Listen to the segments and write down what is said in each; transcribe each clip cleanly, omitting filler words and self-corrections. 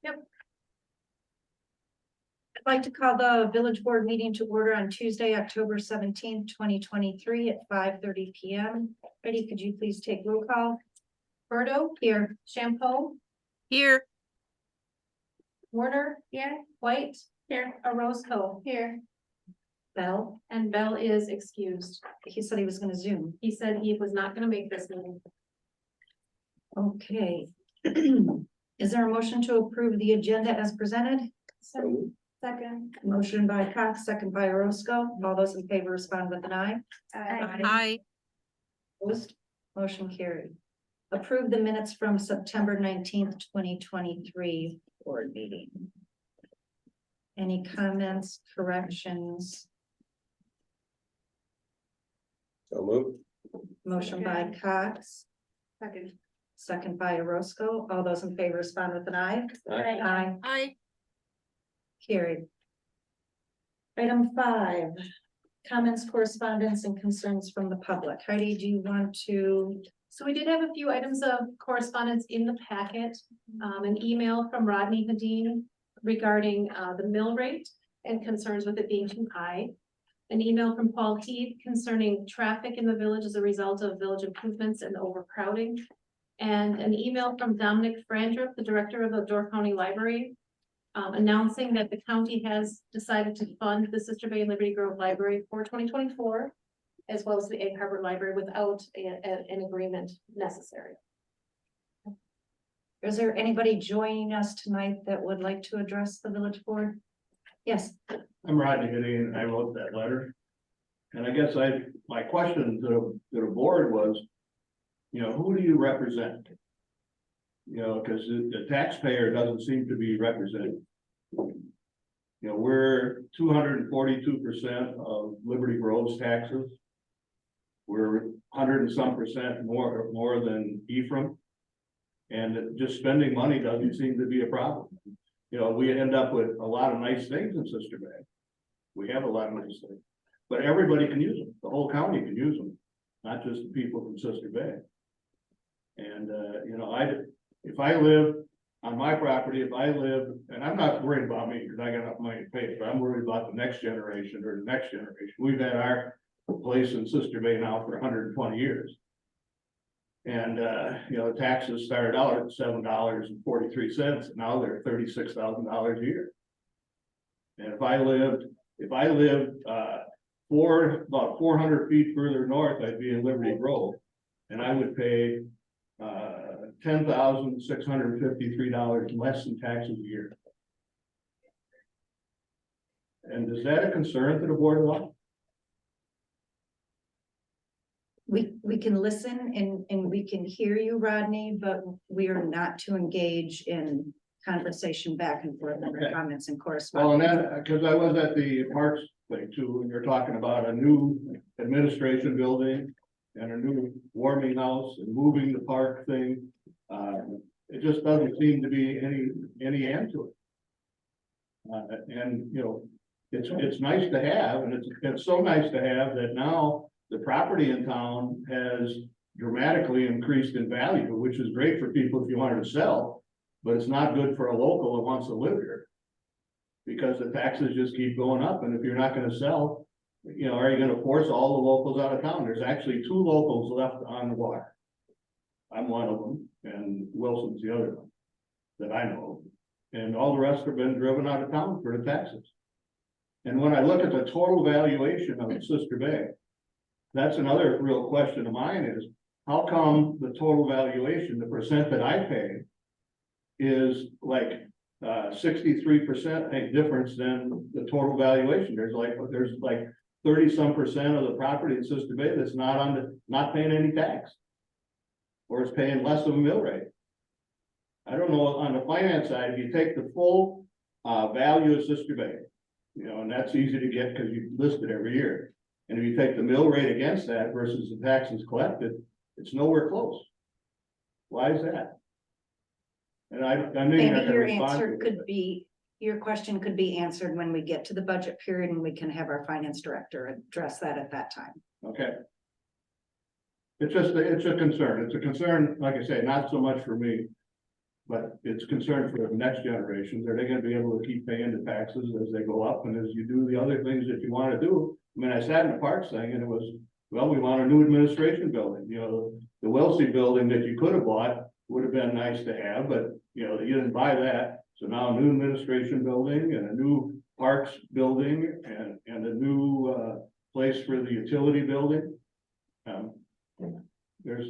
Yep. I'd like to call the village board meeting to order on Tuesday, October 17th, 2023 at 5:30 p.m. Betty, could you please take roll call? Berto, Here. Shampoo, Here. Warner. Here. White. Here. Orozco. Here. Bell, And Bell is excused. he said he was going to Zoom. He said he was not gonna make this meeting. Okay. Is there a motion to approve the agenda as presented? So, second. Motion by Cox, second by Orozco. All those in favor respond with an eye. Aye. Opposed? Motion carried. Approve the minutes from September 19th, 2023 board meeting. Any comments, corrections? So moved. Motion by Cox, Second. second by Orozco. All those in favor respond with an eye. Aye. Aye. Aye. Carried. Item 5, comments, correspondence, and concerns from the public. Heidi, do you want to? So we did have a few items of correspondence in the packet. An email from Rodney Hadeen regarding the mill rate and concerns with it being too high. An email from Paul Heath concerning traffic in the village as a result of village improvements and overcrowding. And an email from Dominic Frandrup, the director of the Door County Library, announcing that the county has decided to fund the Sister Bay and Liberty Grove Library for 2024, as well as the Egg Harbor Library without an agreement necessary. Is there anybody joining us tonight that would like to address the village board? Yes. I'm Rodney Gideon, and I wrote that letter. And I guess my question to the board was, who do you represent? Because the taxpayer doesn't seem to be represented. We're 242% of Liberty Grove's taxes. We're 100 and some percent more than Ephraim. And just spending money doesn't seem to be a problem. We end up with a lot of nice things in Sister Bay. We have a lot of nice things, but everybody can use them. The whole county can use them, not just the people from Sister Bay. And, if I live on my property, and I'm not worried about me because I got enough money to pay, but I'm worried about the next generation or the next generation. We've had our place in Sister Bay now for 120 years. And, taxes started out at $7.43, and now they're $36,000 a year. And if I lived about 400 feet further north, I'd be in Liberty Grove, and I would pay $10,653 less in taxes a year. And is that a concern to the board at all? We can listen and we can hear you, Rodney, but we are not to engage in conversation back and forth under Okay. comments and Well, correspondence. and that, because I was at the Parks thing too, and you're talking about a new administration building and a new warming house and moving the park thing. It just doesn't seem to be any end to it. It's nice to have, and it's so nice to have that now the property in town has dramatically increased in value, which is great for people if you wanted to sell, but it's not good for a local that wants to live here. Because the taxes just keep going up, and if you're not gonna sell, are you gonna force all the locals out of town? There's actually 2 locals left on the water. I'm one of them, and Wilson's the other one that I know of. And all the rest have been driven out of town for the taxes. And when I look at the total valuation of Sister Bay, that's another real question of mine is, how come the total valuation, the percent that I pay, is like 63% a difference than the total valuation? There's like 30-some% of the property in Sister Bay that's not paying any tax, or it's paying less of a mill rate. I don't know, on the finance side, if you take the full value of Sister Bay, and that's easy to get because you list it every year. And if you take the mill rate against that versus the taxes collected, it's nowhere close. Why is that? And I knew you had Maybe to your respond answer to it. could be, your question could be answered when we get to the budget period and we can have our finance director address that at that time. Okay. It's a concern. It's a concern, like I say, not so much for me, But it's concerned for the next generations. Are they gonna be able to keep paying the taxes as they go up and as you do the other things that you wanna do? I mean, I sat in the parks thing and it was, well, we want a new administration building, you know, the Wellesley building that you could have bought would have been nice to have, but you know, you didn't buy that. So now a new administration building and a new parks building and a new, place for the utility building. There's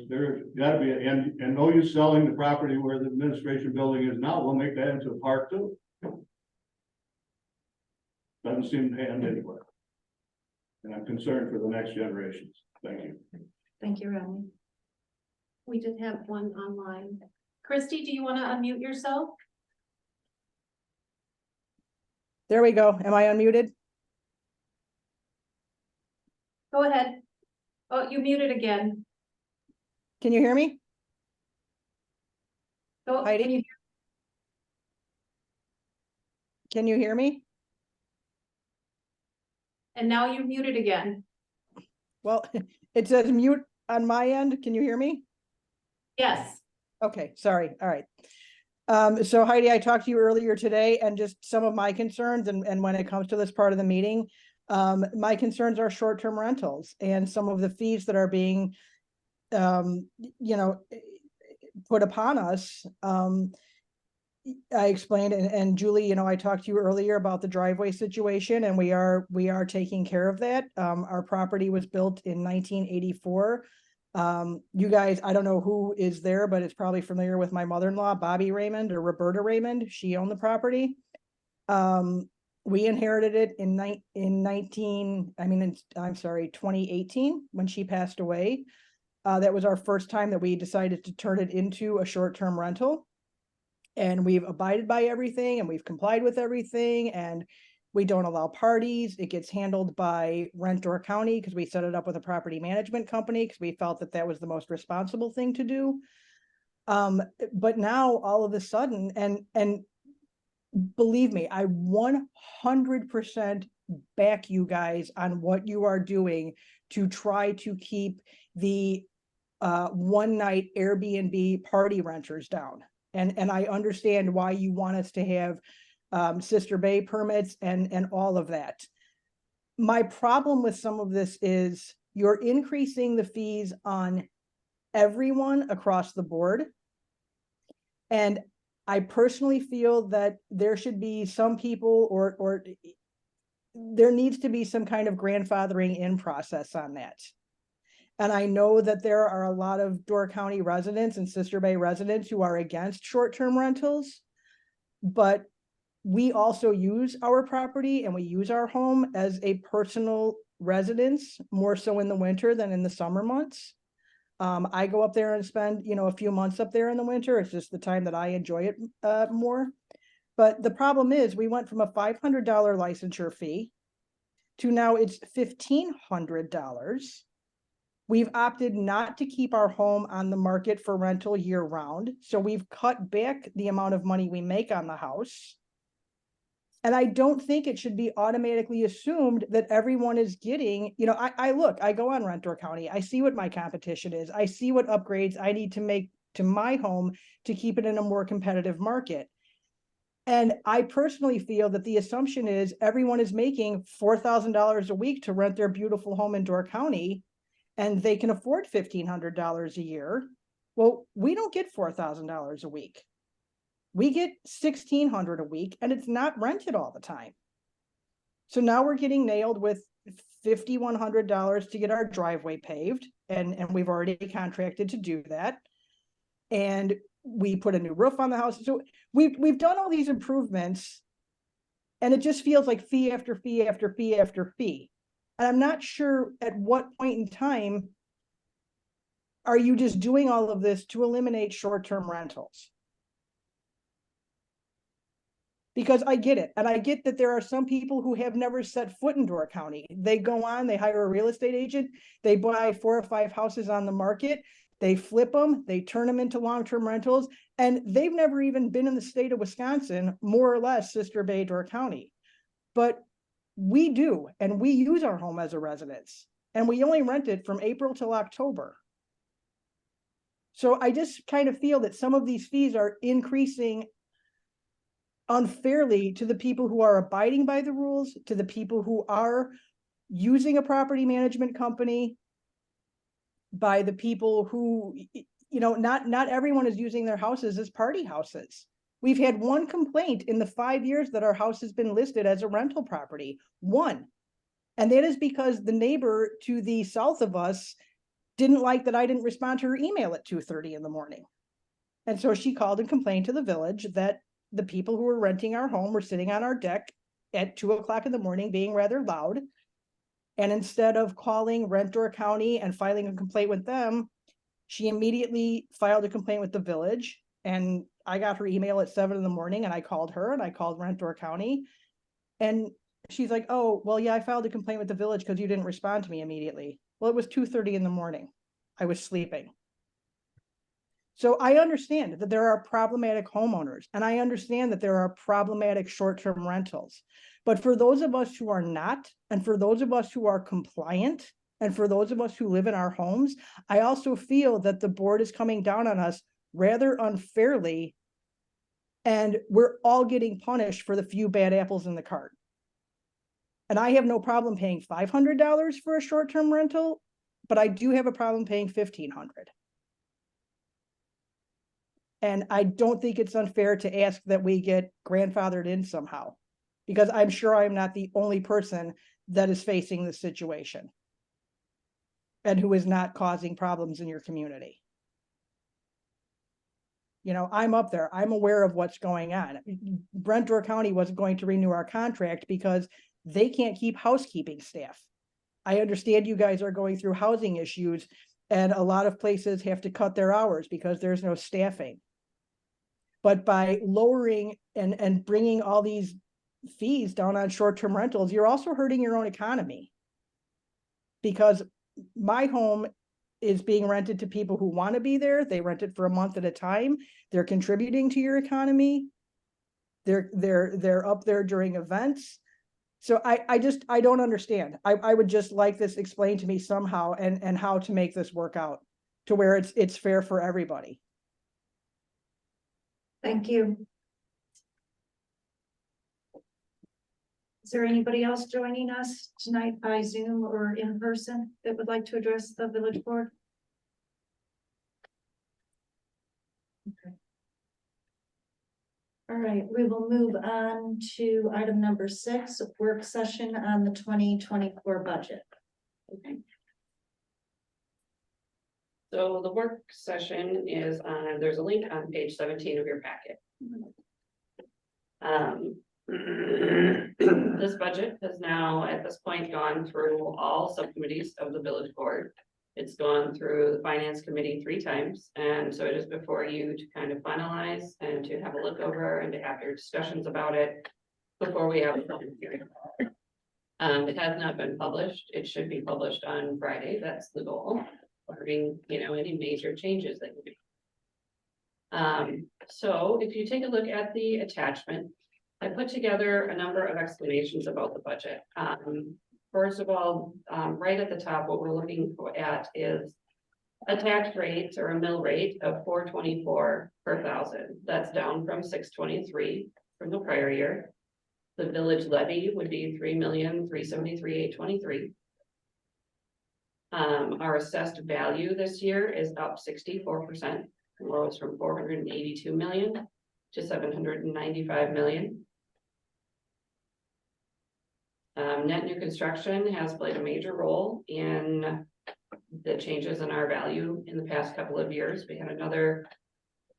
gotta be, and no use selling the property where the administration building is now, we'll make that into a park too. Doesn't seem to end anywhere. And I'm concerned for the next generations. Thank you. Thank you, Rodney. We did have one online. Christy, do you want to unmute yourself? There we go. Am I unmuted? Go ahead. Oh, you muted again. Can you hear me? Go, Heidi? can you- Can you hear me? And now you're muted again. Well, it says mute on my end. Can you hear me? Yes. Okay, sorry. All right. So Heidi, I talked to you earlier today and just some of my concerns and when it comes to this part of the meeting, my concerns are short-term rentals and some of the fees that are being, you know, put upon us. I explained and Julie, you know, I talked to you earlier about the driveway situation and we are taking care of that. Our property was built in 1984. You guys, I don't know who is there, but it's probably familiar with my mother-in-law, Bobby Raymond or Roberta Raymond. She owned the property. We inherited it in 2018 when she passed away. That was our first time that we decided to turn it into a short-term rental. And we've abided by everything and we've complied with everything and we don't allow parties. It gets handled by Rentor County because we set it up with a property management company because we felt that that was the most responsible thing to do. But now all of a sudden, and believe me, I 100% back you guys on what you are doing to try to keep the one night Airbnb party renters down. And I understand why you want us to have Sister Bay permits and all of that. My problem with some of this is you're increasing the fees on everyone across the board. And I personally feel that there should be some people or there needs to be some kind of grandfathering in process on that. And I know that there are a lot of Door County residents and Sister Bay residents who are against short-term rentals, but we also use our property and we use our home as a personal residence, more so in the winter than in the summer months. I go up there and spend, you know, a few months up there in the winter. It's just the time that I enjoy it more. But the problem is we went from a $500 licensure fee to now it's $1,500. We've opted not to keep our home on the market for rental year round. So we've cut back the amount of money we make on the house. And I don't think it should be automatically assumed that everyone is getting, you know, I go on Rentor County, I see what my competition is. I see what upgrades I need to make to my home to keep it in a more competitive market. And I personally feel that the assumption is everyone is making $4,000 a week to rent their beautiful home in Door County and they can afford $1,500 a year. Well, we don't get $4,000 a week. We get $1,600 a week and it's not rented all the time. So now we're getting nailed with $5,100 to get our driveway paved. And we've already contracted to do that. And we put a new roof on the house. So we've done all these improvements and it just feels like fee after fee after fee after fee. And I'm not sure at what point in time are you just doing all of this to eliminate short-term rentals? Because I get it. And I get that there are some people who have never set foot in Door County. They go on, they hire a real estate agent, they buy 4 or 5 houses on the market, they flip them, they turn them into long-term rentals, and they've never even been in the state of Wisconsin, more or less Sister Bay, Door County. But we do, and we use our home as a residence, and we only rent it from April till October. So I just kind of feel that some of these fees are increasing unfairly to the people who are abiding by the rules, to the people who are using a property management company, by the people who, not everyone is using their houses as party houses. We've had one complaint in the 5 years that our house has been listed as a rental property, one. And that is because the neighbor to the south of us didn't like that I didn't respond to her email at 2:30 in the morning. And so she called and complained to the village that the people who were renting our home were sitting on our deck at 2 o'clock in the morning being rather loud. And instead of calling Rentor County and filing a complaint with them, she immediately filed a complaint with the village. And I got her email at 7 in the morning and I called her and I called Rentor County. And she's like, oh, well, yeah, I filed a complaint with the village because you didn't respond to me immediately. Well, it was 2:30 in the morning. I was sleeping. So I understand that there are problematic homeowners and I understand that there are problematic short-term rentals. But for those of us who are not, and for those of us who are compliant, and for those of us who live in our homes, I also feel that the board is coming down on us rather unfairly. And we're all getting punished for the few bad apples in the cart. And I have no problem paying $500 for a short-term rental, but I do have a problem paying $1,500. And I don't think it's unfair to ask that we get grandfathered in somehow, because I'm sure I'm not the only person that is facing this situation and who is not causing problems in your community. I'm up there. I'm aware of what's going on. Rentor County wasn't going to renew our contract because they can't keep housekeeping staff. I understand you guys are going through housing issues and a lot of places have to cut their hours because there's no staffing. But by lowering and bringing all these fees down on short-term rentals, you're also hurting your own economy. Because my home is being rented to people who want to be there. They rent it for a month at a time. They're contributing to your economy. They're up there during events. So I don't understand. I would just like this explained to me somehow and how to make this work out to where it's fair for everybody. Thank you. Is there anybody else joining us tonight by Zoom or in person that would like to address the village board? Okay. All right, we will move on to item number 6, work session on the 2024 budget. Okay. So the work session is on, there's a link on page 17 of your packet. This budget has now at this point gone through all subcommittees of the village board. It's gone through the finance committee 3 times, and so it is before you to kind of finalize and to have a look over and to have your discussions about it before we have a public hearing. It has not been published. It should be published on Friday. That's the goal. Barring, any major changes that you do. So if you take a look at the attachment, I put together a number of explanations about the budget. First of all, right at the top, what we're looking at is a tax rate or a mill rate of $4.24 per thousand. That's down from $6.23 from the prior year. The village levy would be $3,373,823. Our assessed value this year is up 64%, rose from 482 million to 795 million. Net new construction has played a major role in the changes in our value in the past couple of years. We had another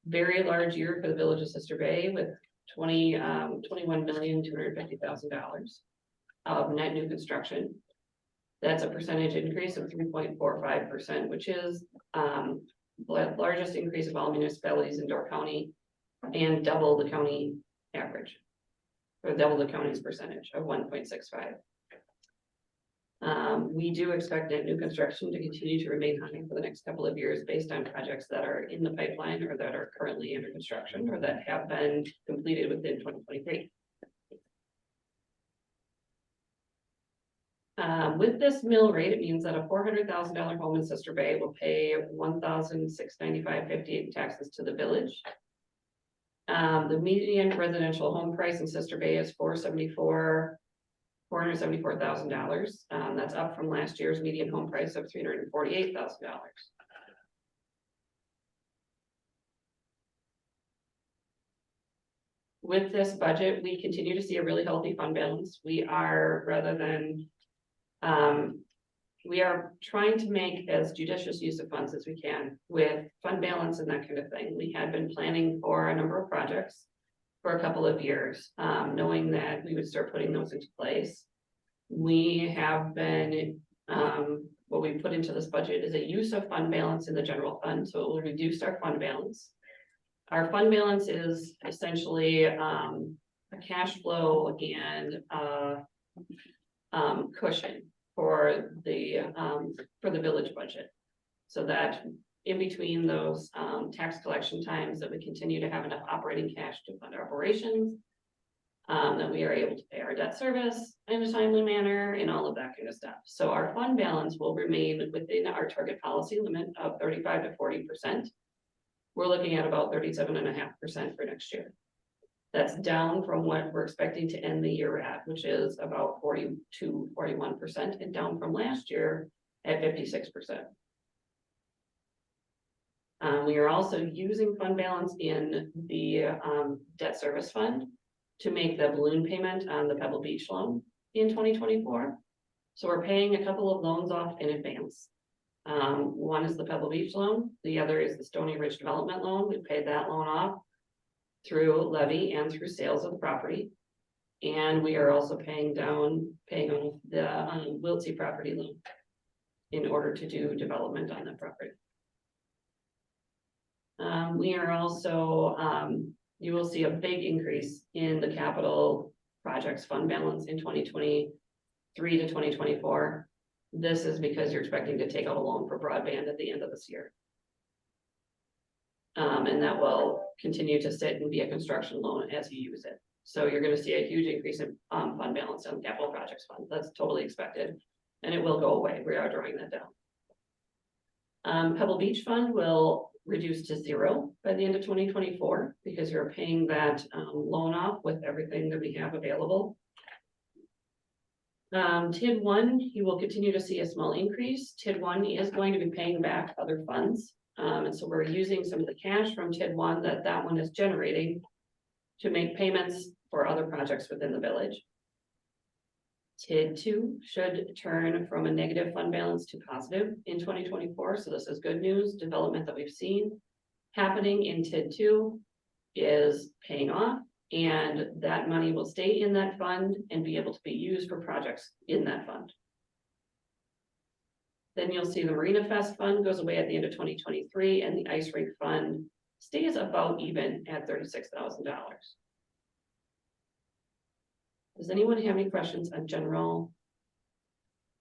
very large year for the village of Sister Bay with $21,250,000 of net new construction. That's a percentage increase of 3.45%, which is the largest increase of all municipalities in Door County and double the county average, or double the county's percentage of 1.65. We do expect net new construction to continue to remain high for the next couple of years based on projects that are in the pipeline or that are currently under construction or that have been completed within 2023. With this mill rate, it means that a $400,000 home in Sister Bay will pay $1,695.58 in taxes to the village. The median residential home price in Sister Bay is $474,000. That's up from last year's median home price of $348,000. With this budget, we continue to see a really healthy fund balance. We are, rather than, we are trying to make as judicious use of funds as we can with fund balance and that kind of thing. We had been planning for a number of projects for a couple of years, knowing that we would start putting those into place. We have been, what we put into this budget is a use of fund balance in the general fund, so it will reduce our fund balance. Our fund balance is essentially a cash flow and cushion for the village budget. So that in between those tax collection times that we continue to have enough operating cash to fund our operations, that we are able to pay our debt service in a timely manner and all of that kind of stuff. So our fund balance will remain within our target policy limit of 35 to 40%. We're looking at about 37.5% for next year. That's down from what we're expecting to end the year at, which is about 42, 41%, and down from last year at 56%. We are also using fund balance in the debt service fund to make the balloon payment on the Pebble Beach loan in 2024. So we're paying a couple of loans off in advance. One is the Pebble Beach loan, the other is the Stony Ridge Development loan. We paid that loan off through levy and through sales of the property. And we are also paying off the Wiltsey property loan in order to do development on that property. We are also, you will see a big increase in the capital projects fund balance in 2023 to 2024. This is because you're expecting to take out a loan for broadband at the end of this year. And that will continue to sit and be a construction loan as you use it. So you're going to see a huge increase in fund balance on capital projects fund. That's totally expected. And it will go away. We are drawing that down. Pebble Beach fund will reduce to 0 by the end of 2024 because you're paying that loan off with everything that we have available. TID 1, you will continue to see a small increase. TID 1 is going to be paying back other funds. And so we're using some of the cash from TID 1 that one is generating to make payments for other projects within the village. TID 2 should turn from a negative fund balance to positive in 2024. So this is good news. Development that we've seen happening in TID 2 is paying off. And that money will stay in that fund and be able to be used for projects in that fund. Then you'll see the Marina Fest fund goes away at the end of 2023 and the ice rink fund stays about even at $36,000. Does anyone have any questions on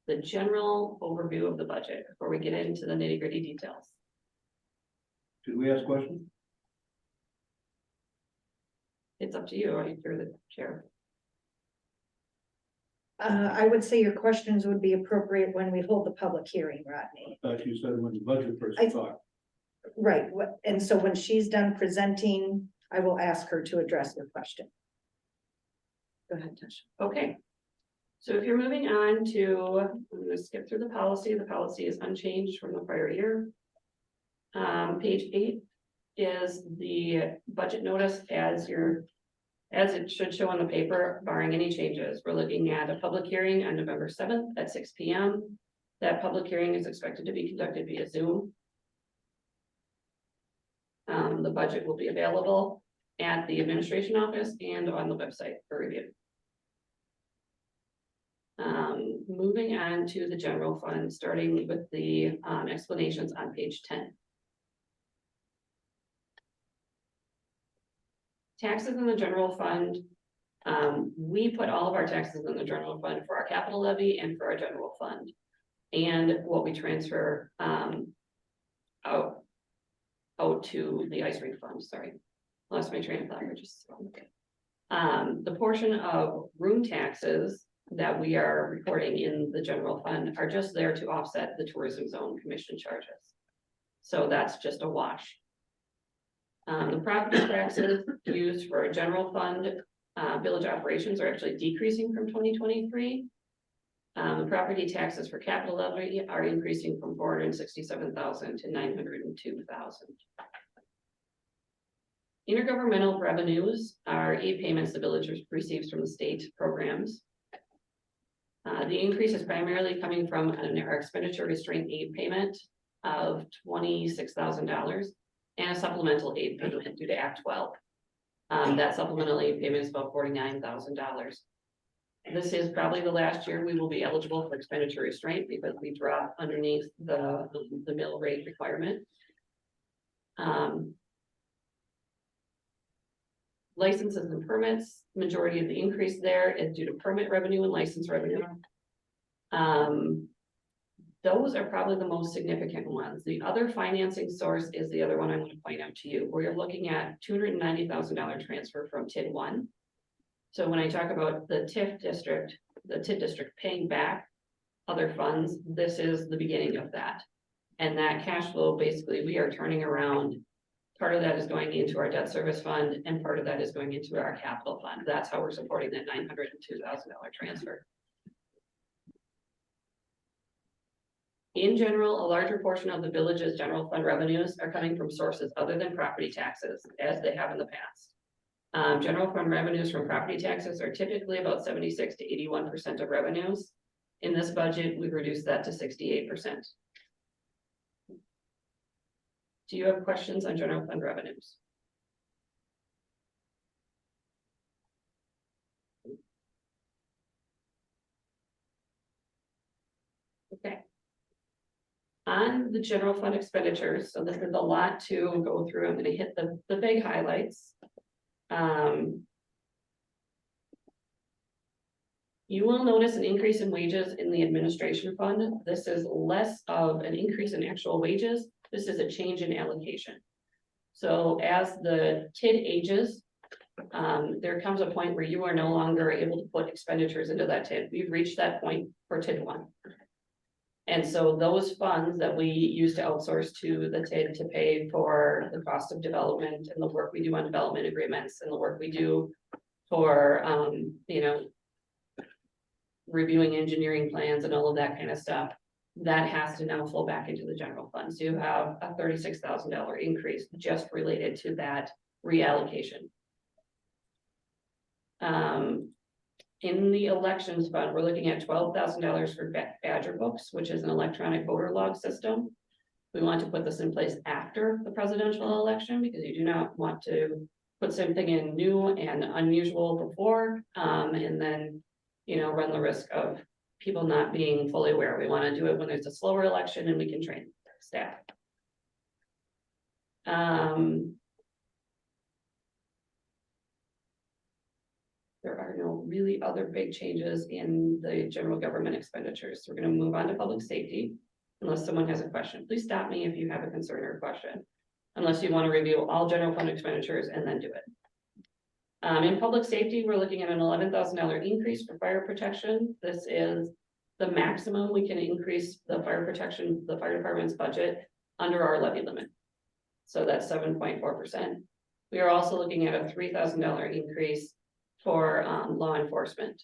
the general overview of the budget before we get into the nitty-gritty details? Should we ask questions? It's up to you. You're the chair. I would say your questions would be appropriate when we hold the public hearing, Rodney. I thought you said when the budget first I- talked. Right, and so when she's done presenting, I will ask her to address your question. Go ahead, Tasha. Okay. So if you're moving on to, I'm going to skip through the policy. The policy is unchanged from the prior year. Page 8 is the budget notice as it should show on the paper, barring any changes. We're looking at a public hearing on November 7th at 6 p.m. That public hearing is expected to be conducted via Zoom. The budget will be available at the administration office and on the website for review. Moving on to the general fund, starting with the explanations on page 10. Taxes in the general fund. We put all of our taxes in the general fund for our capital levy and for our general fund. And what we transfer out to the ice rink fund, sorry. Lost my train of thought. The portion of room taxes that we are recording in the general fund are just there to offset the tourism zone commission charges. So that's just a wash. The property taxes used for a general fund, village operations are actually decreasing from 2023. The property taxes for capital levy are increasing from 467,000 to 902,000. Intergovernmental revenues are aid payments the village receives from the state programs. The increase is primarily coming from our expenditure restraint aid payment of $26,000 and a supplemental aid payment due to Act 12. That supplemental aid payment is about $49,000. This is probably the last year we will be eligible for expenditure restraint because we drop underneath the mill rate requirement. Licenses and permits, majority of the increase there is due to permit revenue and license revenue. Those are probably the most significant ones. The other financing source is the other one I want to point out to you, where you're looking at $290,000 transfer from TID 1. So when I talk about the TIF district, paying back other funds, this is the beginning of that. And that cash flow, basically, we are turning around. Part of that is going into our debt service fund, and part of that is going into our capital fund. That's how we're supporting that $902,000 transfer. In general, a larger portion of the village's general fund revenues are coming from sources other than property taxes, as they have in the past. General fund revenues from property taxes are typically about 76 to 81% of revenues. In this budget, we've reduced that to 68%. Do you have questions on general fund revenues? Okay. On the general fund expenditures, so this is a lot to go through. I'm going to hit the big highlights. You will notice an increase in wages in the administration fund. This is less of an increase in actual wages. This is a change in allocation. So as the TID ages, there comes a point where you are no longer able to put expenditures into that TID. We've reached that point for TID 1. And so those funds that we used to outsource to the TID to pay for the cost of development and the work we do on development agreements and the work we do for, reviewing engineering plans and all of that kind of stuff, that has to now flow back into the general fund. So you have a $36,000 increase just related to that reallocation. In the elections fund, we're looking at $12,000 for Badger Books, which is an electronic voter log system. We want to put this in place after the presidential election because you do not want to put something in new and unusual before, and then, run the risk of people not being fully aware. We want to do it when there's a slower election and we can train staff. There are no really other big changes in the general government expenditures. So we're going to move on to public safety. Unless someone has a question, please stop me if you have a concern or a question. Unless you want to review all general fund expenditures and then do it. In public safety, we're looking at an $11,000 increase for fire protection. This is the maximum we can increase the fire department's budget under our levy limit. So that's 7.4%. We are also looking at a $3,000 increase for law enforcement.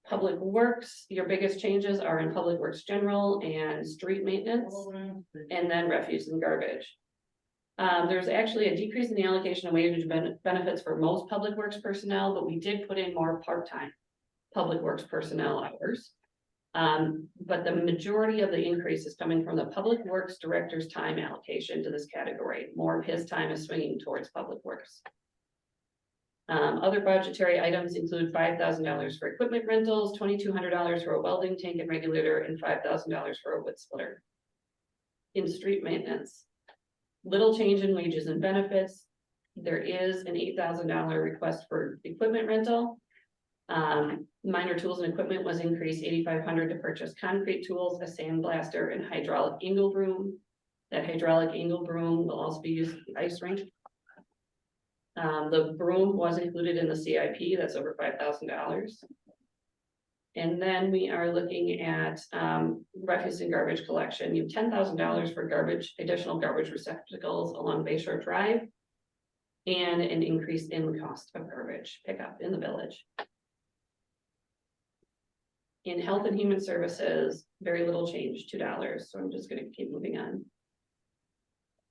Public works, your biggest changes are in public works general and street maintenance, and then refuse and garbage. There's actually a decrease in the allocation of wage benefits for most public works personnel, but we did put in more part-time public works personnel hours. But the majority of the increase is coming from the public works director's time allocation to this category. More of his time is swinging towards public works. Other budgetary items include $5,000 for equipment rentals, $2,200 for a welding tank and regulator, and $5,000 for a wood splitter. In street maintenance, little change in wages and benefits. There is an $8,000 request for equipment rental. Minor tools and equipment was increased $8,500 to purchase concrete tools, a sandblaster, and hydraulic angle broom. That hydraulic angle broom will also be used at the ice rink. The broom was included in the CIP, that's over $5,000. And then we are looking at refuse and garbage collection. You have $10,000 for garbage, additional garbage receptacles along Bay Shore Drive. And an increase in the cost of garbage pickup in the village. In health and human services, very little change, $2, so I'm just gonna keep moving on.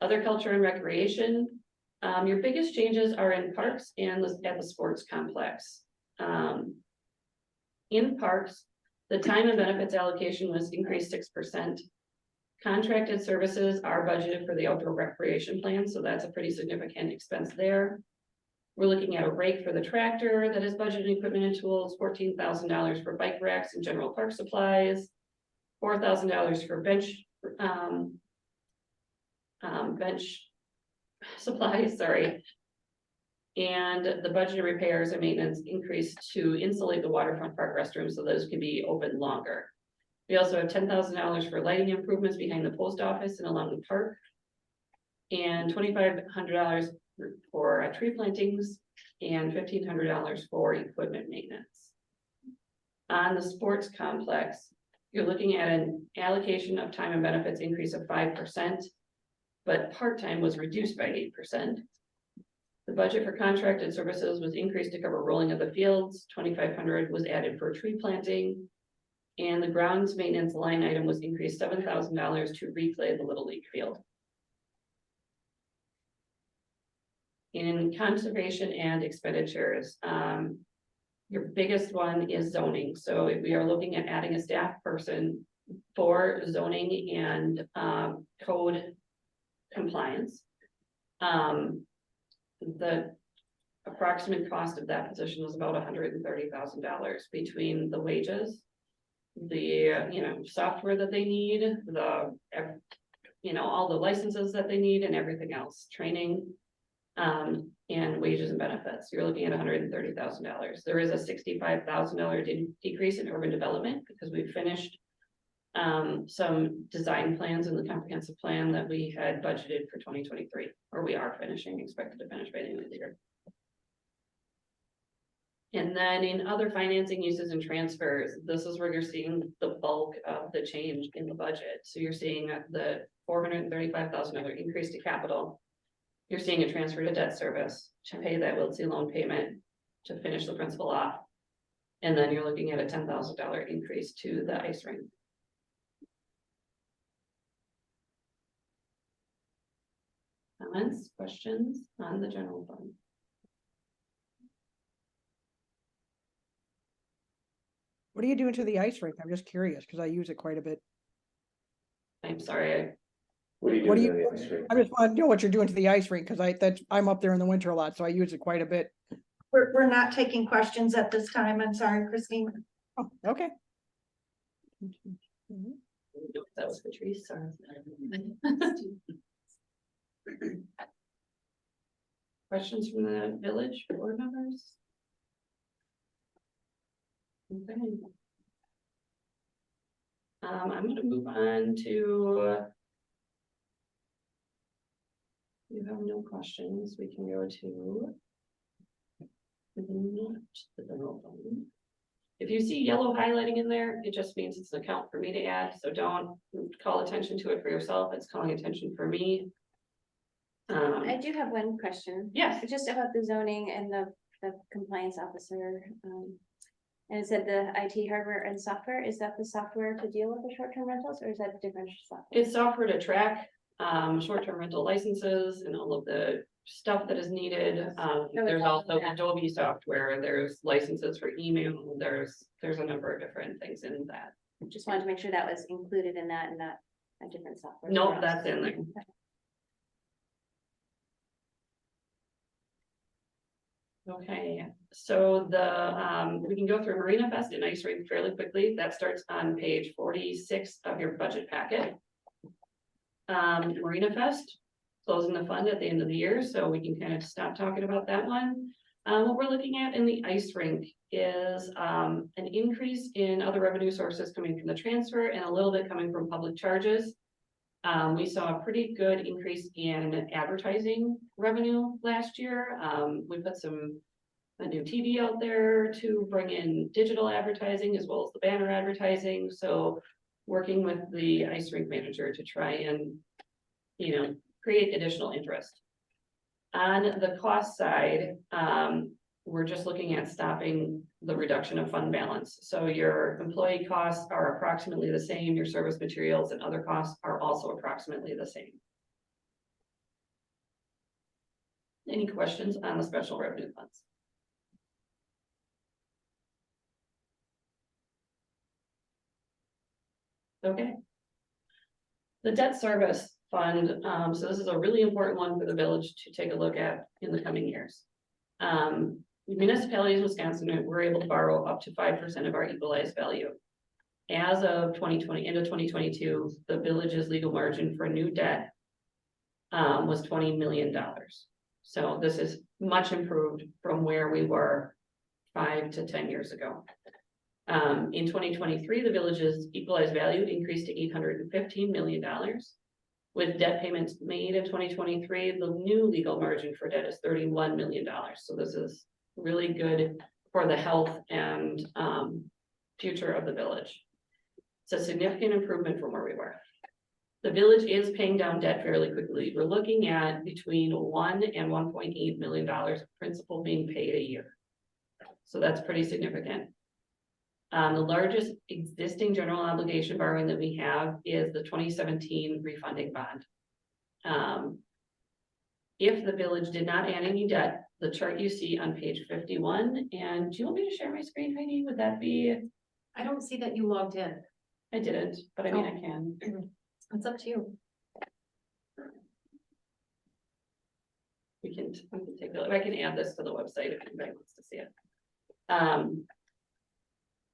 Other culture and recreation, your biggest changes are in parks and at the sports complex. In parks, the time and benefits allocation was increased 6%. Contracted services are budgeted for the outdoor recreation plan, so that's a pretty significant expense there. We're looking at a rake for the tractor that is budgeted equipment and tools, $14,000 for bike racks and general park supplies. $4,000 for bench supplies, sorry. And the budgeted repairs and maintenance increased to insulate the waterfront park restrooms, so those can be open longer. We also have $10,000 for lighting improvements behind the post office and along the park. And $2,500 for tree plantings and $1,500 for equipment maintenance. On the sports complex, you're looking at an allocation of time and benefits increase of 5%, but part-time was reduced by 8%. The budget for contracted services was increased to cover rolling of the fields. $2,500 was added for tree planting. And the grounds maintenance line item was increased $7,000 to reclay the Little League field. In conservation and expenditures, your biggest one is zoning. So if we are looking at adding a staff person for zoning and code compliance, the approximate cost of that position was about $130,000 between the wages, the software that they need, all the licenses that they need and everything else, training, and wages and benefits. You're looking at $130,000. There is a $65,000 decrease in urban development because we finished some design plans in the comprehensive plan that we had budgeted for 2023, or we are finishing, expected to finish by the end of the year. And then in other financing uses and transfers, this is where you're seeing the bulk of the change in the budget. So you're seeing the $435,000 increase to capital. You're seeing a transfer to debt service to pay that Wiltse loan payment to finish the principal off. And then you're looking at a $10,000 increase to the ice rink. Comments, questions on the general fund? What are you doing to the ice rink? I'm just curious because I use it quite a bit. I'm sorry, What are you What do doing you- in the ice rink? I just want to know what you're doing to the ice rink because I'm up there in the winter a lot, so I use it quite a bit. We're not taking questions at this time. I'm sorry, Christine. Oh, okay. that was Patrice, sorry. Questions from the village board members? Okay. I'm gonna move on to. You have no questions, we can go to. The general fund. If you see yellow highlighting in there, it just means it's an account for me to add, so don't call attention to it for yourself, it's calling attention for me. I do have one question. Yes. Just about the zoning and the compliance officer. And it said the IT hardware and software, is that the software to deal with the short-term rentals or is that different software? It's software to track short-term rental licenses and all of the stuff that is needed. There's also Adobe software, there's licenses for email, there's a number of different things in that. Just wanted to make sure that was included in that and not a different software. Nope, that's in there. Okay, so we can go through Marina Fest and Ice Rink fairly quickly. That starts on page 46 of your budget packet. Marina Fest, closing the fund at the end of the year, so we can kind of stop talking about that one. What we're looking at in the ice rink is an increase in other revenue sources coming from the transfer and a little bit coming from public charges. We saw a pretty good increase in advertising revenue last year. We put a new TV out there to bring in digital advertising as well as the banner advertising. So working with the ice rink manager to try and, create additional interest. On the cost side, we're just looking at stopping the reduction of fund balance. So your employee costs are approximately the same, your service materials and other costs are also approximately the same. Any questions on the special revenue funds? Okay. The debt service fund, so this is a really important one for the village to take a look at in the coming years. Municipalities in Wisconsin were able to borrow up to 5% of our equalized value. As of 2020, end of 2022, the village's legal margin for new debt was $20 million. So this is much improved from where we were 5 to 10 years ago. In 2023, the village's equalized value increased to $815 million. With debt payments made in 2023, the new legal margin for debt is $31 million. So this is really good for the health and future of the village. It's a significant improvement from where we were. The village is paying down debt fairly quickly. We're looking at between $1 and $1.8 million of principal being paid a year. So that's pretty significant. The largest existing general obligation borrowing that we have is the 2017 refunding bond. If the village did not add any debt, the chart you see on page 51, and do you want me to share my screen, Heidi? Would that be? I don't see that you logged in. I didn't, but I mean, I can. It's up to you. We can take a look. I can add this to the website if anybody wants to see it.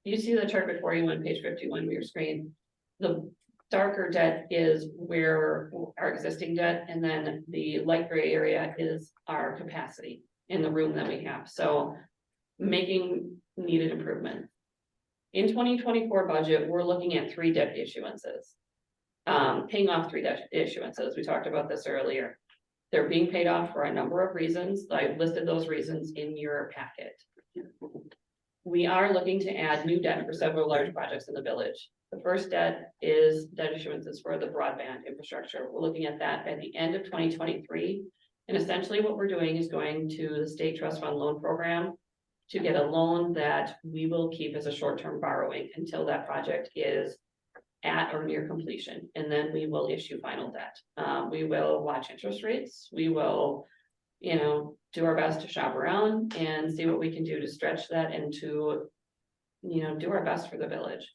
You see the chart before you on page 51 of your screen. The darker debt is where our existing debt, and then the light gray area is our capacity in the room that we have. So making needed improvement. In 2024 budget, we're looking at 3 debt issuances. Paying off 3 debt issuances. We talked about this earlier. They're being paid off for a number of reasons. I've listed those reasons in your packet. We are looking to add new debt for several large projects in the village. The first debt is debt issuances for the broadband infrastructure. We're looking at that at the end of 2023. And essentially what we're doing is going to the state trust fund loan program to get a loan that we will keep as a short-term borrowing until that project is at or near completion. And then we will issue final debt. We will watch interest rates. We will, do our best to shop around and see what we can do to stretch that and to, do our best for the village.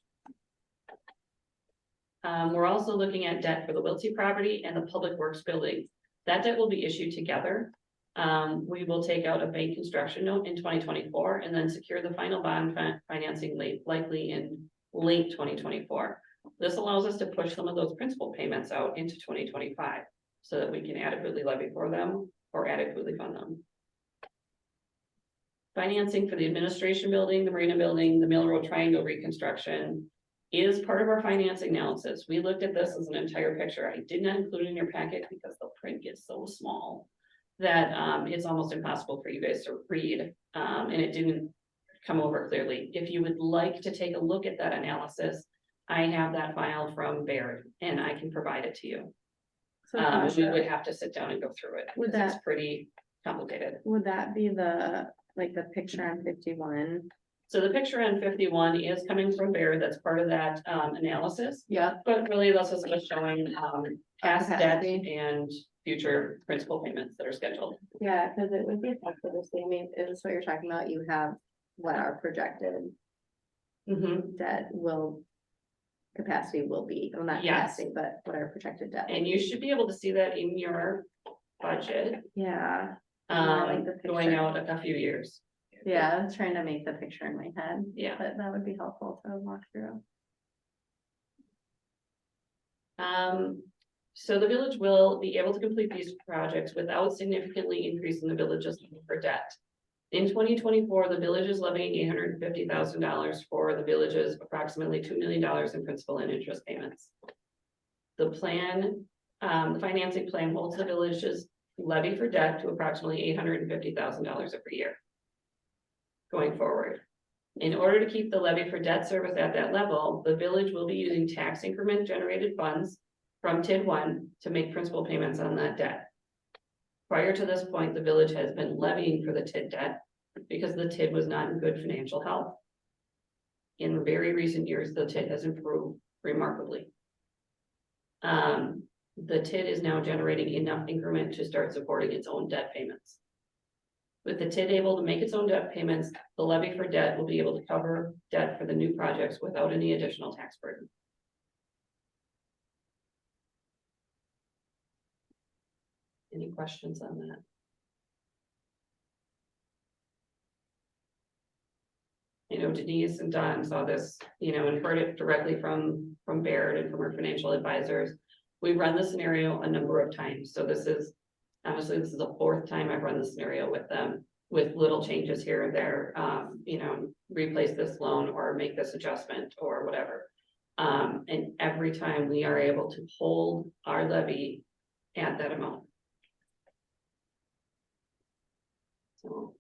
We're also looking at debt for the Wiltsey property and the Public Works building. That debt will be issued together. We will take out a bank construction note in 2024 and then secure the final bond financing likely in late 2024. This allows us to push some of those principal payments out into 2025 so that we can adequately levy for them or adequately fund them. Financing for the administration building, the Marina building, the Mill Road Triangle reconstruction is part of our financing analysis. We looked at this as an entire picture. I did not include it in your packet because the print gets so small that it's almost impossible for you guys to read, and it didn't come over clearly. If you would like to take a look at that analysis, I have that file from Baird and I can provide it to you. We would have to sit down and go through it. Would because that- It's pretty complicated. Would that be the picture on 51? So the picture on 51 is coming from Baird. That's part of that analysis. Yeah. But really, this is just showing past debt Capacity. and future principal payments that are scheduled. Yeah, because it would be tough for the same, is what you're talking about, you have what our projected debt capacity will be, well, not Yes. capacity, but what our projected debt. And you should be able to see that in your budget, Yeah, I like the going picture. out a few years. yeah, I was trying to make the picture in my head, Yeah. but that would be helpful to walk through. So the village will be able to complete these projects without significantly increasing the village's need for debt. In 2024, the village is levying $850,000 for the village's approximately $2 million in principal and interest payments. The plan, the financing plan holds the village's levy for debt to approximately $850,000 every year. Going forward. In order to keep the levy for debt service at that level, the village will be using tax increment generated funds from TID 1 to make principal payments on that debt. Prior to this point, the village has been levying for the TID debt because the TID was not in good financial health. In very recent years, the TID has improved remarkably. The TID is now generating enough increment to start supporting its own debt payments. With the TID able to make its own debt payments, the levy for debt will be able to cover debt for the new projects without any additional tax burden. Any questions on that? You know, Denise and Don saw this, you know, and heard it directly from Baird and from our financial advisors. We've run the scenario a number of times, so this is honestly, this is the fourth time I've run the scenario with them, with little changes here and there, you know, replace this loan or make this adjustment or whatever. And every time we are able to hold our levy at that amount. So.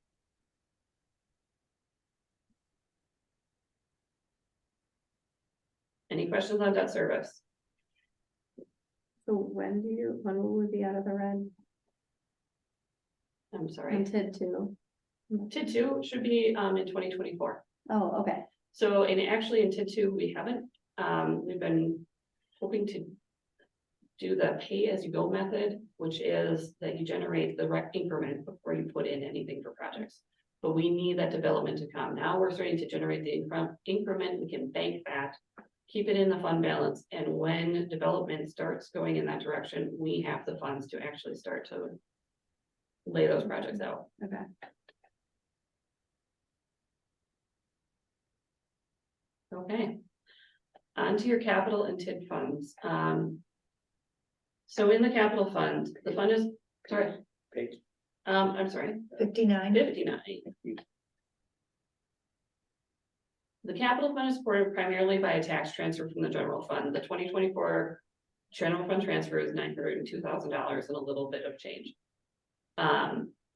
Any questions on debt service? So when will we be out of the red? I'm sorry. On TID 2. TID 2 should be in 2024. Oh, okay. So, and actually in TID 2, we haven't, we've been hoping to do the pay as you go method, which is that you generate the rec increment before you put in anything for projects. But we need that development to come. Now we're starting to generate the increment, we can bank that, keep it in the fund balance, and when development starts going in that direction, we have the funds to actually start to lay those projects out. Okay. Okay. On to your capital and TID funds. So in the capital fund, the fund is, sorry. Page. I'm sorry, 59. 59. The capital fund is supported primarily by a tax transfer from the general fund. The 2024 general fund transfer is $902,000 and a little bit of change.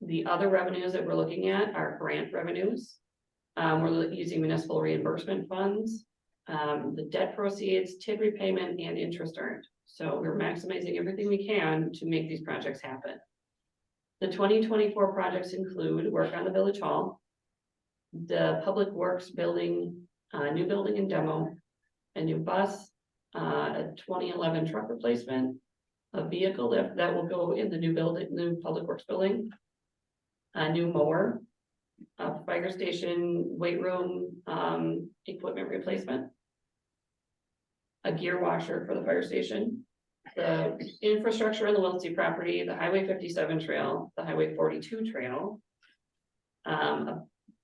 The other revenues that we're looking at are grant revenues. We're using municipal reimbursement funds, the debt proceeds, TID repayment, and interest earned. So we're maximizing everything we can to make these projects happen. The 2024 projects include work on the village hall, the public works building, new building and demo, a new bus, a 2011 truck replacement, a vehicle that will go in the new building, new public works building, a new mower, a fire station weight room equipment replacement, a gear washer for the fire station, the infrastructure on the Wiltsey property, the Highway 57 trail, the Highway 42 trail, a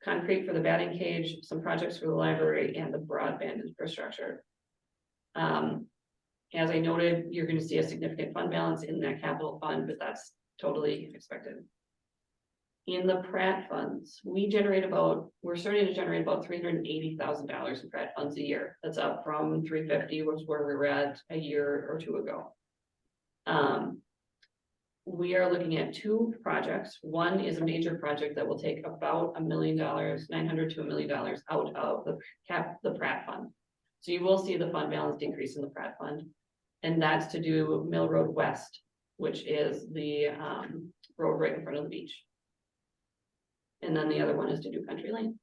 concrete for the batting cage, some projects for the library, and the broadband infrastructure. As I noted, you're going to see a significant fund balance in that capital fund, but that's totally expected. In the Pratt funds, we're starting to generate about $380,000 in Pratt funds a year. That's up from $350,000, which is where we were at a year or two ago. We are looking at two projects. One is a major project that will take about $1 million, $900,000 to $1 million out of the Pratt fund. So you will see the fund balance decrease in the Pratt fund. And that's to do Mill Road West, which is the road right in front of the beach. And then the other one is to do Country Lane.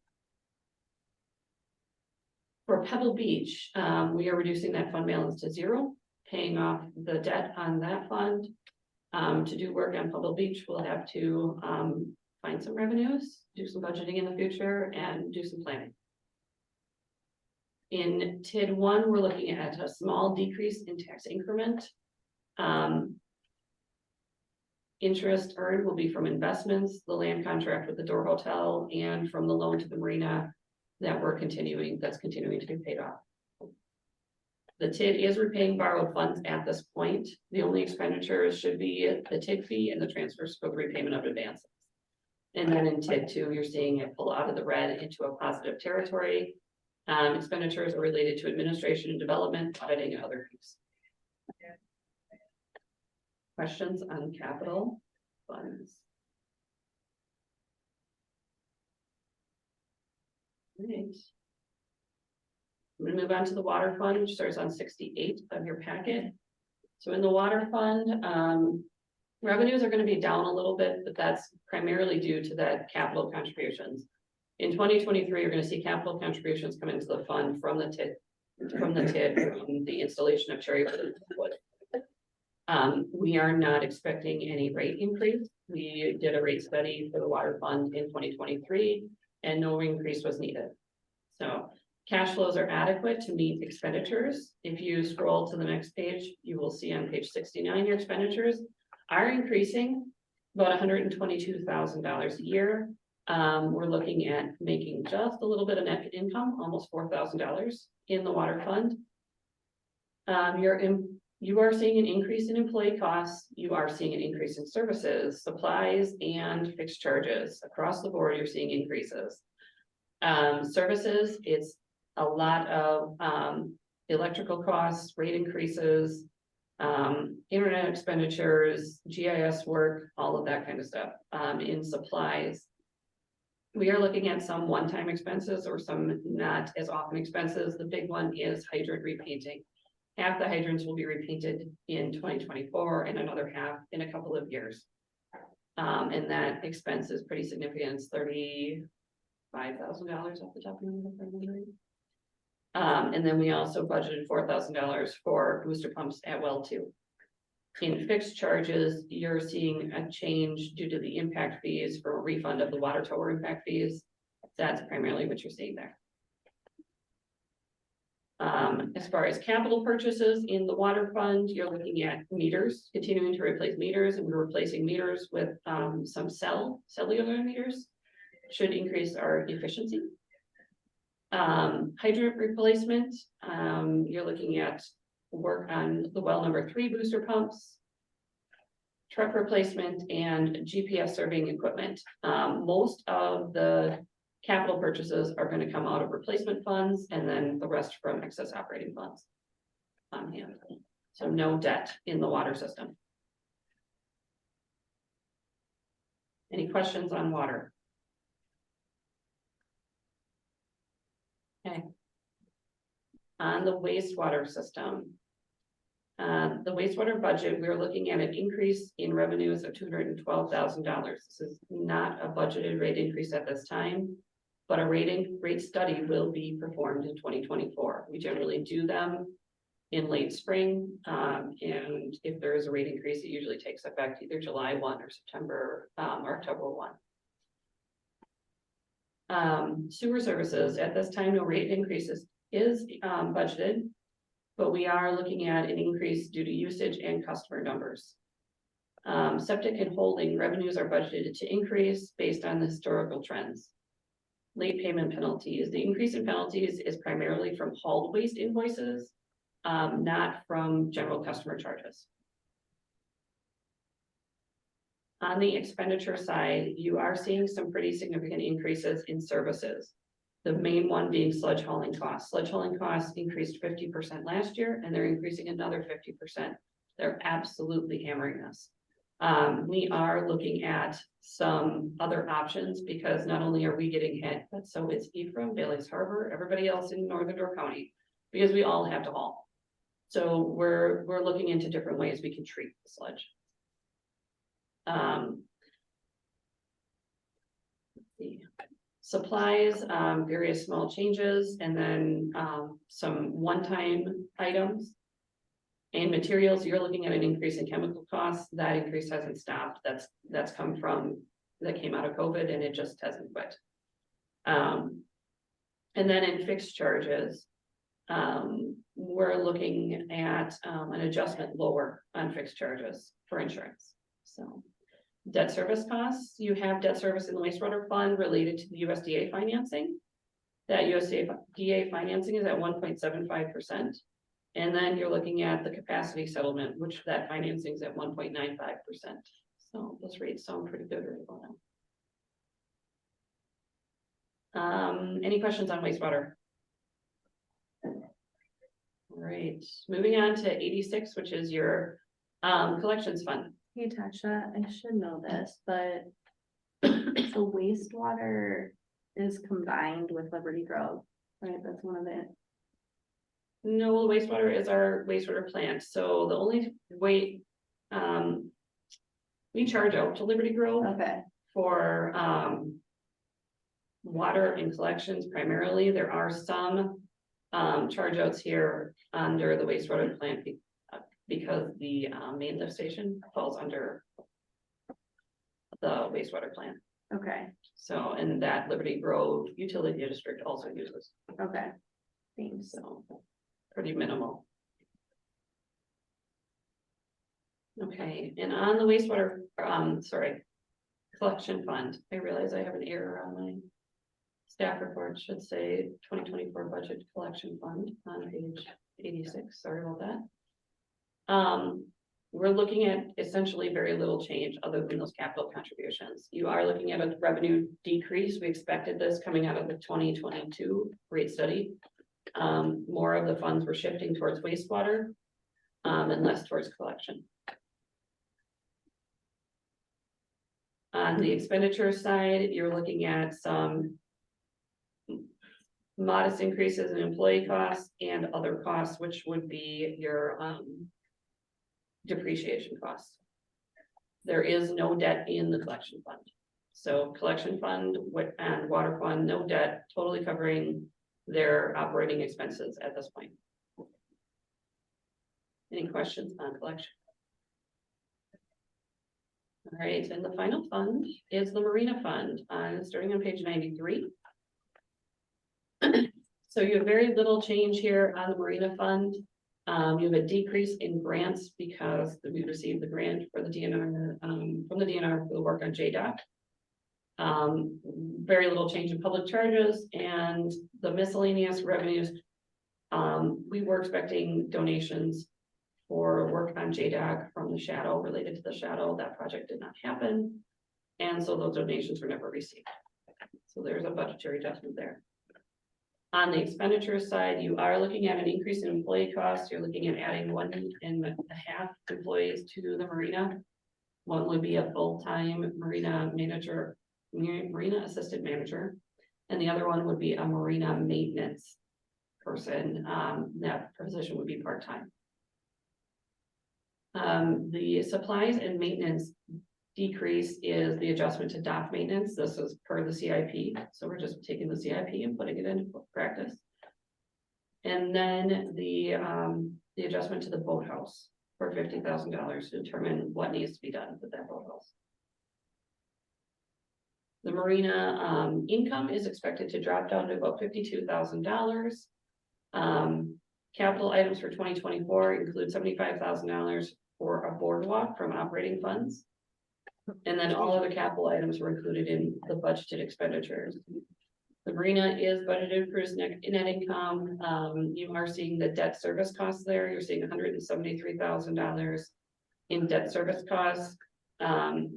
For Pebble Beach, we are reducing that fund balance to zero, paying off the debt on that fund. To do work on Pebble Beach, we'll have to find some revenues, do some budgeting in the future, and do some planning. In TID 1, we're looking at a small decrease in tax increment. Interest earned will be from investments, the land contract with the Door Hotel, and from the loan to the marina that that's continuing to be paid off. The TID is repaying borrowed funds at this point. The only expenditures should be the TID fee and the transfers for the repayment of advances. And then in TID 2, you're seeing it pull out of the red into a positive territory. Expenditures are related to administration and development, auditing, and other things. questions on capital funds? Right. I'm gonna move on to the water fund, which starts on 68 of your packet. So in the water fund, revenues are gonna be down a little bit, but that's primarily due to that capital contributions. In 2023, you're gonna see capital contributions come into the fund from the TID, from the installation of cherry wood. We are not expecting any rate increase. We did a rate study for the water fund in 2023 and no increase was needed. So cash flows are adequate to meet expenditures. If you scroll to the next page, you will see on page 69, your expenditures are increasing about $122,000 a year. We're looking at making just a little bit of net income, almost $4,000 in the water fund. You are seeing an increase in employee costs. You are seeing an increase in services, supplies, and fixed charges. Across the board, you're seeing increases. Services, it's a lot of electrical costs, rate increases, internet expenditures, GIS work, all of that kind of stuff. In supplies, we are looking at some one-time expenses or some not as often expenses. The big one is hydrant repainting. Half the hydrants will be repainted in 2024 and another half in a couple of years. And that expense is pretty significant. It's $35,000 off the top of my head. And then we also budgeted $4,000 for booster pumps at well 2. In fixed charges, you're seeing a change due to the impact fees for a refund of the water tower impact fees. That's primarily what you're seeing there. As far as capital purchases in the water fund, you're looking at meters, continuing to replace meters, and we're replacing meters with some cellular meters. Should increase our efficiency. Hydrant replacement, you're looking at work on the well number 3 booster pumps, truck replacement, and GPS surveying equipment. Most of the capital purchases are going to come out of replacement funds and then the rest from excess operating funds on hand. So no debt in the water system. Any questions on water? Okay. On the wastewater system. The wastewater budget, we're looking at an increase in revenues of $212,000. This is not a budgeted rate increase at this time, but a rate study will be performed in 2024. We generally do them in late spring, and if there is a rate increase, it usually takes effect either July 1 or September or October 1. Sewer services, at this time, no rate increases is budgeted, but we are looking at an increase due to usage and customer numbers. Septic and holding revenues are budgeted to increase based on the historical trends. Late payment penalties, the increase in penalties is primarily from hauled waste invoices, not from general customer charges. On the expenditure side, you are seeing some pretty significant increases in services. The main one being sludge hauling costs. Sludge hauling costs increased 50% last year, and they're increasing another 50%. They're absolutely hammering us. We are looking at some other options because not only are we getting hit, but so is Ephraim, Bailey's Harbor, everybody else in Northern Door County, because we all have to haul. So we're looking into different ways we can treat the sludge. Let's see. Supplies, various small changes, and then some one-time items. And materials, you're looking at an increase in chemical costs. That increase hasn't stopped. That came out of COVID and it just hasn't quit. And then in fixed charges, we're looking at an adjustment lower on fixed charges for insurance. So debt service costs, you have debt service in the wastewater fund related to the USDA financing. That USDA financing is at 1.75%. And then you're looking at the capacity settlement, which that financing is at 1.95%. So those rates sound pretty good right now. Any questions on wastewater? All right, moving on to 86, which is your Collections fund. Hey, Tasha, I should know this, but so wastewater is combined with Liberty Grove, right? That's one of it. No, wastewater is our wastewater plant, so the only way, we charge out to Liberty Grove Okay, for, water and collections primarily. There are some, charge outs here under the wastewater plant because the, main lift station falls under the wastewater plant. okay, So, and that Liberty Grove utility district also uses, okay. Thanks. so pretty minimal. Okay, and on the wastewater, sorry, collection fund, I realize I have an error on my staff report, should say 2024 budget collection fund on page 86, sorry about that. We're looking at essentially very little change other than those capital contributions. You are looking at a revenue decrease. We expected this coming out of the 2022 rate study. More of the funds were shifting towards wastewater, and less towards collection. On the expenditure side, you're looking at some modest increases in employee costs and other costs, which would be your depreciation costs. There is no debt in the collection fund. So collection fund and water fund, no debt, totally covering their operating expenses at this point. Any questions on collection? All right, and the final fund is the Marina Fund, starting on page 93. So you have very little change here on the Marina Fund. You have a decrease in grants because we received the grant for the DNR, from the DNR for the work on JDOT. Very little change in public charges and the miscellaneous revenues. We were expecting donations for work on JDOC from the shadow, related to the shadow. That project did not happen. And so those donations were never received. So there's a budgetary adjustment there. On the expenditure side, you are looking at an increase in employee costs. You're looking at adding 1.5 employees to the marina. One would be a full-time marina manager, marina assistant manager, and the other one would be a marina maintenance person. That position would be part-time. The supplies and maintenance decrease is the adjustment to dock maintenance. This is per the CIP. So we're just taking the CIP and putting it into practice. And then the adjustment to the boathouse for $50,000 to determine what needs to be done with that boathouse. The marina income is expected to drop down to about $52,000. Capital items for 2024 include $75,000 for a boardwalk from operating funds. And then all other capital items were included in the budgeted expenditures. The marina is budgeted for net income. You are seeing the debt service costs there. You're seeing $173,000 in debt service costs. On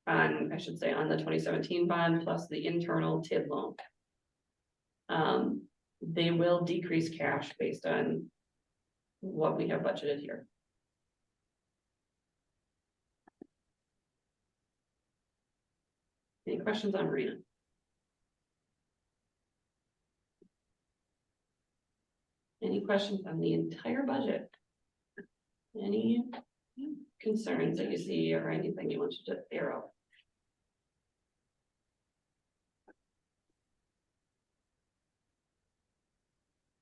the 2017 bond plus the internal TID loan. They will decrease cash based on what we have budgeted here. Any questions on marina? Any questions on the entire budget? Any concerns that you see or anything you want to arrow?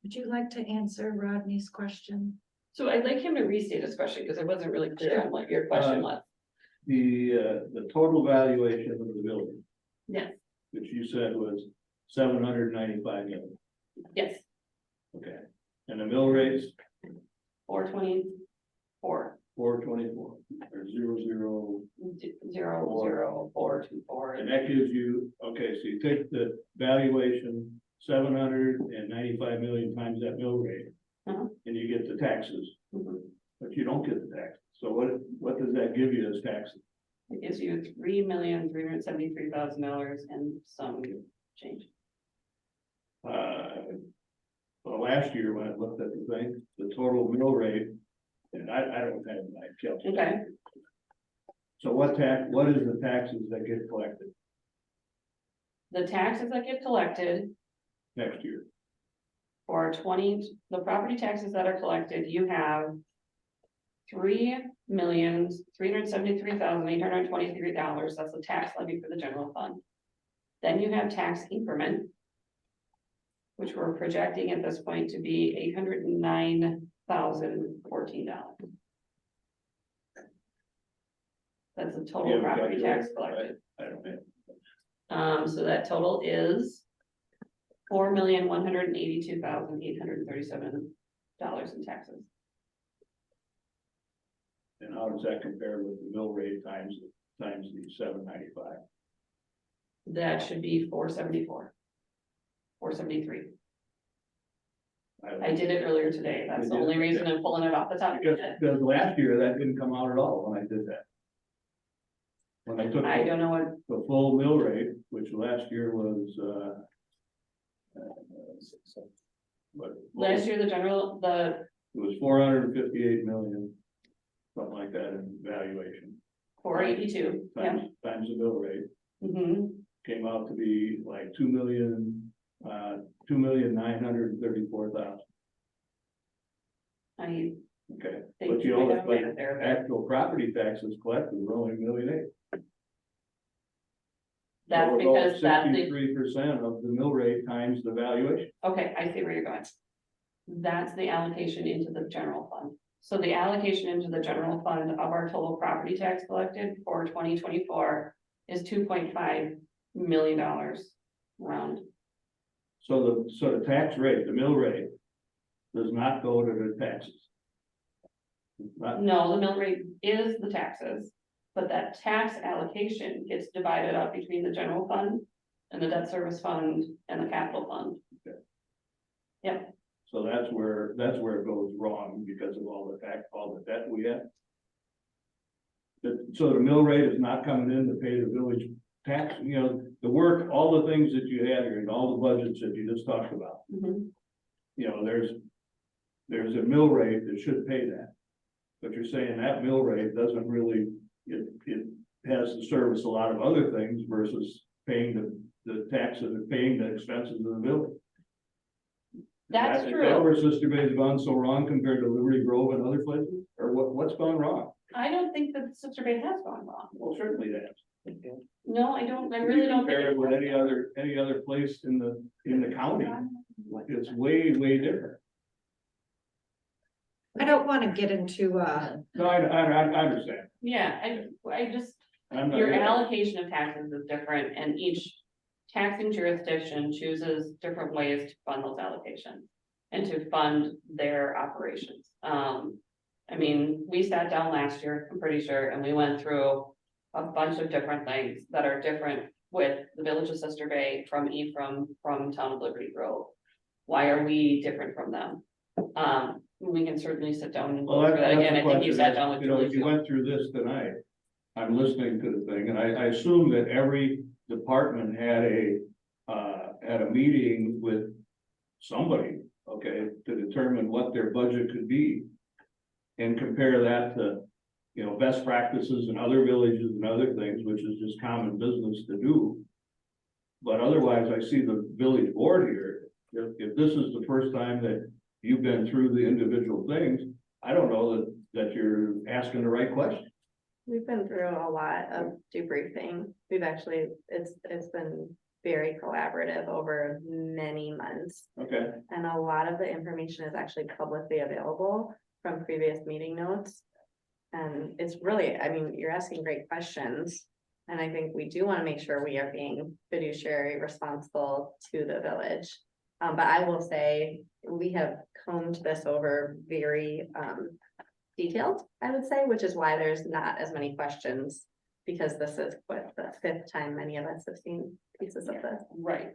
Would you like to answer Rodney's question? So I'd like him to restate his question because I wasn't really clear on what your question was. The total valuation of the building, Yes, which you said was 795 million. yes, Okay, and the mill rates 424, 424 or 00424. and that gives you, okay, so you take the valuation 795 million times that mill rate. Uh-huh. And you get the taxes, Mhm. but you don't get the taxes. So what does that give you as taxes? It gives you $3,373,000 and some change. Well, last year when I looked at the thing, the total mill rate And I don't have my calculation. Okay, So what is the taxes that get collected the taxes that get collected next year? for the property taxes that are collected, you have. $3,373,823. That's the tax levy for the general fund. Then you have tax increment. Which we're projecting at this point to be $809,014. That's the total Yeah, property tax I collected. don't have. So that total is $4,182,837 in taxes. And how does that compare with the mill rate times the $7.95? That should be 474. 473. I did it earlier today. That's the only reason I'm pulling it off the top of my head. Because last year that didn't come out at all when I did that. When I took I don't know what, the full mill rate, which last year was, but last year, it was 458 million, something like that in valuation. 482, yeah. Times the mill rate, Mm-hmm. came out to be like 2,934,000. I Okay, think but you we only, got but it there. actual property taxes collected were only $1.8 million. That's because that's the, 63% of the mill rate times the valuation. okay, I see where you're going. That's the allocation into the general fund. So the allocation into the general fund of our total property tax collected for 2024 is $2.5 million round. So the tax rate, the mill rate, does not go to the taxes. It's not, No, the mill rate is the taxes, but that tax allocation gets divided up between the general fund and the debt service fund and the capital fund. so that's where it goes wrong because of all the debt we have. So the mill rate is not coming in to pay the village tax, the work, all the things that you had here and all the budgets that you just talked about. Mhm. There's a mill rate that should pay that. But you're saying that mill rate doesn't really, it has to service a lot of other things versus paying the taxes and paying the expenses of the village. That's Is true. that where Sister Bay's gone so wrong compared to Liberty Grove and other places? Or what's gone wrong? I don't think that Sister Bay has gone wrong. Well, certainly that. No, I don't, I really don't think. Compare it with it any other place in the county, it's way, way different. I don't want to get into, No, I understand. Yeah, I just, I'm not- your allocation of taxes is different and each taxing jurisdiction chooses different ways to fund those allocations. And to fund their operations. I mean, we sat down last year, I'm pretty sure, and we went through a bunch of different things that are different with the village of Sister Bay from town of Liberty Grove. Why are we different from them? We can certainly sit down and go Well, over that that's again. the I think you question. sat down with You know, Julie you too. went through this tonight. I'm listening to the thing, and I assume that every department had a meeting with somebody, okay, to determine what their budget could be. And compare that to, best practices in other villages and other things, which is just common business to do. But otherwise, I see the village board here, if this is the first time that you've been through the individual things, I don't know that you're asking the right question. We've been through a lot of debriefing. We've actually, it's been very collaborative over many months. Okay, And a lot of the information is actually publicly available from previous meeting notes. And it's really, I mean, you're asking great questions. And I think we do want to make sure we are being fiduciary responsible to the village. But I will say, we have combed this over very detailed, I would say, which is why there's not as many questions. Because this is what the 5th time many of us have seen pieces of this. Right.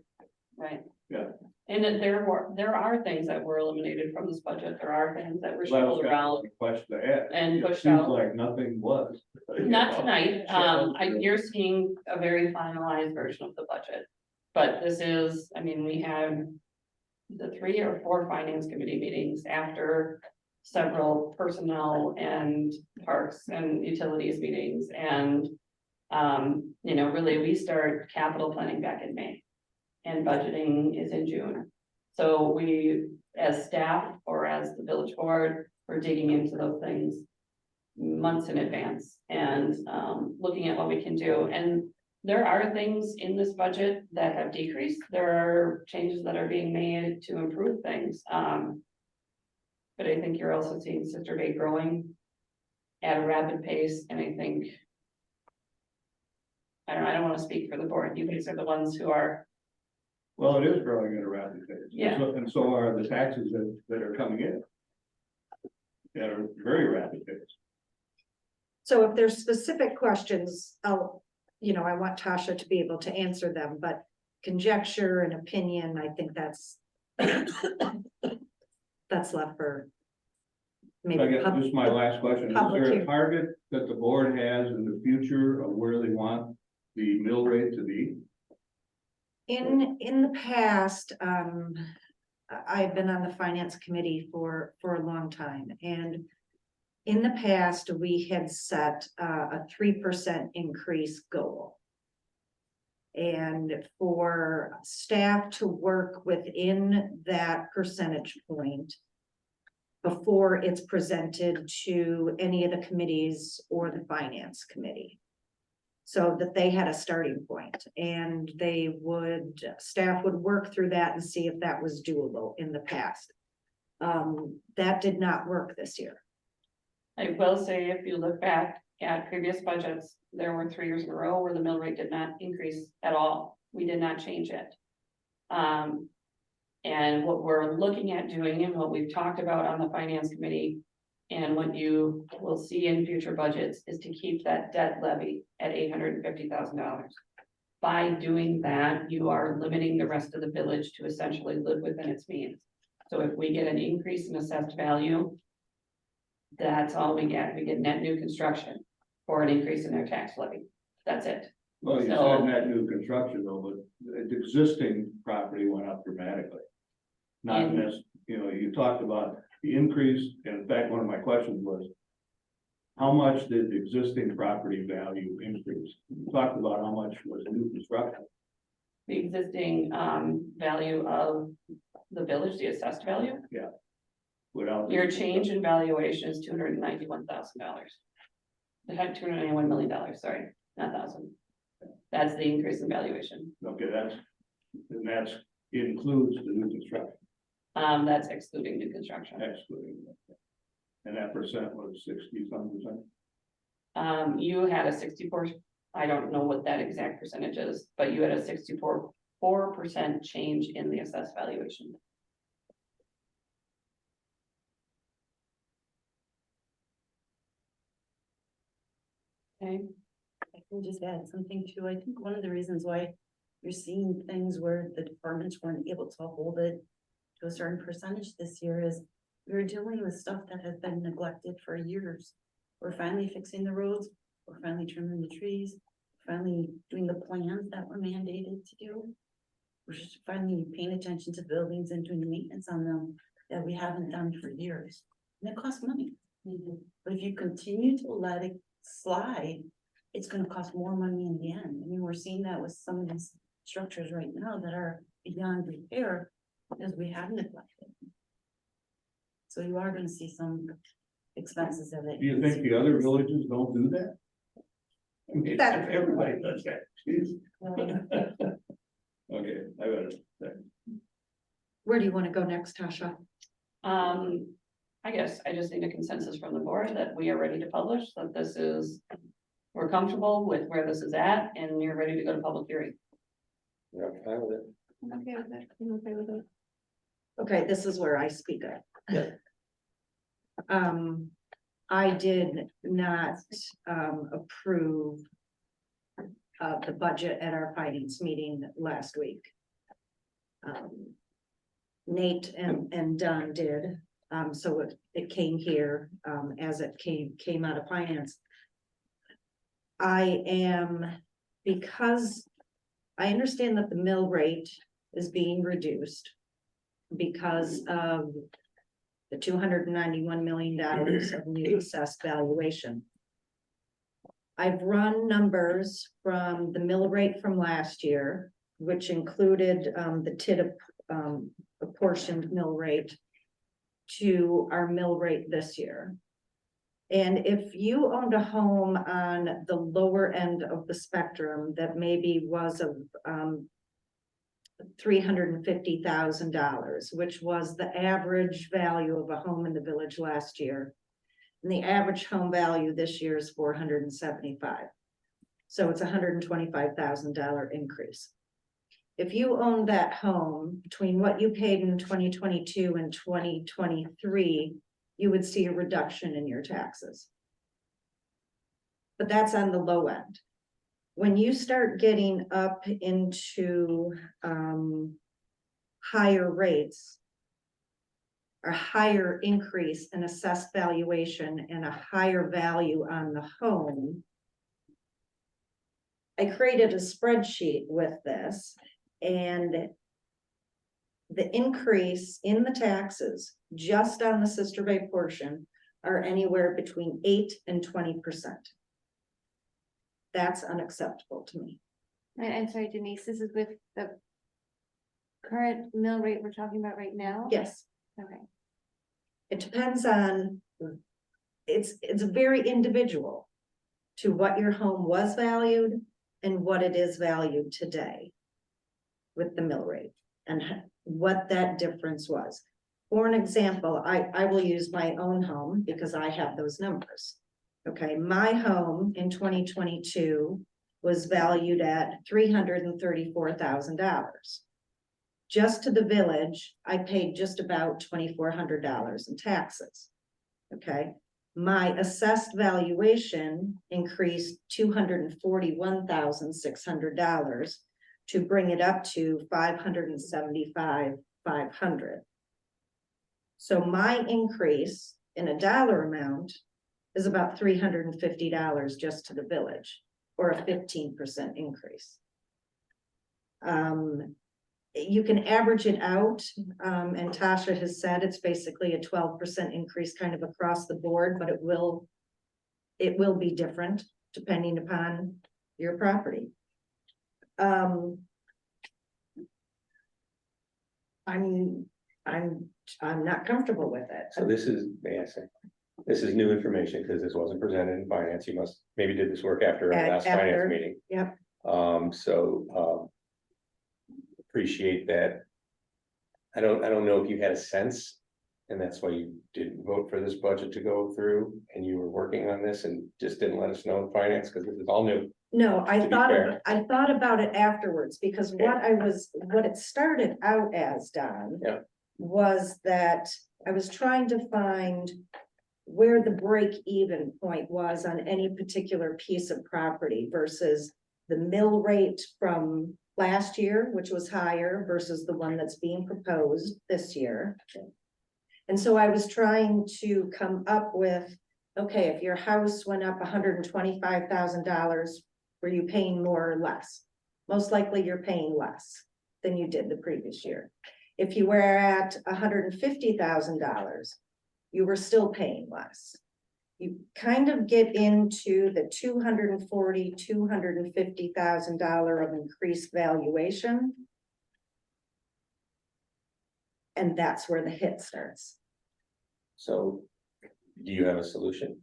Yeah. And then there are things that were eliminated from this budget. There are things that were well, that was shuffled kind of around. a question to ask. And It pushed seems out. like nothing was. Not tonight, you're seeing a very finalized version of the budget. But this is, I mean, we had the 3 or 4 finance committee meetings after several personnel and parks and utilities meetings and. You know, really, we start capital planning back in May. And budgeting is in June. So we, as staff or as the village board, we're digging into those things. Months in advance and looking at what we can do. And there are things in this budget that have decreased. There are changes that are being made to improve things. But I think you're also seeing Sister Bay growing at a rapid pace, and I think. I don't want to speak for the board. You guys are the ones who are. Well, it is growing at a rapid pace. Yeah. And so are the taxes that are coming in. At a very rapid pace. So if there's specific questions, I want Tasha to be able to answer them, but conjecture and opinion, I think that's left for I maybe. guess this is my last question. Is public there a hearing. target that the board has in the future of where they want the mill rate to be? In the past, I've been on the finance committee for a long time, and in the past, we had set a 3% increase goal. And for staff to work within that percentage point before it's presented to any of the committees or the finance committee. So that they had a starting point, and staff would work through that and see if that was doable in the past. That did not work this year. I will say, if you look back at previous budgets, there were 3 years in a row where the mill rate did not increase at all. We did not change it. And what we're looking at doing and what we've talked about on the finance committee. And what you will see in future budgets is to keep that debt levy at $850,000. By doing that, you are limiting the rest of the village to essentially live within its means. So if we get an increase in assessed value. That's all we get. We get net new construction or an increase in their tax levy. That's it. Well, you So- said net new construction though, but the existing property went up dramatically. Not In- this, you talked about the increase, and in fact, one of my questions was. How much did the existing property value increase? You talked about how much was new construction. The existing value of the village, the assessed value, Without. your change in valuation is $291,000. They had $291 million, sorry, not thousand. That's the increase in valuation. Okay, that's includes the new construction, That's excluding new construction. excluding. And that percent was 60-some%. You had a 64, I don't know what that exact percentage is, but you had a 64% change in the assessed valuation. Okay, I can just add something too. I think one of the reasons why you're seeing things where the departments weren't able to hold it to a certain percentage this year is we're dealing with stuff that has been neglected for years. We're finally fixing the roads, we're finally trimming the trees, finally doing the plans that were mandated to do. We're just finally paying attention to buildings and doing the maintenance on them that we haven't done for years. And it costs money. But if you continue to let it slide, it's gonna cost more money in the end. I mean, we're seeing that with some of these structures right now that are beyond repair because we have neglected. So you are gonna see some expenses of it. Do you think the other villages don't do that? I mean, That- everybody does that. Jeez. Okay, I got it. Where do you want to go next, Tasha? I guess I just need a consensus from the board that we are ready to publish, that this is. We're comfortable with where this is at and you're ready to go to public hearing. You're fine with it? I'm okay with it. I'm okay with it. Okay, this is where I speak up. Yeah. I did not, approve the budget at our finance meeting last week. Nate and Don did, so it came here, as it came out of finance. Because I understand that the mill rate is being reduced because of the $291 million of new assessed valuation. I've run numbers from the mill rate from last year, which included the TID apportioned mill rate to our mill rate this year. And if you owned a home on the lower end of the spectrum that maybe was of $350,000, which was the average value of a home in the village last year. And the average home value this year is $475,000. So it's $125,000 increase. If you own that home between what you paid in 2022 and 2023, you would see a reduction in your taxes. But that's on the low end. When you start getting up into higher rates, or higher increase in assessed valuation and a higher value on the home, I created a spreadsheet with this, and the increase in the taxes just on the Sister Bay portion are anywhere between 8 and 20%. That's unacceptable to me. And I'm sorry, Denise, this is with the current mill rate we're talking about right now? Yes, Okay. it depends on, it's very individual to what your home was valued and what it is valued today with the mill rate and what that difference was. For an example, I will use my own home because I have those numbers. Okay, my home in 2022 was valued at $334,000. Just to the village, I paid just about $2,400 in taxes. Okay, my assessed valuation increased $241,600 to bring it up to $575,500. So my increase in a dollar amount is about $350 just to the village, or a 15% increase. You can average it out, and Tasha has said it's basically a 12% increase kind of across the board, but it will be different depending upon your property. I'm not comfortable with it. So this is, may I say, this is new information because this wasn't presented in finance. You must maybe did this work after our last After, finance meeting. Yep. Appreciate that. I don't know if you had a sense, and that's why you didn't vote for this budget to go through, and you were working on this and just didn't let us know in finance because this is all new. No, To be fair. I thought about it afterwards because what it started out as, Don. Yeah. Was that I was trying to find where the break-even point was on any particular piece of property versus the mill rate from last year, which was higher, versus the one that's being proposed this year. And so I was trying to come up with, okay, if your house went up $125,000, were you paying more or less? Most likely you're paying less than you did the previous year. If you were at $150,000, you were still paying less. You kind of get into the $240,000, $250,000 of increased valuation. And that's where the hit starts. So do you have a solution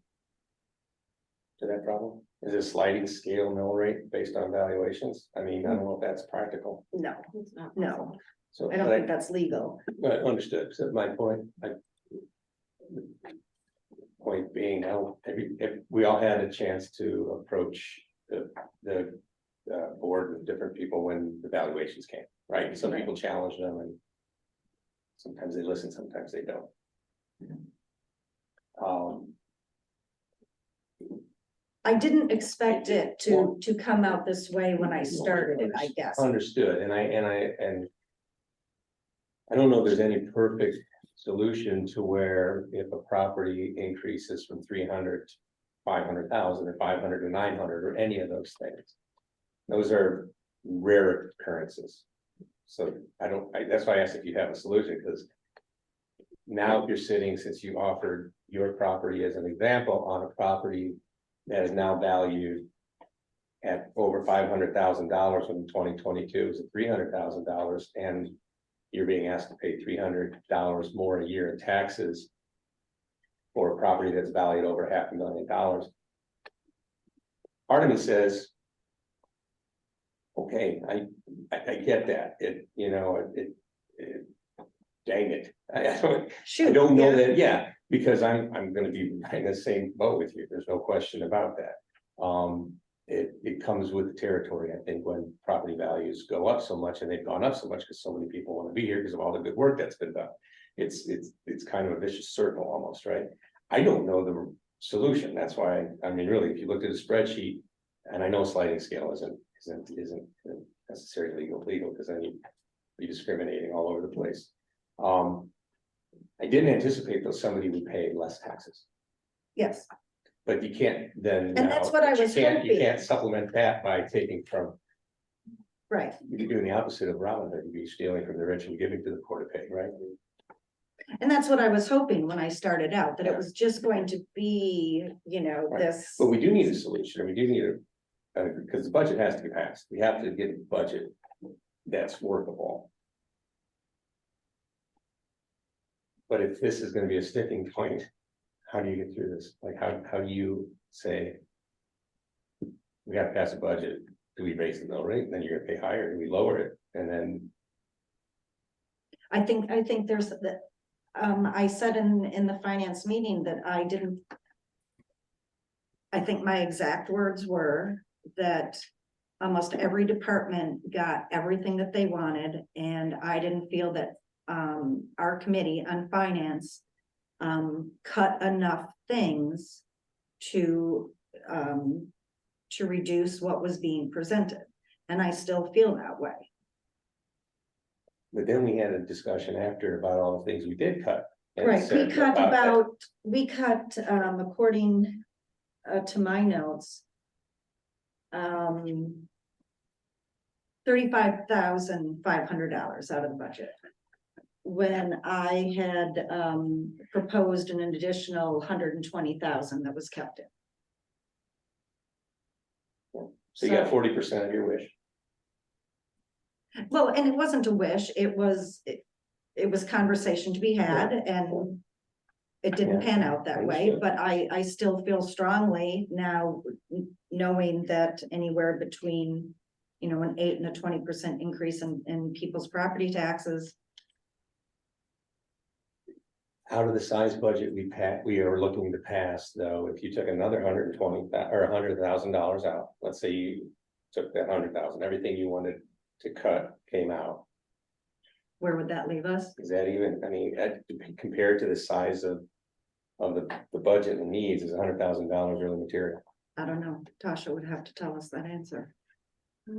to that problem? Is it a sliding scale mill rate based on valuations? I mean, I don't know if that's practical. No, It's not no, possible. So, I don't think that's legal. but understood. So my point, point being, now, if we all had a chance to approach the board with different people when the valuations came, right? Some people challenged them, and sometimes they listen, sometimes they don't. I didn't expect it to come out this way when I started it, I guess. Understood, and I don't know if there's any perfect solution to where if a property increases from 300 to 500,000 or 500 to 900 or any of those things. Those are rare occurrences. So that's why I asked if you have a solution, because now if you're sitting, since you offered your property as an example, on a property that is now valued at over $500,000 when 2022 is at $300,000, and you're being asked to pay $300 more a year in taxes for a property that's valued over $500,000. Part of me says, okay, I get that, dang it, I don't know that, yeah, because I'm gonna be in the same boat with you, there's no question about that. It comes with the territory, I think, when property values go up so much, and they've gone up so much because so many people want to be here because of all the good work that's been done. It's kind of a vicious circle almost, right? I don't know the solution, that's why, I mean, really, if you look at a spreadsheet, and I know sliding scale isn't necessarily legal, because then you'd be discriminating all over the place. I didn't anticipate though somebody would pay less taxes, Yes, but you can't then. And that's what I was You hoping. can't supplement that by taking from, right. you'd be doing the opposite of Robin Hood, you'd be stealing from the rich and giving to the poor to pay, right? And that's what I was hoping when I started out, that it was just going to be, Right. this. But we do need a solution, and we do need because the budget has to be passed, we have to get a budget that's workable. But if this is gonna be a sticking point, how do you get through this? Like, how do you say? We gotta pass a budget, do we raise the mill rate, then you're gonna pay higher, do we lower it, and then, I think there's that, I said in the finance meeting that I didn't. I think my exact words were that almost every department got everything that they wanted, and I didn't feel that our committee on finance cut enough things to reduce what was being presented, and I still feel that way. but then we had a discussion after about all the things we did cut. and Right, said that. we cut, according to my notes. $35,500 out of the budget. When I had proposed an additional 120,000 that was kept in. So you got 40% of your wish. Well, and it wasn't a wish, it was conversation to be had, and it didn't pan out that way, Understood. but I still feel strongly now, knowing that anywhere between, an 8 and a 20% increase in people's property taxes. Out of the size budget we are looking to pass, though, if you took another $100,000 out, let's say you took that 100,000, everything you wanted to cut came out. Where would that leave us? Is that even, I mean, compared to the size of the budget and needs, is $100,000 really material? I don't know, Tasha would have to tell us that answer. So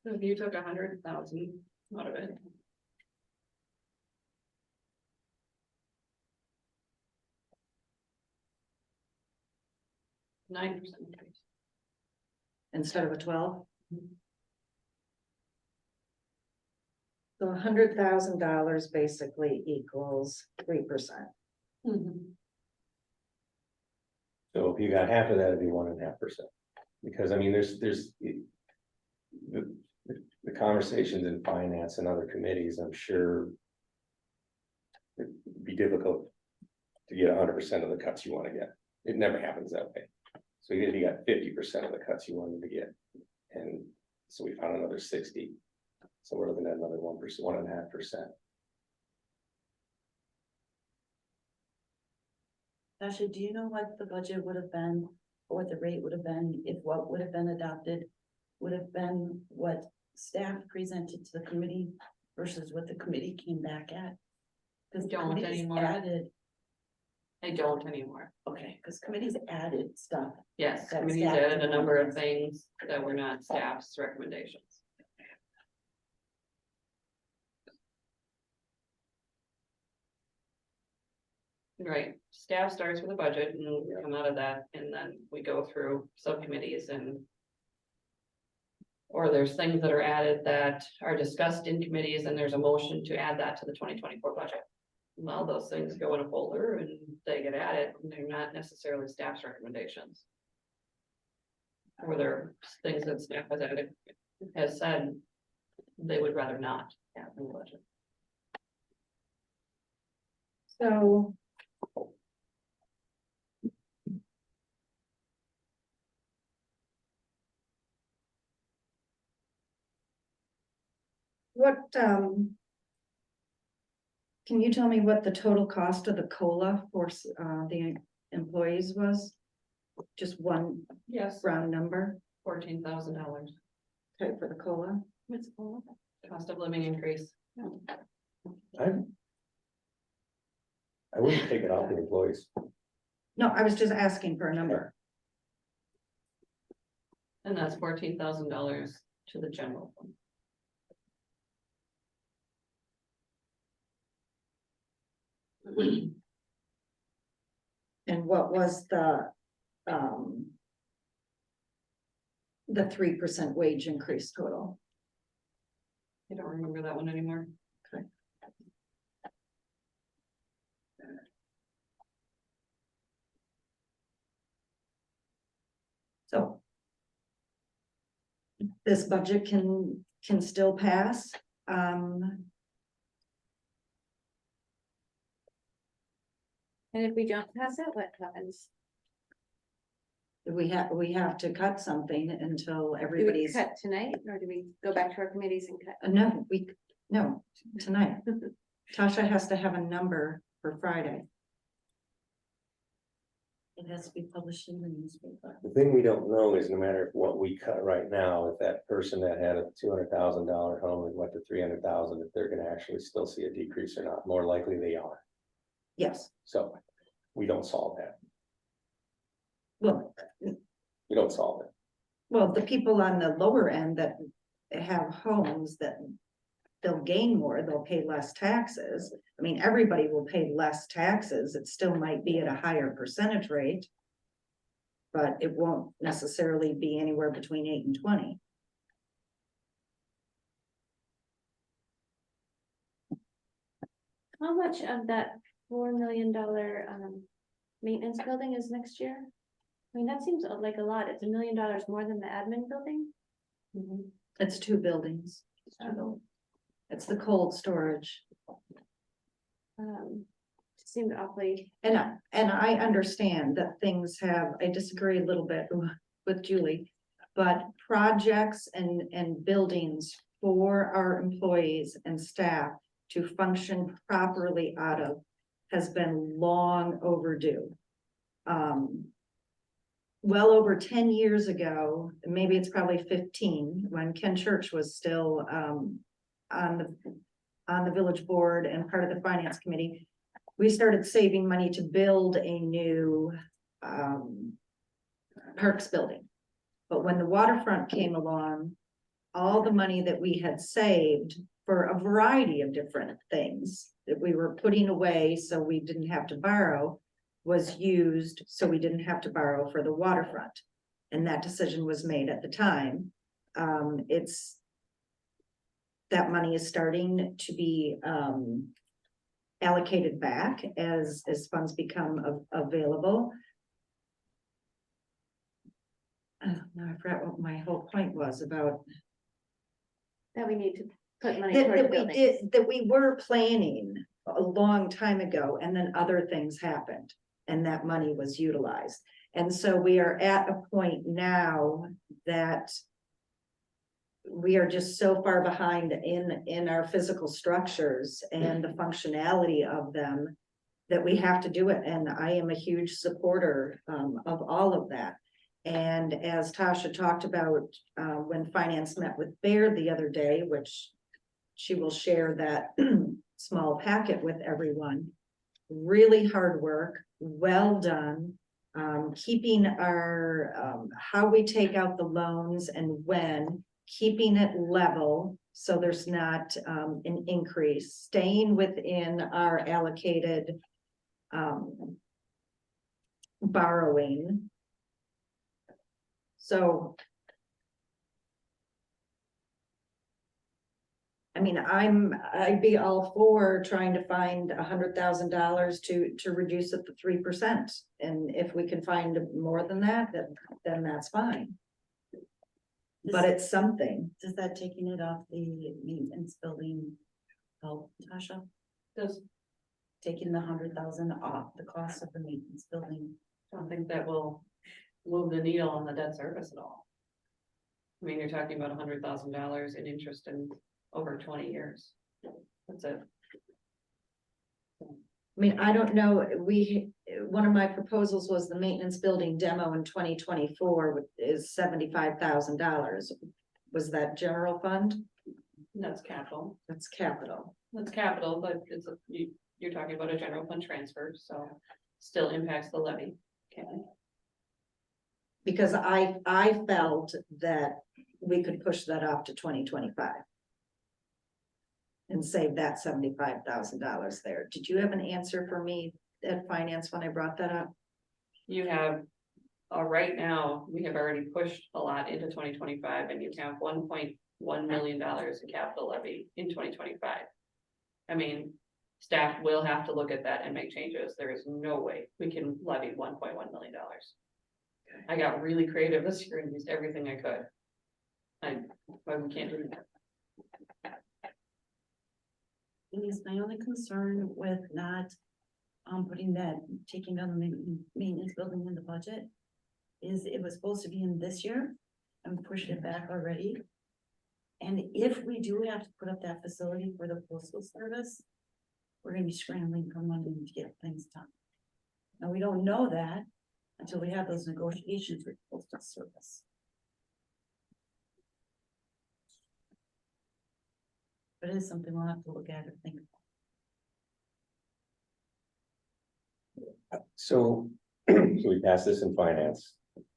if you took 100,000 out of it. $9 increase. Instead of a 12? So $100,000 basically equals 3%. So if you got half of that, it'd be 1.5%. Because I mean, there's the conversations in finance and other committees, I'm sure. It'd be difficult to get 100% of the cuts you want to get. It never happens that way. So even if you got 50% of the cuts you wanted to get, and so we found another 60. So we're looking at another 1%, 1.5%. Tasha, do you know what the budget would have been, or what the rate would have been, if what would have been adopted would have been what staff presented to the committee versus what the committee came back at? Because Don't anymore. I don't anymore. Okay, because committees added stuff. Yes, That committees staff added a didn't number of want. things that were not staff's recommendations. Right, staff starts with a budget and we come out of that, and then we go through subcommittees and Or there's things that are added that are discussed in committees and there's a motion to add that to the 2024 budget. Well, those things go in a folder and they get added, and they're not necessarily staff's recommendations. Or they're things that staff has added, has said they would rather not have in the budget. So. What, can you tell me what the total cost of the COLA for, the employees was? Just one Yes, round number, $14,000 okay, for the COLA? What's all cost of living increase. I wouldn't take it off the employees. No, I was just asking for a number. And that's $14,000 to the general fund. And what was the 3% wage increase total? I don't remember that one anymore. So. This budget can still pass, And if we don't pass it, what happens? we have to cut something until Do we everybody's, cut tonight, or do we go back to our committees and cut? no, tonight. Tasha has to have a number for Friday. It has to be published in the newspaper. The thing we don't know is no matter what we cut right now, if that person that had a $200,000 home and went to 300,000, if they're gonna actually still see a decrease or not, more likely they are. Yes, So we don't solve that. well, We don't solve it. well, the people on the lower end that have homes that they'll gain more, they'll pay less taxes. I mean, everybody will pay less taxes. It still might be at a higher percentage rate. But it won't necessarily be anywhere between 8 and 20. How much of that $4 million maintenance building is next year? I mean, that seems like a lot. It's $1 million more than the admin building. It's 2 buildings. It's the cold storage. Seemed awfully, And I understand that things have, I disagree a little bit with Julie. But projects and buildings for our employees and staff to function properly out of has been long overdue. Well over 10 years ago, maybe it's probably 15, when Ken Church was still on the village board and part of the finance committee, we started saving money to build a new parks building. But when the waterfront came along, all the money that we had saved for a variety of different things that we were putting away so we didn't have to borrow was used so we didn't have to borrow for the waterfront. And that decision was made at the time. That money is starting to be allocated back as funds become available. Now I forgot what my whole point was about. that we need to put money towards That we buildings. did, that we were planning a long time ago, and then other things happened, and that money was utilized. And so we are at a point now that we are just so far behind in our physical structures and the functionality of them that we have to do it. And I am a huge supporter of all of that. And as Tasha talked about when finance met with Baird the other day, which she will share that small packet with everyone, really hard work, well done. Keeping our how we take out the loans and when, keeping it level so there's not an increase, staying within our allocated borrowing. So I mean, I'd be all for trying to find $100,000 to reduce it to 3%. And if we can find more than that, then that's fine. But it's something. Does that taking it off the maintenance building help, Tasha? Does, Taking the 100,000 off the cost of the maintenance building? don't think that will move the needle on the debt service at all. I mean, you're talking about $100,000 in interest in over 20 years. That's it. I mean, I don't know, one of my proposals was the maintenance building demo in 2024 is $75,000. Was that general fund? That's capital. That's capital. That's capital, but you're talking about a general fund transfer, so still impacts the levy. Okay. Because I felt that we could push that off to 2025. And save that $75,000 there. Did you have an answer for me at finance when I brought that up? You have, right now, we have already pushed a lot into 2025, and you have $1.1 million in capital levy in 2025. I mean, staff will have to look at that and make changes. There is no way we can levy $1.1 million. I got really creative this year and used everything I could. But we can't do that. Denise, my only concern with not putting that, taking down the maintenance building in the budget is it was supposed to be in this year and pushed it back already. And if we do have to put up that facility for the postal service, we're gonna be scrambling for money to get things done. Now, we don't know that until we have those negotiations with the postal service. But it is something we'll have to look at and think about. So, so we passed this in finance,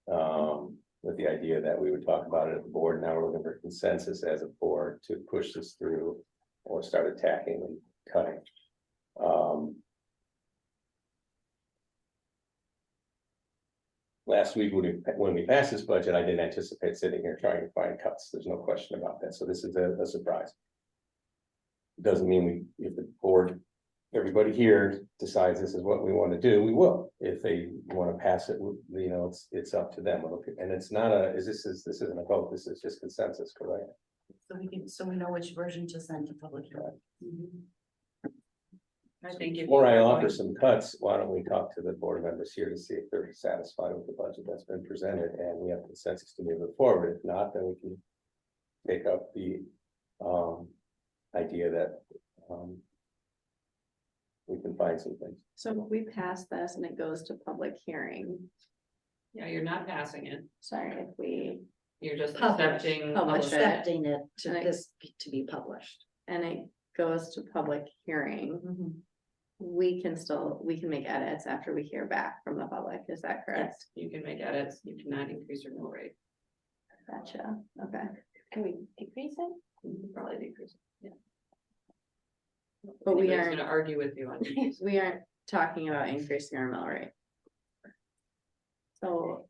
with the idea that we would talk about it at the board. Now we're looking for consensus as a board to push this through or start attacking and cutting. Last week, when we passed this budget, I didn't anticipate sitting here trying to find cuts. There's no question about that. So this is a surprise. Doesn't mean if the board, everybody here decides this is what we want to do, we will. If they want to pass it, you know, it's up to them. And it's not this isn't a vote, this is just consensus, correct? So we know which version to send to public hearing. I think if Before I offer some cuts, why don't we talk to the board members here to see if they're satisfied with the budget that's been presented and we have consensus to move it forward. If not, then we can take up the idea that we can find some things. So if we pass this and it goes to public hearing, Yeah, you're not passing it. sorry, if we, You're just Publish. accepting. Publish it. Accepting it Right. to be published. and it goes to public hearing, we can make edits after we hear back from the public, is that correct? You can make edits, you cannot increase your mill rate. Gotcha, okay. Can we decrease it? You can probably decrease it, yeah. But we Anybody's aren't, gonna argue with you on decreasing. we aren't talking about increasing our mill rate. So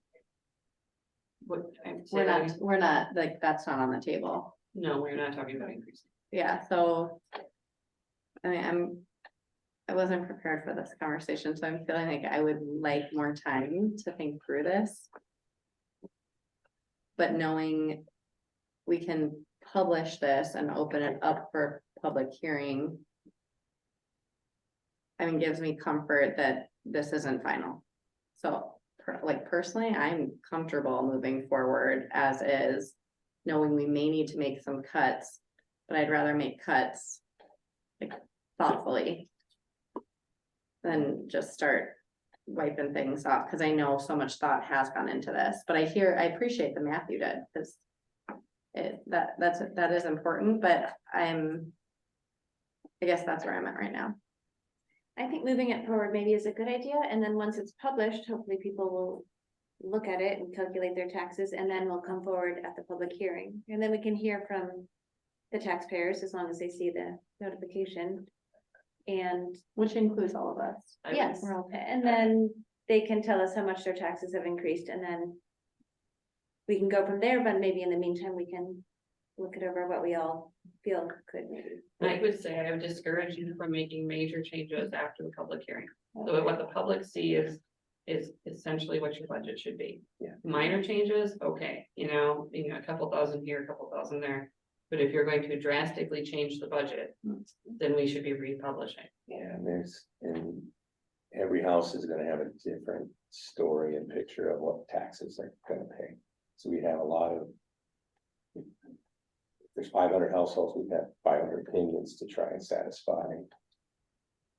What, I'm we're saying, not, like, that's not on the table. no, we're not talking about increasing. Yeah, so. I mean, I wasn't prepared for this conversation, so I'm feeling like I would like more time to think through this. But knowing we can publish this and open it up for public hearing. I mean, gives me comfort that this isn't final. So, like personally, I'm comfortable moving forward as is, knowing we may need to make some cuts, but I'd rather make cuts like thoughtfully than just start wiping things off, because I know so much thought has gone into this, but I appreciate the math you did, because that is important, but I guess that's where I'm at right now. I think moving it forward maybe is a good idea, and then once it's published, hopefully people will look at it and calculate their taxes, and then we'll come forward at the public hearing, and then we can hear from the taxpayers as long as they see the notification. And Which includes all of us. yes, We're all- and then they can tell us how much their taxes have increased, and then we can go from there, but maybe in the meantime, we can look it over what we all feel could maybe. I would say I would discourage you from making major changes after the public hearing. So what the public sees is essentially what your budget should be. Yeah. Minor changes, okay, you know, a couple thousand here, a couple thousand there. But if you're going to drastically change the budget, then we should be republishing. Yeah, and every house is gonna have a different story and picture of what taxes they're gonna pay. So we have a lot of. If there's 500 households, we've had 500 opinions to try and satisfy.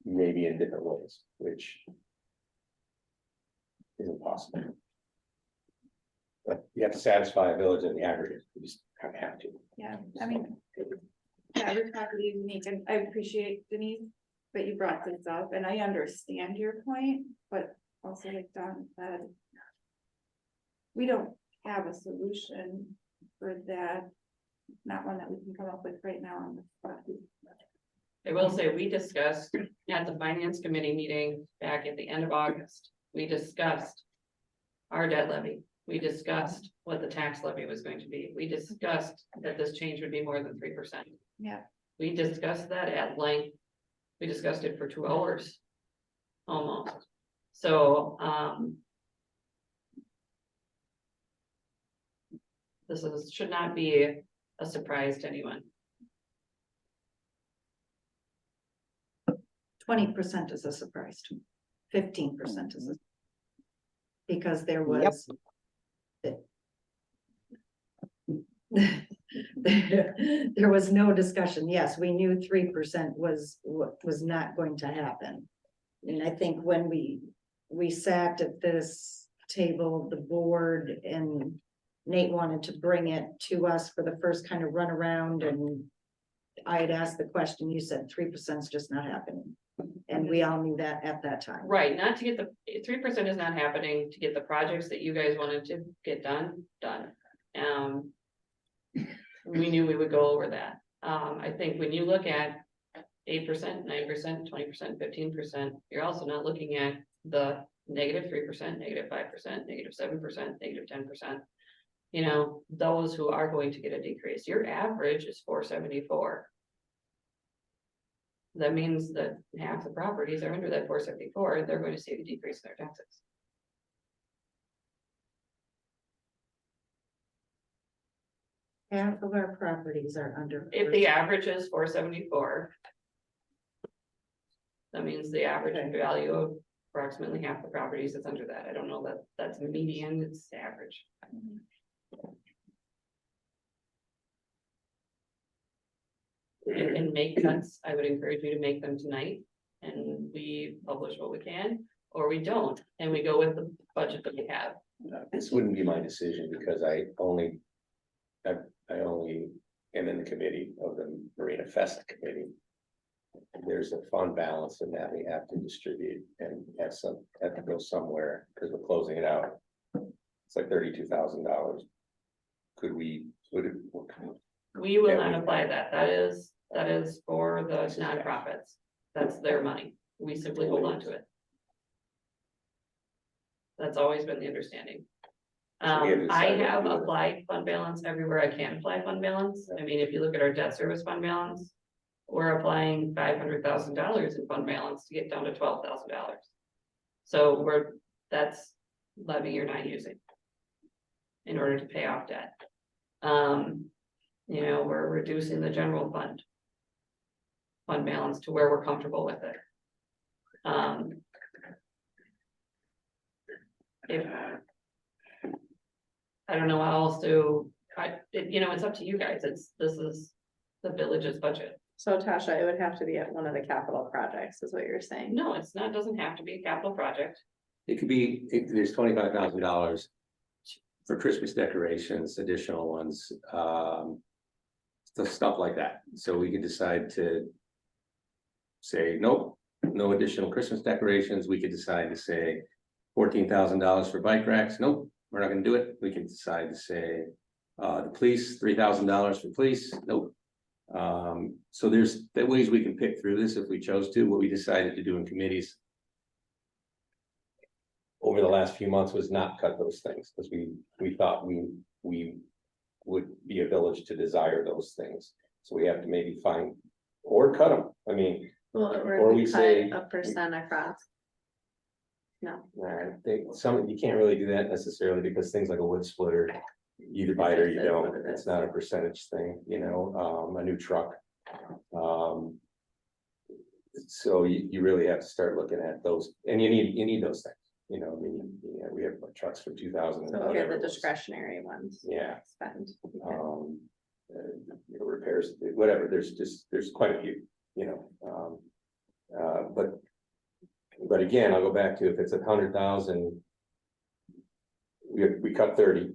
Maybe in different ways, which. Isn't possible. But you have to satisfy a village in the aggregate, you just kind of have to. Yeah, I mean, yeah, every property is unique, and I appreciate Denise, that you brought this up, and I understand your point, but also like Don said. We don't have a solution for that, not one that we can come up with right now on the spot. I will say, we discussed at the finance committee meeting back at the end of August, we discussed our debt levy. We discussed what the tax levy was going to be. We discussed that this change would be more than 3%. Yeah. We discussed that at length. We discussed it for 2 hours. Almost. So, should not be a surprise to anyone. 20% is a surprise to me. 15% is a. Because there was. There was no discussion. Yes, we knew 3% was what was not going to happen. And I think when we sat at this table, the board, and Nate wanted to bring it to us for the first kind of run around, and I had asked the question, you said 3% is just not happening. And we all knew that at that time. Right, not to get the 3% is not happening to get the projects that you guys wanted to get done. We knew we would go over that. I think when you look at 8%, 9%, 20%, 15%, you're also not looking at the -3%, -5%, -7%, -10%. You know, those who are going to get a decrease, your average is 474. That means that half the properties are under that 474, they're going to see a decrease in their taxes. Half of our properties are under. If the average is 474. That means the average value of approximately half the properties is under that. I don't know that that's median, it's average. And make cuts, I would encourage you to make them tonight, and we publish what we can, or we don't, and we go with the budget that we have. This wouldn't be my decision because I only am in the committee of the Marina Fest Committee. There's a fund balance in that we have to distribute and have to go somewhere because we're closing it out. It's like $32,000. We will not apply that. That is for the nonprofits. That's their money. We simply hold on to it. That's always been the understanding. I have applied fund balance everywhere I can apply fund balance. I mean, if you look at our debt service fund balance, we're applying $500,000 in fund balance to get down to $12,000. So that's levy you're not using in order to pay off debt. You know, we're reducing the general fund balance to where we're comfortable with it. If I don't know how else to, you know, it's up to you guys. This is the village's budget. So Tasha, it would have to be at one of the capital projects, is what you're saying? No, it's not, doesn't have to be a capital project. It could be, there's $25,000 for Christmas decorations, additional ones, stuff like that. So we could decide to say, nope, no additional Christmas decorations. We could decide to say $14,000 for bike racks. Nope, we're not gonna do it. We can decide to say the police, $3,000 for police. Nope. So there's ways we can pick through this if we chose to. What we decided to do in committees over the last few months was not cut those things because we thought we would be a village to desire those things. So we have to maybe find, or cut them, I mean, Well, Or or we we say- cut a percent across. No, you can't really do that necessarily, because things like a wood splitter, you either buy it or you It is what don't, it it's is. not a percentage thing, you know, a new truck. So you really have to start looking at those, and you need those things, you know, I mean, we have trucks from 2000. so we have the discretionary ones. Yeah. Spend. Repairs, whatever, there's quite a few, you know, but again, I'll go back to if it's 100,000. We cut 30.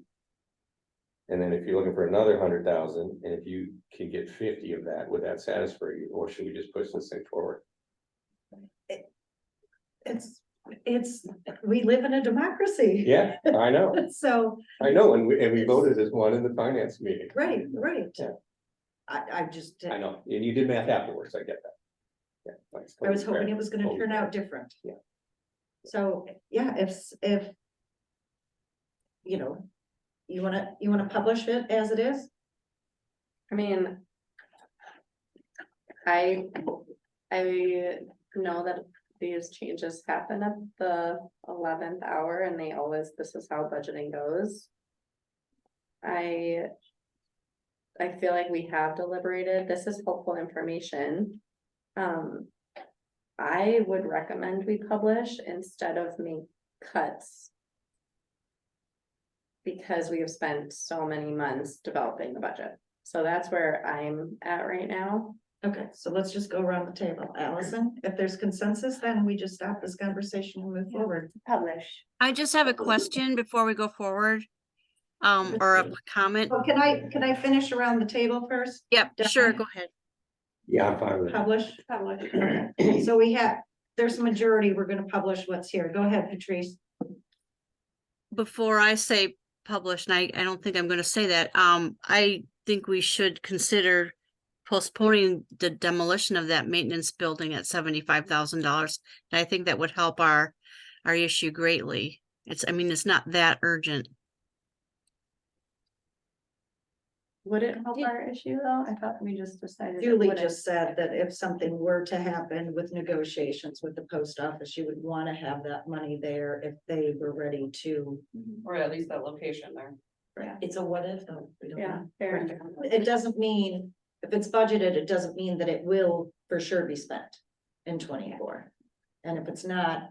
And then if you're looking for another 100,000, and if you can get 50 of that, would that satisfy you, or should we just push this thing forward? We live in a democracy. Yeah, I know, So, and we voted as one in the finance meeting. right. Yeah. I just, I know, and you did math afterwards, I get that. Yeah. that's I was totally hoping fair. it was gonna Totally turn fair. out different. Yeah. So, yeah, if. You know, you wanna publish it as it is? I mean. I know that these changes happen at the 11th hour and this is how budgeting goes. I feel like we have deliberated, this is helpful information. I would recommend we publish instead of make cuts. Because we have spent so many months developing the budget, so that's where I'm at right now. Okay, so let's just go around the table. Allison, if there's consensus, then we just stop this conversation and move forward. Publish. I just have a question before we go forward. Or a comment. Well, can I finish around the table first? Yep, sure, Definitely. go ahead. Yeah, I'm fine with it. Publish? Publish. Okay, so there's a majority, we're gonna publish what's here. Go ahead, Patrice. Before I say publish, and I don't think I'm gonna say that, I think we should consider postponing the demolition of that maintenance building at $75,000. And I think that would help our issue greatly. I mean, it's not that urgent. Would it help our issue though? I thought we just decided. it Julie wouldn't. just said that if something were to happen with negotiations with the post office, you would wanna have that money there if they were ready to. Or at least that location there. It's a what if though. We don't Yeah, know. fair enough. It doesn't mean, if it's budgeted, it doesn't mean that it will for sure be spent in 24. And if it's not,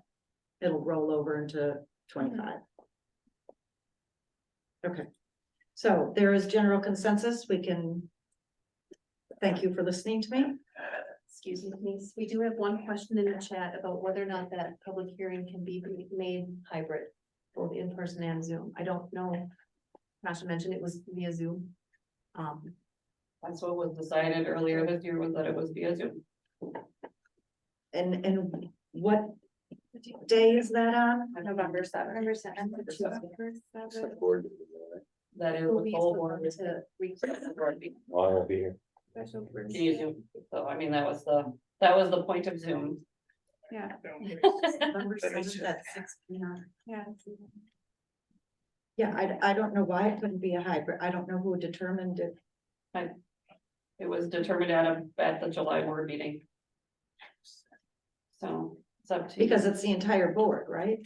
it'll roll over into 25. Okay, so there is general consensus. We can. Thank you for listening to me. Excuse me, please. We do have one question in the chat about whether or not that public hearing can be made hybrid, both in person and Zoom. I don't know. Tasha mentioned it was via Zoom. That's what was decided earlier this year, was that it was via Zoom. And what day is that on? November 7th. Number 7. Select board, That is Will the we full still board. want to replace the board meeting? well, I won't be here. Can you Zoom? So I mean, that was the point of Zoom. Yeah, November 7th at 6 p.m. yeah. Yeah, I don't know why it couldn't be a hybrid. I don't know who determined it. It was determined at the July board meeting. So it's up to. Because it's the entire board, right?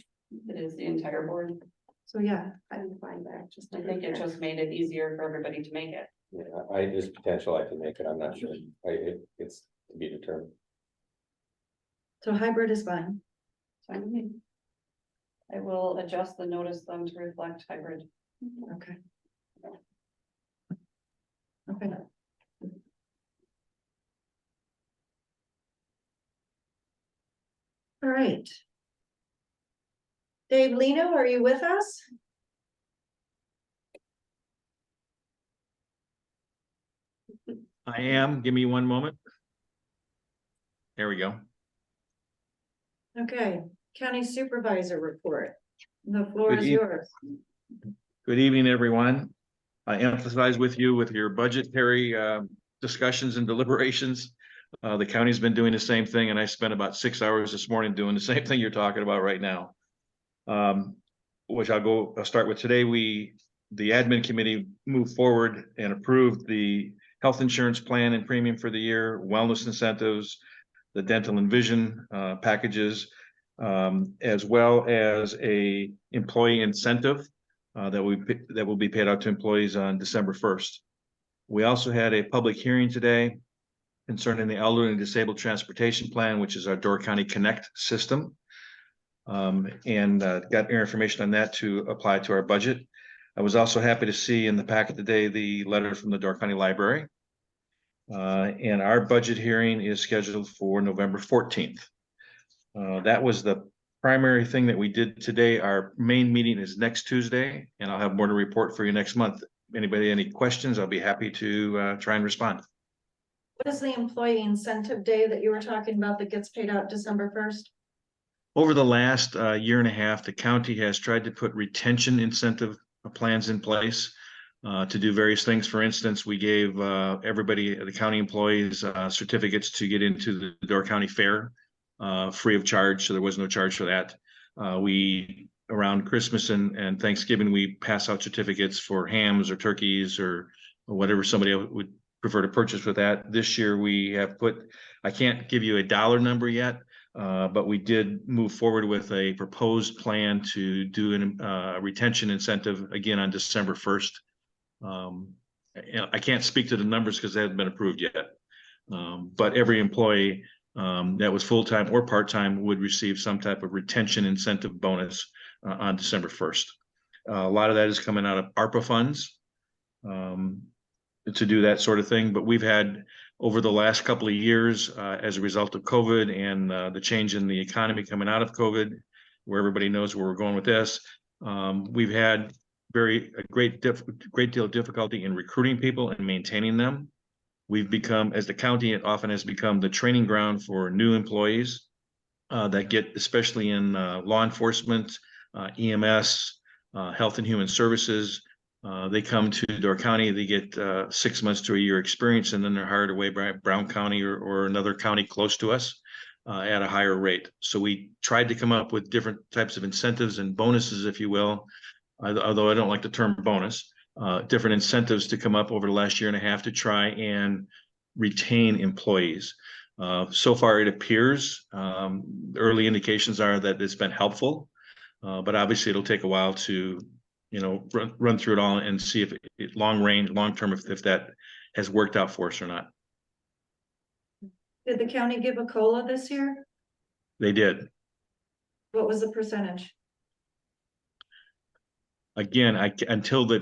It is the entire board. So, yeah, I'm fine back, just. I think it just made it easier for everybody to make it. Yeah, there's potential I can make it, I'm not sure, it's to be determined. so hybrid is fine. Fine with me. I will adjust the notice then to reflect hybrid. Okay. Okay. All right. Dave Lino, are you with us? I am. Give me one moment. There we go. Okay, county supervisor report. The floor is Good yours. Good evening, everyone. I emphasize with you with your budgetary discussions and deliberations. The county's been doing the same thing, and I spent about 6 hours this morning doing the same thing you're talking about right now. Which I'll start with today. We the admin committee moved forward and approved the health insurance plan and premium for the year, wellness incentives, the dental and vision packages, as well as a employee incentive that will be paid out to employees on December 1st. We also had a public hearing today concerning the elderly and disabled transportation plan, which is our Door County Connect system. And got your information on that to apply to our budget. I was also happy to see in the packet today the letter from the Door County Library. And our budget hearing is scheduled for November 14th. That was the primary thing that we did today. Our main meeting is next Tuesday, and I'll have more to report for you next month. Anybody, any questions? I'll be happy to try and respond. What is the employee incentive day that you were talking about that gets paid out December 1st? Over the last year and a half, the county has tried to put retention incentive plans in place to do various things. For instance, we gave everybody, the county employees, certificates to get into the Door County Fair free of charge, so there was no charge for that. We, around Christmas and Thanksgiving, we pass out certificates for hams or turkeys or whatever somebody would prefer to purchase with that. This year we have put, I can't give you a dollar number yet, but we did move forward with a proposed plan to do a retention incentive again on December 1st. I can't speak to the numbers because they haven't been approved yet. But every employee that was full-time or part-time would receive some type of retention incentive bonus on December 1st. A lot of that is coming out of ARPA funds to do that sort of thing. But we've had, over the last couple of years, as a result of COVID and the change in the economy coming out of COVID, where everybody knows where we're going with this, we've had a great deal of difficulty in recruiting people and maintaining them. We've become, as the county, it often has become the training ground for new employees that get, especially in law enforcement, EMS, Health and Human Services. They come to Door County, they get 6 months to a year experience, and then they're hired away by Brown County or another county close to us at a higher rate. So we tried to come up with different types of incentives and bonuses, if you will, although I don't like the term bonus, different incentives to come up over the last year and a half to try and retain employees. So far, it appears the early indications are that it's been helpful, but obviously it'll take a while to run through it all and see if long term, if that has worked out for us or not. Did the county give a COLA this year? They did. What was the percentage? Again, until they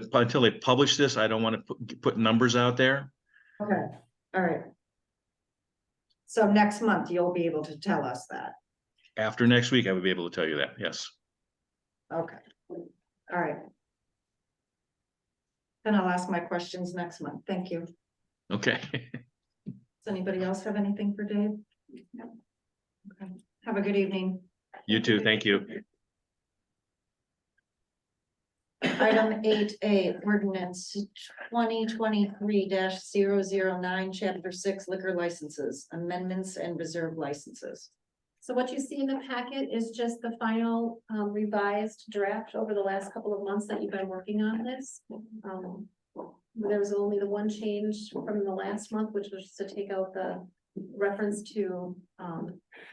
publish this, I don't want to put numbers out there. Okay, all right. So next month you'll be able to tell us that. After next week, I would be able to tell you that. Yes. Okay, all right. Then I'll ask my questions next month. Thank you. Okay. Does anybody else have anything for Dave? No. Okay. Have a good evening. You too. Thank you. Item 8A, ordinance 2023-009, chapter 6, liquor licenses, amendments and reserve licenses. So what you see in the packet is just the final revised draft over the last couple of months that you've been working on this. There was only the one change from the last month, which was to take out the reference to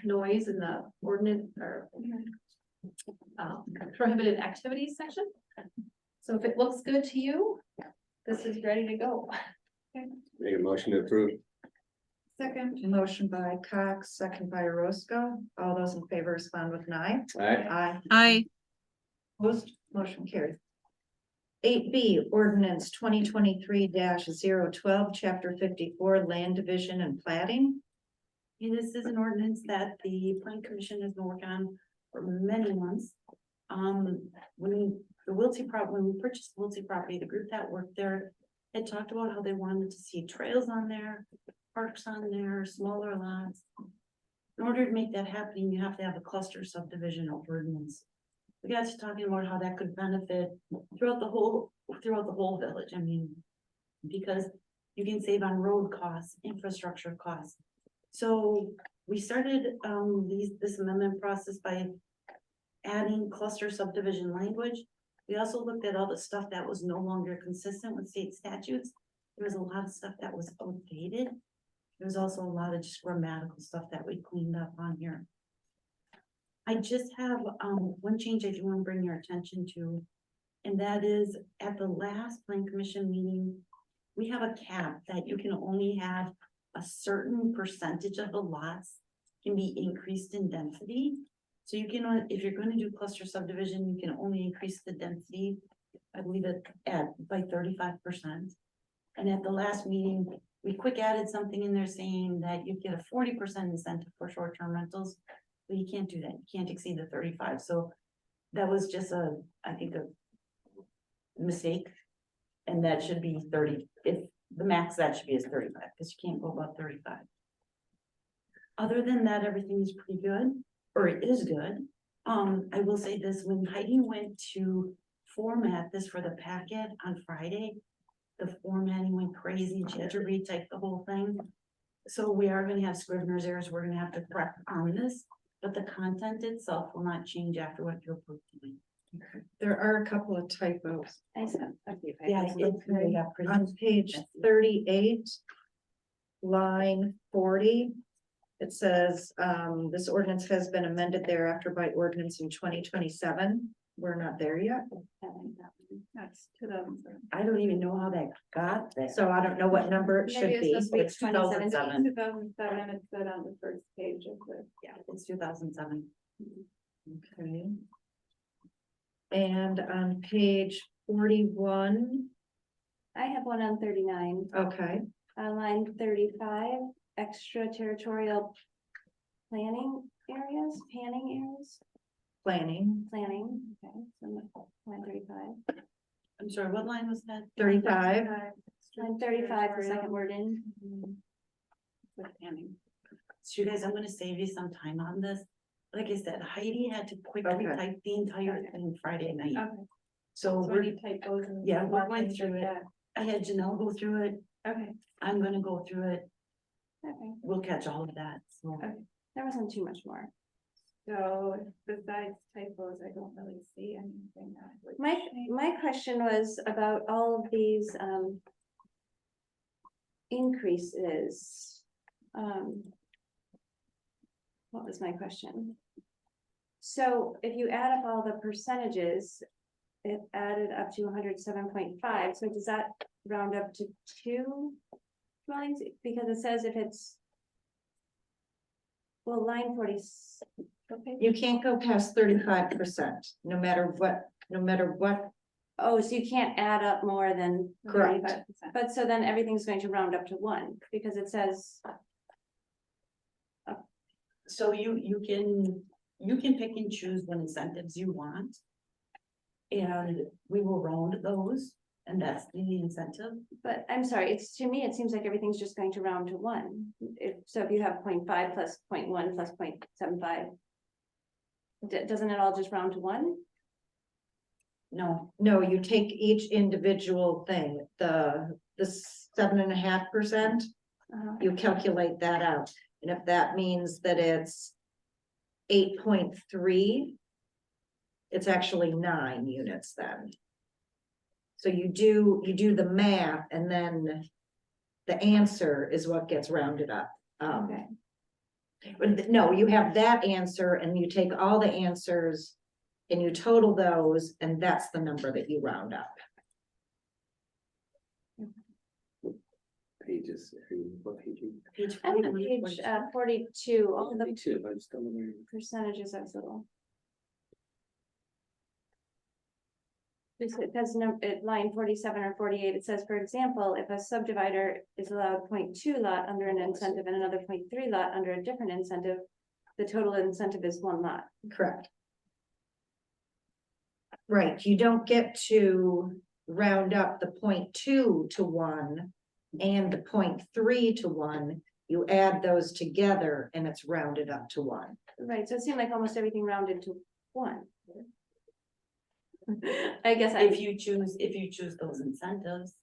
noise in the ordinance or prohibited activities section. So if it looks good to you, this is ready to go. Make a motion to approve. Second. Motion by Cox, second by Roscoe. All those in favor respond with an aye. Aye. Aye. Opposed, motion carried. 8B, ordinance 2023-012, chapter 54, land division and plating. And this is an ordinance that the planning commission has been working on for many months. When we purchased the Wiltsey property, the group that worked there had talked about how they wanted to see trails on there, parks on there, smaller lots. In order to make that happen, you have to have a cluster subdivision ordinance. We got to talking about how that could benefit throughout the whole village. I mean, because you can save on road costs, infrastructure costs. So we started this amendment process by adding cluster subdivision language. We also looked at all the stuff that was no longer consistent with state statutes. There was a lot of stuff that was outdated. There was also a lot of just grammatical stuff that we cleaned up on here. I just have, one change I do want to bring your attention to. And that is at the last plan commission meeting, we have a cap that you can only have a certain percentage of the lots can be increased in density. So you can, if you're going to do cluster subdivision, you can only increase the density, I believe it by 35%. And at the last meeting, we quick added something in there saying that you get a 40% incentive for short-term rentals, but you can't do that. You can't exceed the 35. So that was just I think a mistake. And that should be 30. If the max that should be is 35, because you can't go above 35. Other than that, everything is pretty good, or it is good. I will say this, when Heidi went to format this for the packet on Friday, the formatting went crazy and she had to retype the whole thing. So we are gonna have Scrivener's errors, we're gonna have to correct on this, but the content itself will not change after what you approve tonight. There are a couple of typos. I saw, okay. Yeah, it's really got pretty. On page 38, line 40, it says, this ordinance has been amended thereafter by ordinance in 2027. We're not there yet. That's 2007. I don't even know how that got there. So I don't know what number it should Maybe be. it's supposed to be It's 2007. 2007, it said on the first page of the. Yeah, it's 2007. Okay. And on page 41, I have one on 39, okay, line 35, extraterritorial planning areas, panning areas, planning, planning, okay, so line 35. I'm sorry, what line was that? 35. Line 35, the second word in. With Annie. So you guys, I'm gonna save you some time on this. Like I said, Heidi had to quickly Okay. type the entire thing Friday night. Okay, So so we're, any typos and. yeah, we're small going things through like it. I had Janelle go through it. that. Okay, I'm gonna go through it. Okay, We'll catch all of that, so. Okay. there wasn't too much more. so besides typos, I don't really see anything that would. My, change. my question was about all of these, increases. What was my question? So if you add up all the percentages, it added up to 107.5. So does that round up to 2 dwellings? Because it says if it's, well, line 40. Okay. You can't go past 35%, no matter what, Oh, so you can't add up more than, Correct. 35%. but so then everything's going to round up to 1 because it says, So you can pick and choose what incentives you want. And we will round those, and that's the incentive. but I'm sorry, it's, to me, it seems like everything's just going to round to 1. So if you have 0.5 plus 0.1 plus 0.75. Doesn't it all just round to 1? No, no, you take each individual thing, the 7.5%, you calculate that out. And if that means that it's 8.3, it's actually 9 units then. So you do the math and then the answer is what gets rounded up. Okay. But no, you have that answer and you take all the answers and you total those and that's the number that you round up. Pages, what page? page I'm on 41, page 42, all the Me too, I just don't know. percentages of little. Because line 47 or 48, it says, for example, if a subdivider is allowed 0.2 lot under an incentive and another 0.3 lot under a different incentive, the total incentive is 1 lot. Correct. Right, you don't get to round up the 0.2 to 1 and the 0.3 to 1. You add those together and it's rounded up to 1. Right, so it seemed like almost everything rounded to 1. I guess If you choose those incentives,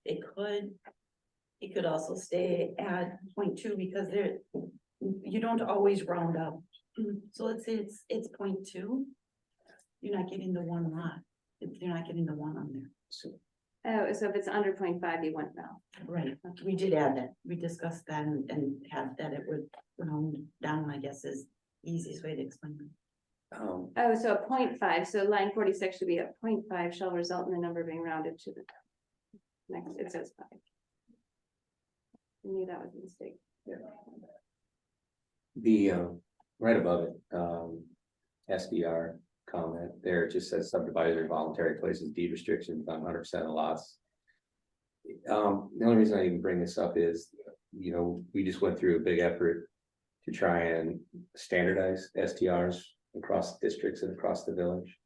it could also stay at 0.2 because you don't always round up. So let's say it's 0.2. You're not getting the 1 lot. They're not getting the one on there. Oh, so if it's under 0.5, you wouldn't know. Right, we did add that, we discussed that and had that it would round down, I guess, is easiest way to explain it. Oh, so a 0.5, so line 46 should be a 0.5 shall result in the number being rounded to the next, it says 5. I knew that was a mistake. The, right above it, SDR comment there, it just says subdivider voluntary places deed restrictions on 100% of lots. The only reason I even bring this up is, we just went through a big effort to try and standardize STRs across districts and across the village.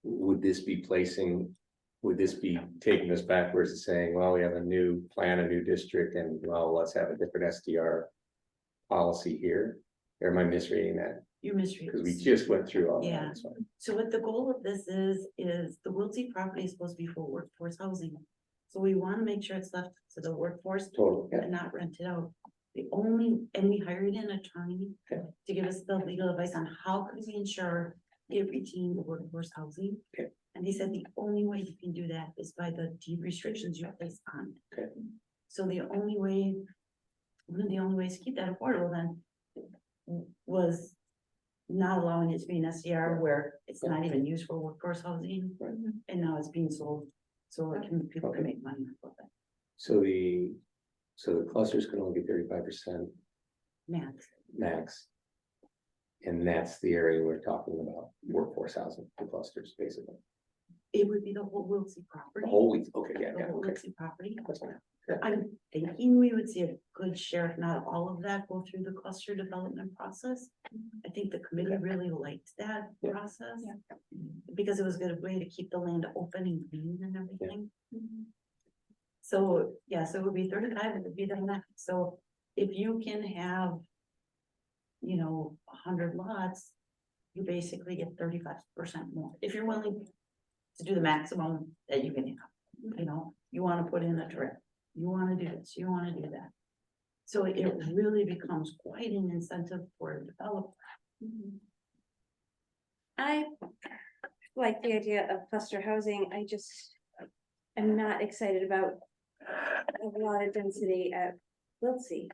Would this be taking us backwards and saying, well, we have a new plan, a new district, and well, let's have a different STR policy here? Or am I misreading that? You misread. Because we just went through all Yeah. that. So, So what the goal of this is the Wiltsey property is supposed to be for workforce housing. So we want to make sure it's left to the workforce totally, yeah. and not rented out. And we hired an attorney Okay. to give us the legal advice on how could we ensure it retained the workforce housing. Okay. And he said the only way you can do that is by the deed restrictions you place on it. Okay. So one of the only ways to keep that affordable then was not allowing it to be an SDR where it's not even used for workforce housing. Right. And now it's being sold, so people can make money off of it. So the clusters can only get 35% Max. max. And that's the area we're talking about, workforce housing, the clusters, basically. It would be the whole Wiltsey property. The whole week, okay, yeah, The yeah, whole okay. Wiltsey property. That's fine. I'm thinking we would see a good share, if not all of that, go through the cluster development process. I think the committee really liked that Yeah. process. Because it was a good way to keep the land open and green and everything. So, yeah, so it would be 35, it would be the max. So if you can have, 100 lots, you basically get 35% more. If you're willing to do the maximum that you can have, you want to put in a trip, you want to do this, you want to do that. So it really becomes quite an incentive for a developer. I like the idea of cluster housing. I just am not excited about a lot of density at Wiltsey.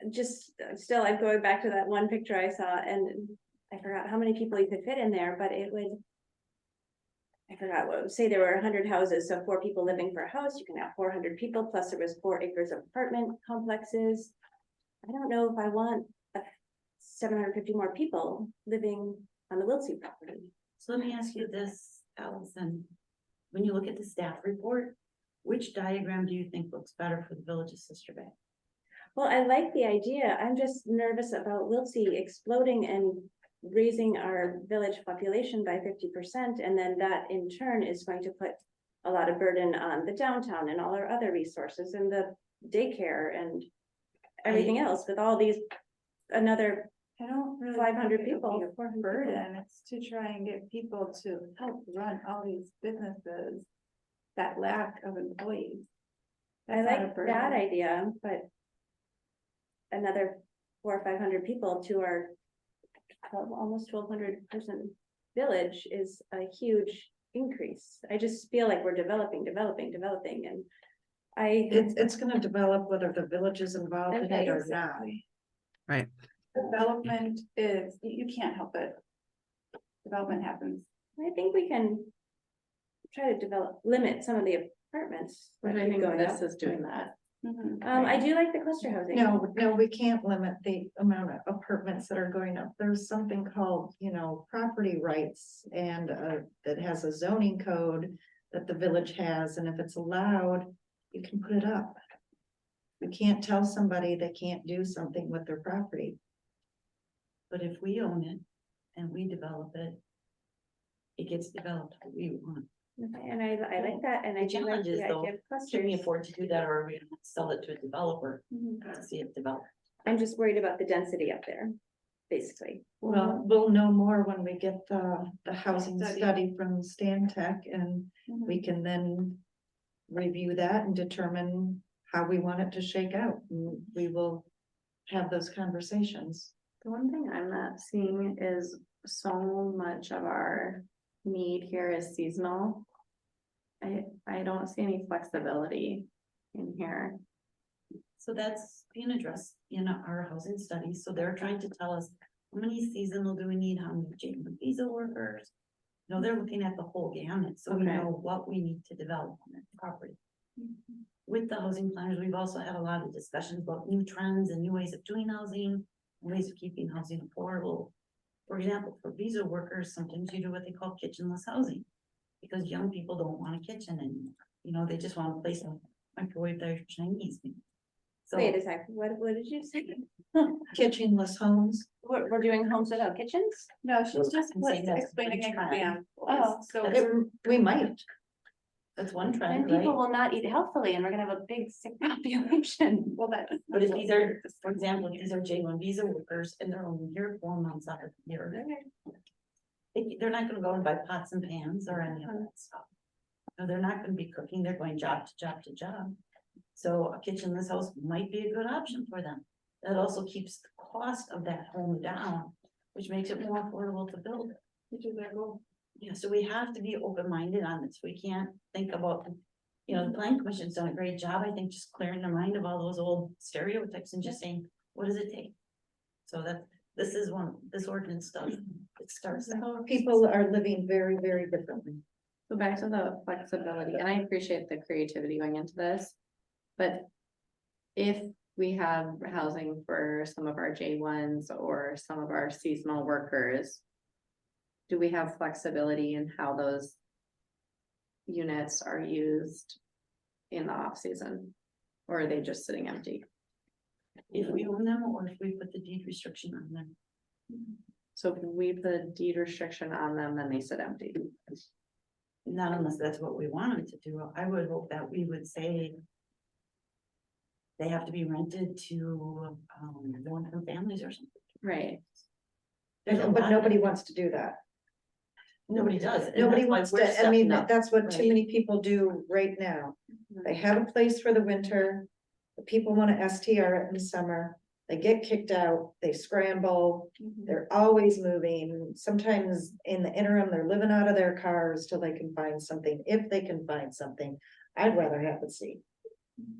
Just still, I'm going back to that one picture I saw and I forgot how many people you could fit in there, but I forgot what, say there were 100 houses, so 4 people living per house, you can have 400 people, plus there was 4 acres of apartment complexes. I don't know if I want 750 more people living on the Wiltsey property. So let me ask you this, Allison. When you look at the staff report, which diagram do you think looks better for the village of Sister Bay? Well, I like the idea. I'm just nervous about Wiltsey exploding and raising our village population by 50%. And then that in turn is going to put a lot of burden on the downtown and all our other resources and the daycare and everything else with all these, another I don't really. 500 think it'll be people. a burden, it's to try and get people to help run all these businesses that lack of employees. I That's not a like burden. that idea, but another 400 or 500 people to our almost 1,200 person village is a huge increase. I just feel like we're developing, and It's gonna develop whether the village is involved in Okay, it or so- not. Right. Development is, you can't help it. Development happens. I think we can try to limit some of the apartments. But that I keep think going this up. is doing that. I do like the cluster housing. No, we can't limit the amount of apartments that are going up. There's something called, property rights and that has a zoning code that the village has, and if it's allowed, you can put it up. You can't tell somebody they can't do something with their property. But if we own it and we develop it, it gets developed how we want. Okay, and I like that, and I The do like challenge is the though, idea of can we clusters. afford to do that, or are we gonna sell it to a developer Mhm. to see it develop? I'm just worried about the density up there, basically. Well, we'll know more when we get the housing Study. study from Stan Tech, and we can then review that and determine how we want it to shake out. And we will have those conversations. The one thing I'm not seeing is so much of our need here is seasonal. I don't see any flexibility in here. So that's being addressed in our housing studies, so they're trying to tell us, how many seasonal do we need, how many J1 visa workers? No, they're looking at the whole gamut, so we Okay. know what we need to develop on that property. With the housing planners, we've also had a lot of discussions about new trends and new ways of doing housing, ways of keeping housing affordable. For example, for visa workers, sometimes you do what they call kitchenless housing. Because young people don't want a kitchen anymore, they just want a place to microwave their Chinese meal. So, Wait a second, what did you say? Kitchenless homes. We're doing homes without kitchens? No, she's just I'm saying that's explaining one trend. examples. Oh, So We might. that's one And trend, people right? will not eat healthily and we're gonna have a big sick population. well, that. But if these are, for example, if these are J1 visa workers and they're only here 4 months out of the year. They're not gonna go and buy pots and pans or any of that stuff. No, they're not gonna be cooking, they're going job to job to job. So a kitchenless house might be a good option for them. That also keeps the cost of that home down, which makes it more affordable to build. Which is their goal. Yeah, so we have to be open-minded on this. We can't think about, the plan commission's done a great job, I think, just clearing their mind of all those old stereotypes and just saying, what does it take? So that, this is this ordinance does, it starts. there. People are living very, very differently. So back to the flexibility, and I appreciate the creativity going into this. But if we have housing for some of our J1s or some of our seasonal workers, do we have flexibility in how those units are used in the off season? Or are they just sitting empty? If we own them or if we put the deed restriction on them. So if we put a deed restriction on them, then they sit empty. Not unless that's what we wanted to do. I would hope that we would say they have to be rented to, low-income families or something. Right. There's a But lot- nobody wants to do that. Nobody does. and Nobody that's why wants we're to, I stepping mean, up, that's what too right? many people do right now. They have a place for the winter. The people want to STR it in the summer. They get kicked out, they scramble, they're always moving. Sometimes in the interim, they're living out of their cars till they can find something, if they can find something. I'd rather have it see.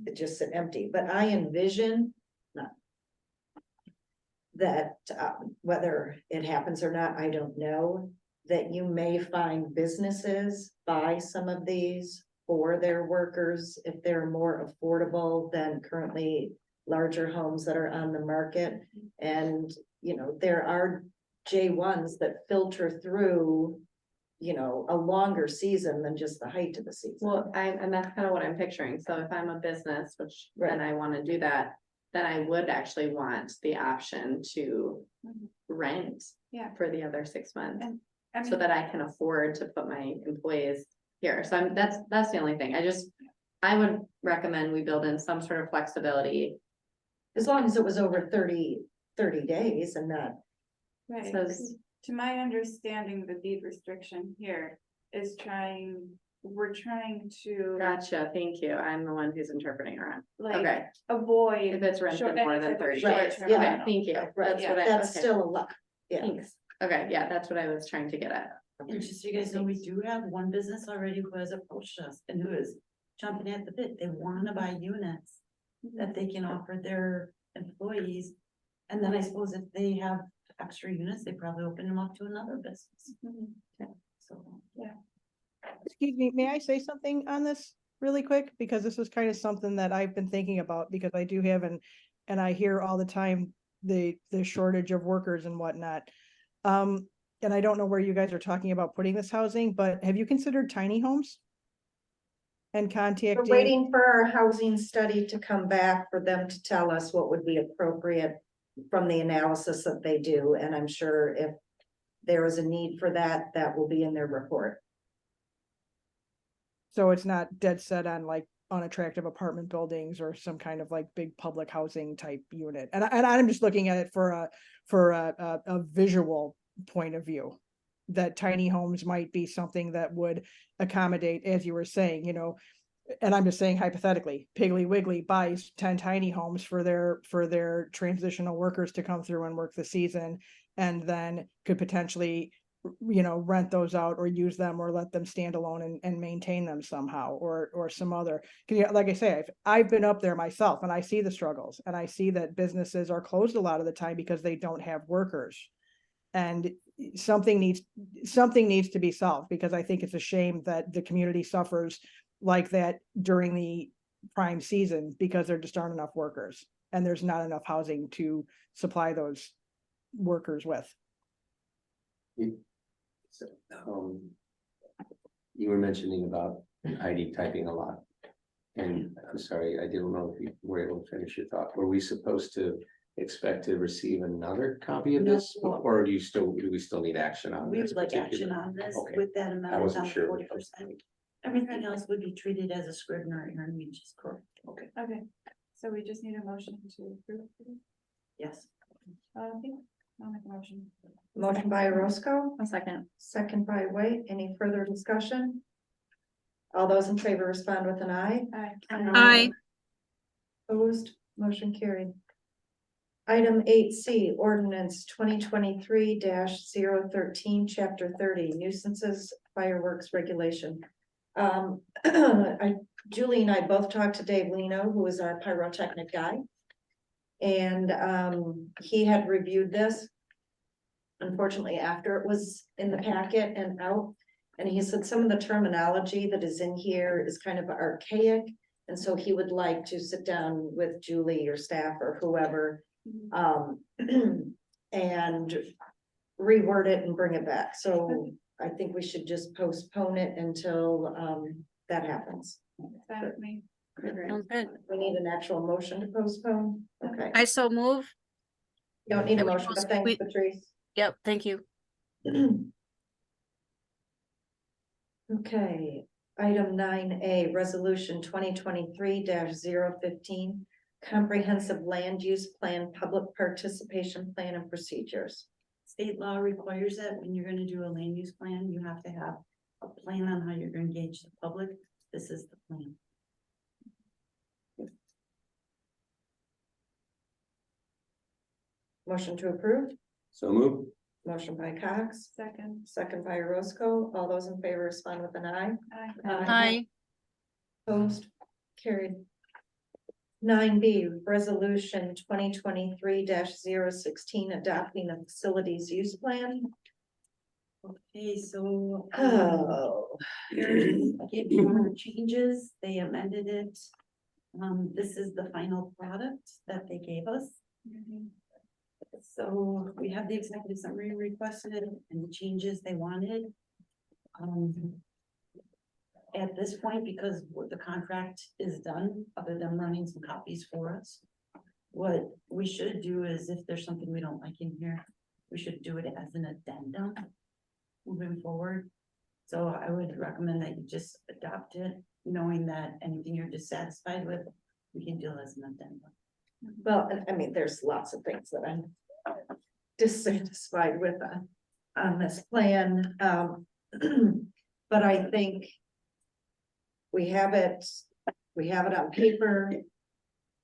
It just sit empty, but I envision that whether it happens or not, I don't know, that you may find businesses buy some of these for their workers if they're more affordable than currently larger homes that are on the market. And, there are J1s that filter through, a longer season than just the height of the season. Well, and that's kind of what I'm picturing. So if I'm a business, which then I want to do that, then I would actually want the option to rent Yeah. for the other 6 months. I So mean, that I can afford to put my employees here. So that's the only thing. I would recommend we build in some sort of flexibility. As long as it was over 30 days and not, right, Says, to my understanding, the deed restriction here is we're trying to gotcha, thank you. I'm the one who's interpreting around. like Okay, avoid. if it's rented short- more any than type of 30 Right, days. short-term yeah. Okay, rental. thank you. right, That's what that's okay. still a lot, yeah. Thanks. Okay, yeah, that's what I was trying to get at. And just so you guys know, we do have one business already who has approached us and who is jumping at the bit. They want to buy units that they can offer their employees. And then I suppose if they have extra units, they probably open them up to another business. So. Excuse me, may I say something on this really quick? Because this is kind of something that I've been thinking about, because I do have and I hear all the time the shortage of workers and whatnot. And I don't know where you guys are talking about putting this housing, but have you considered tiny homes? And We're contacting, waiting for our housing study to come back for them to tell us what would be appropriate from the analysis that they do, and I'm sure if there is a need for that, that will be in their report. so it's not dead set on like unattractive apartment buildings or some kind of like big public housing type unit. And I'm just looking at it for a visual point of view. That tiny homes might be something that would accommodate, as you were saying, and I'm just saying hypothetically, Piggly Wiggly buys 10 tiny homes for their transitional workers to come through and work the season, and then could potentially rent those out or use them or let them stand alone and maintain them somehow or some other. 'Cause, like I say, I've been up there myself and I see the struggles and I see that businesses are closed a lot of the time because they don't have workers. And something needs to be solved because I think it's a shame that the community suffers like that during the prime season because there just aren't enough workers and there's not enough housing to supply those workers with. So, you were mentioning about Heidi typing a lot. And I'm sorry, I didn't know if you were able to finish your thought. Were we supposed to expect to receive another copy of this? No. Or do we still need action on We this? would like action particular- on this Okay. with that I amendment wasn't on sure. 40%. Everything else would be treated as a Scrivener error, which is correct. Okay, so we just need a motion to approve. Yes. Okay, I'll make a motion. Motion by Roscoe, A second. second by White. Any further discussion? All those in favor respond with an eye. Aye. Opposed, motion carried. Item 8C, ordinance 2023-013, chapter 30, nuisances fireworks regulation. Julie and I both talked to Dave Lino, who is our pyrotechnic guy. And he had reviewed this. Unfortunately, after it was in the packet and out. And he said some of the terminology that is in here is kind of archaic. And so he would like to sit down with Julie or staff or whoever. And reword it and bring it back. So I think we should just postpone it until that happens. That with me. Sounds good. We need an actual motion to postpone. Okay. I so move. You don't need a Can we motion, but post- thanks, we- Patrice. Yep, thank you. Okay, item 9A, resolution 2023-015, comprehensive land use plan, public participation plan and procedures. State law requires that when you're gonna do a land use plan, you have to have a plan on how you're gonna engage the public. This is the plan. Motion to approve, So move. motion by Cox, Second. second by Roscoe. All those in favor respond with an eye. Aye. Opposed, carried. 9B, resolution 2023-016, adopting a facilities use plan. Okay, so. Oh. Gave you more changes, they amended it. This is the final product that they gave us. So we have the executive summary requested and the changes they wanted. At this point, because the contract is done, other than running some copies for us. What we should do is if there's something we don't like in here, we should do it as an addendum. Moving forward. So I would recommend that you just adopt it, knowing that anything you're dissatisfied with, we can deal as an addendum. Well, I mean, there's lots of things that I'm dissatisfied with on this plan. But I think we have it on paper.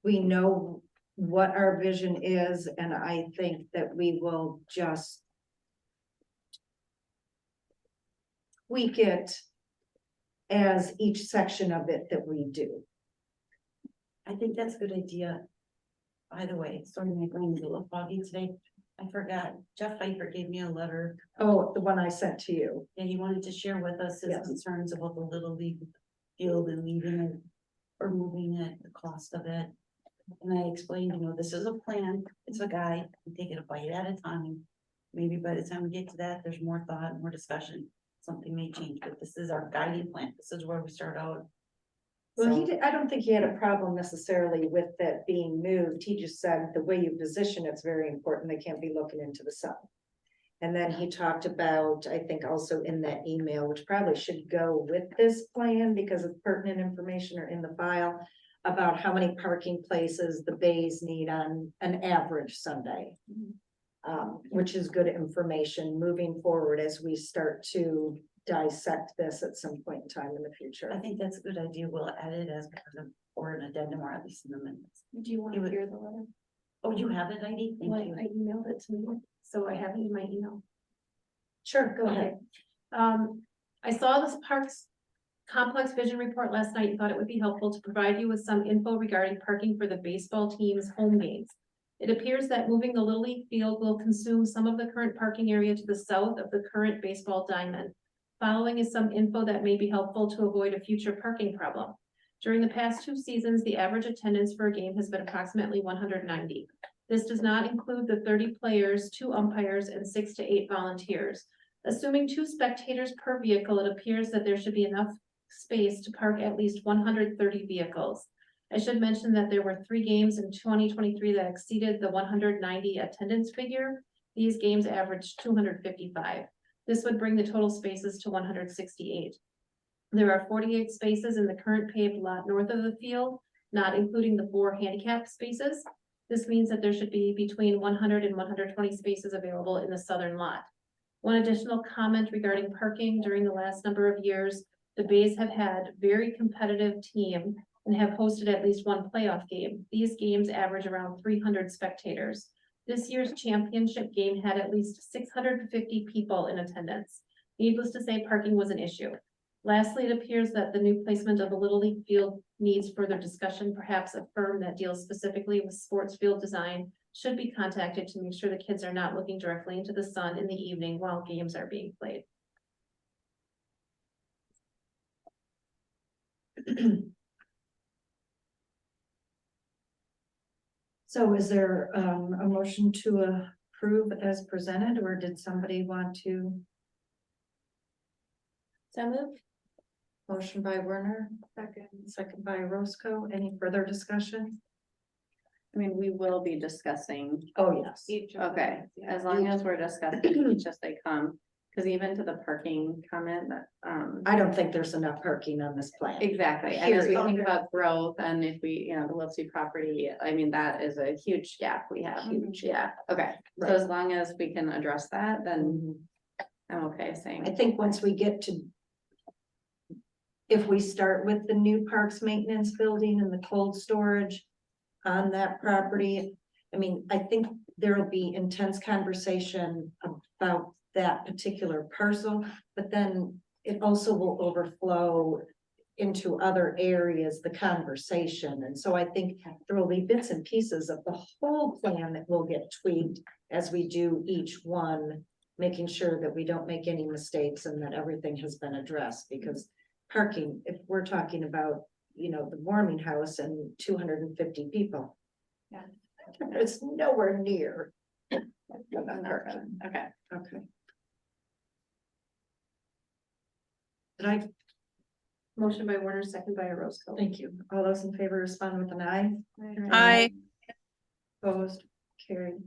We know what our vision is, and I think that we will just tweak it as each section of it that we do. I think that's a good idea. By the way, sorry, my brain is a little foggy today. I forgot, Jeff Pfeiffer gave me a letter, Oh, the one I sent to you. and he wanted to share with us his Yes. concerns about the Little League field and leaving it or moving it, the cost of it. And I explained, this is a plan, it's a guide, we take it a bite at a time. Maybe by the time we get to that, there's more thought, more discussion, something may change, but this is our guiding plan, this is where we start out. Well, So- I don't think he had a problem necessarily with that being moved. He just said the way you position it's very important. They can't be looking into the sun. And then he talked about, I think also in that email, which probably should go with this plan because of pertinent information are in the file, about how many parking places the bays need on an average Sunday. Which is good information moving forward as we start to dissect this at some point in time in the future. I think that's a good idea, we'll add it as part of, or an addendum, or at least in the minutes. Do you want You to would- hear the letter? Oh, you have it, Heidi? Thank Well, you. I emailed it to me, so I have it in my email. Sure, go ahead. I saw this Parks Complex Vision Report last night and thought it would be helpful to provide you with some info regarding parking for the baseball team's home games. It appears that moving the Little League field will consume some of the current parking area to the south of the current baseball diamond. Following is some info that may be helpful to avoid a future parking problem. During the past 2 seasons, the average attendance for a game has been approximately 190. This does not include the 30 players, 2 umpires, and 6 to 8 volunteers. Assuming 2 spectators per vehicle, it appears that there should be enough space to park at least 130 vehicles. I should mention that there were 3 games in 2023 that exceeded the 190 attendance figure. These games averaged 255. This would bring the total spaces to 168. There are 48 spaces in the current paved lot north of the field, not including the 4 handicap spaces. This means that there should be between 100 and 120 spaces available in the southern lot. One additional comment regarding parking: during the last number of years, the Bays have had very competitive team and have hosted at least 1 playoff game. These games average around 300 spectators. This year's championship game had at least 650 people in attendance. Needless to say, parking was an issue. Lastly, it appears that the new placement of the Little League field needs further discussion. Perhaps a firm that deals specifically with sports field design should be contacted to make sure the kids are not looking directly into the sun in the evening while games are being played. So is there a motion to approve as presented, or did somebody want to? So moved. Motion by Werner, second by Roscoe. Any further discussion? I mean, we will be discussing, Oh, yes. okay, as long as we're discussing each as they come. Cause even to the parking comment that, I don't think there's enough parking on this plan. exactly, and as we Period. think about growth and if we, you know, the Wiltsey property, I mean, that is a huge gap we have. Huge. Yeah, okay, so Right. as long as we can address that, then Mhm. I'm okay saying. I think once we get to, if we start with the new parks maintenance building and the cold storage on that property, I mean, I think there will be intense conversation about that particular parcel, but then it also will overflow into other areas, the conversation. And so I think there will be bits and pieces of the whole plan that will get tweaked as we do each one, making sure that we don't make any mistakes and that everything has been addressed. Because parking, if we're talking about, you know, the warming house and 250 people. Yeah. It's nowhere near. Okay, okay. Okay. Did I, Motion by Werner, second by Roscoe. thank you. All those in favor respond with an aye. Aye. Opposed, carried.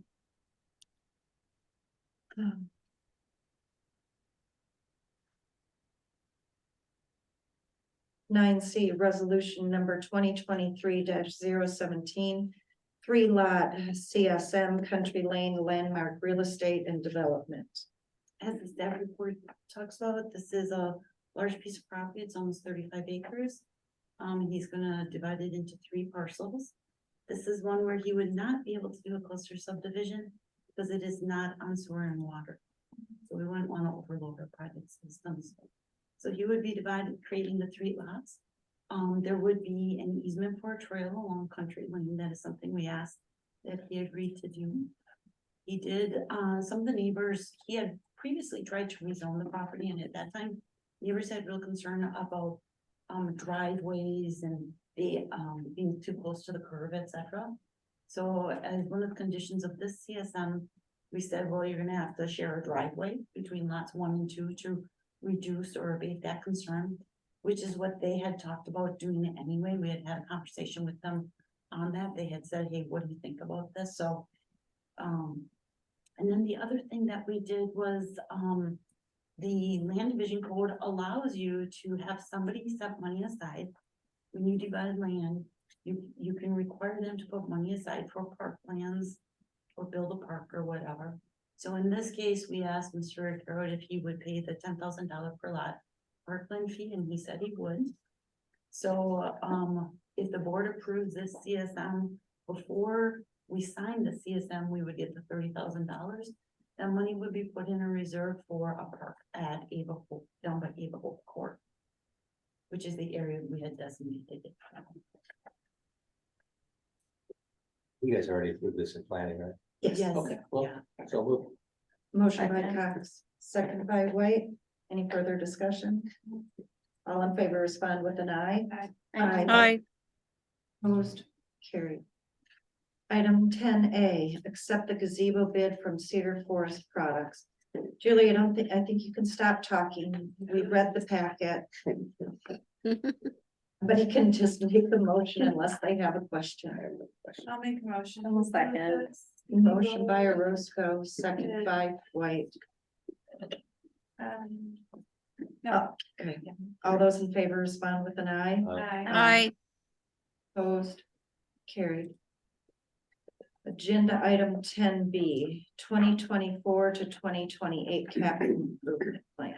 9C, resolution number 2023-017, 3-lot CSM Country Lane Landmark Real Estate and Development. As the staff report talks about, this is a large piece of property. It's almost 35 acres. He's gonna divide it into 3 parcels. This is one where he would not be able to do a cluster subdivision because it is not on sewer and water. So we wouldn't want to overload our private systems. So he would be divided, creating the 3 lots. There would be an easement for a trail along Country Lane. That is something we asked that he agreed to do. He did, some of the neighbors, he had previously tried to rezone the property, and at that time, neighbors had real concern about driveways and the being too close to the curb, etc. So as one of the conditions of this CSM, we said, well, you're gonna have to share a driveway between lots 1 and 2 to reduce or abate that concern, which is what they had talked about doing anyway. We had had a conversation with them on that. They had said, hey, what do you think about this? So, and then the other thing that we did was, the land division code allows you to have somebody set money aside. When you divide land, you can require them to put money aside for park plans or build a park or whatever. So in this case, we asked Mr. Garrett if he would pay the $10,000 per lot parkland fee, and he said he would. So, if the board approves this CSM before we sign the CSM, we would get the $30,000. That money would be put in a reserve for a park at Ava, down by Ava Hope Court. Which is the area we had designated it. You guys already approved this in planning, right? Yes. Okay, well, Yeah. so we'll, Motion by Cox, second by White. Any further discussion? All in favor, respond with an eye. Aye. Opposed, carried. Item 10A, accept the gazebo bid from Cedar Forest Products. Julie, I think you can stop talking. We read the packet. But he can just make the motion unless they have a question. I'll make a motion. Second. Motion by Orozco, second by White. No. Okay, all those in favor respond with an eye. Aye. Opposed, carried. Agenda item 10B, 2024 to 2028 capital improvement plan.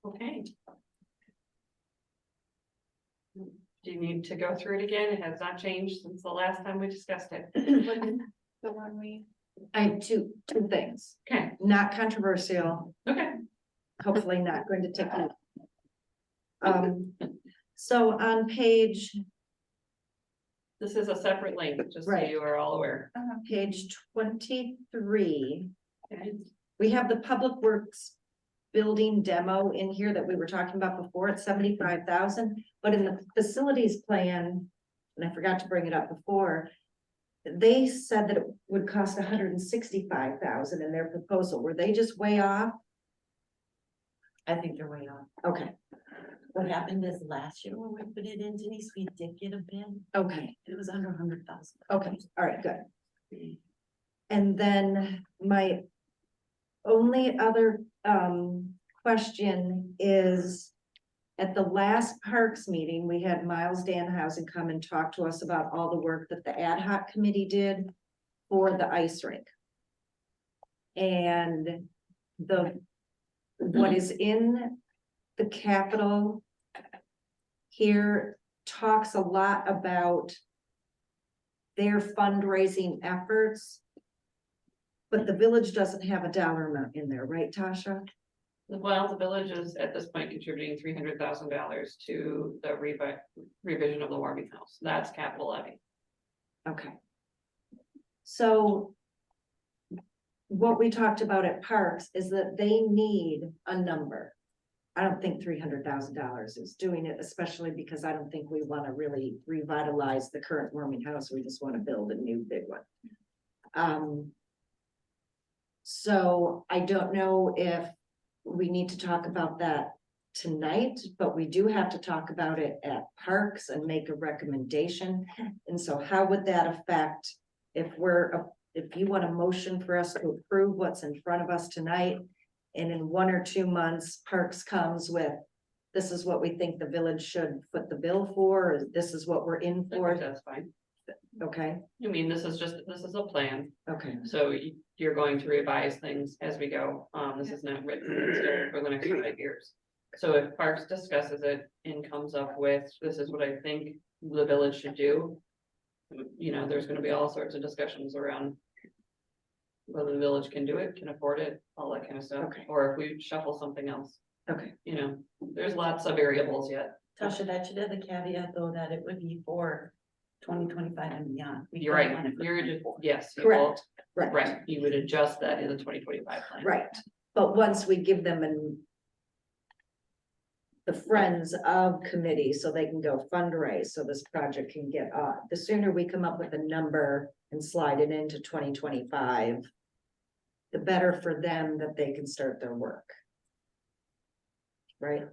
Okay. Do you need to go through it again? It has not changed since the last time we discussed it. The one we. I have two things, Okay, not controversial, okay. hopefully not going to take you. So on page This is a separate link, just so Right. you are all aware. page 23, Okay. we have the Public Works building demo in here that we were talking about before at 75,000, but in the facilities plan, and I forgot to bring it up before, they said that it would cost 165,000 in their proposal. Were they just way off? I think they're way off. Okay, What happened is last year when we put it in, Denise, we did get a bid. okay, It was under 100,000. okay, all right, good. And then my only other question is, at the last Parks meeting, we had Miles Danhausen come and talk to us about all the work that the ad hoc committee did for the ice rink. And what is in the capital here talks a lot about their fundraising efforts. But the village doesn't have a dollar amount in there, right, Tasha? Well, the village is at this point contributing $300,000 to the revision of the warming house. That's capital levy. Okay. So what we talked about at Parks is that they need a number. I don't think $300,000 is doing it, especially because I don't think we want to really revitalize the current warming house. We just want to build a new big one. So I don't know if we need to talk about that tonight, but we do have to talk about it at Parks and make a recommendation. And so how would that affect if you want a motion for us to approve what's in front of us tonight? And in 1 or 2 months, Parks comes with, this is what we think the village should foot the bill for, or this is what we're in I for. think that's fine. Okay, I mean, this is a plan. okay, So you're going to revise things as we go. This is not written in stone for the next 5 years. So if Parks discusses it and comes up with, this is what I think the village should do. You know, there's gonna be all sorts of discussions around whether the village can do it, can afford it, all that kind of stuff, Okay. or if we shuffle something else. okay, You know, there's lots of variables yet. Tasha, that should have the caveat though, that it would be for 2025 and beyond. We You're don't right, want it for you're just, 24. yes. you will- correct, right. Right, you would adjust that in the 2025 plan. Right, but once we give them the friends of committee, so they can go fundraise, so this project can get the sooner we come up with a number and slide it into 2025, the better for them that they can start their work. Right,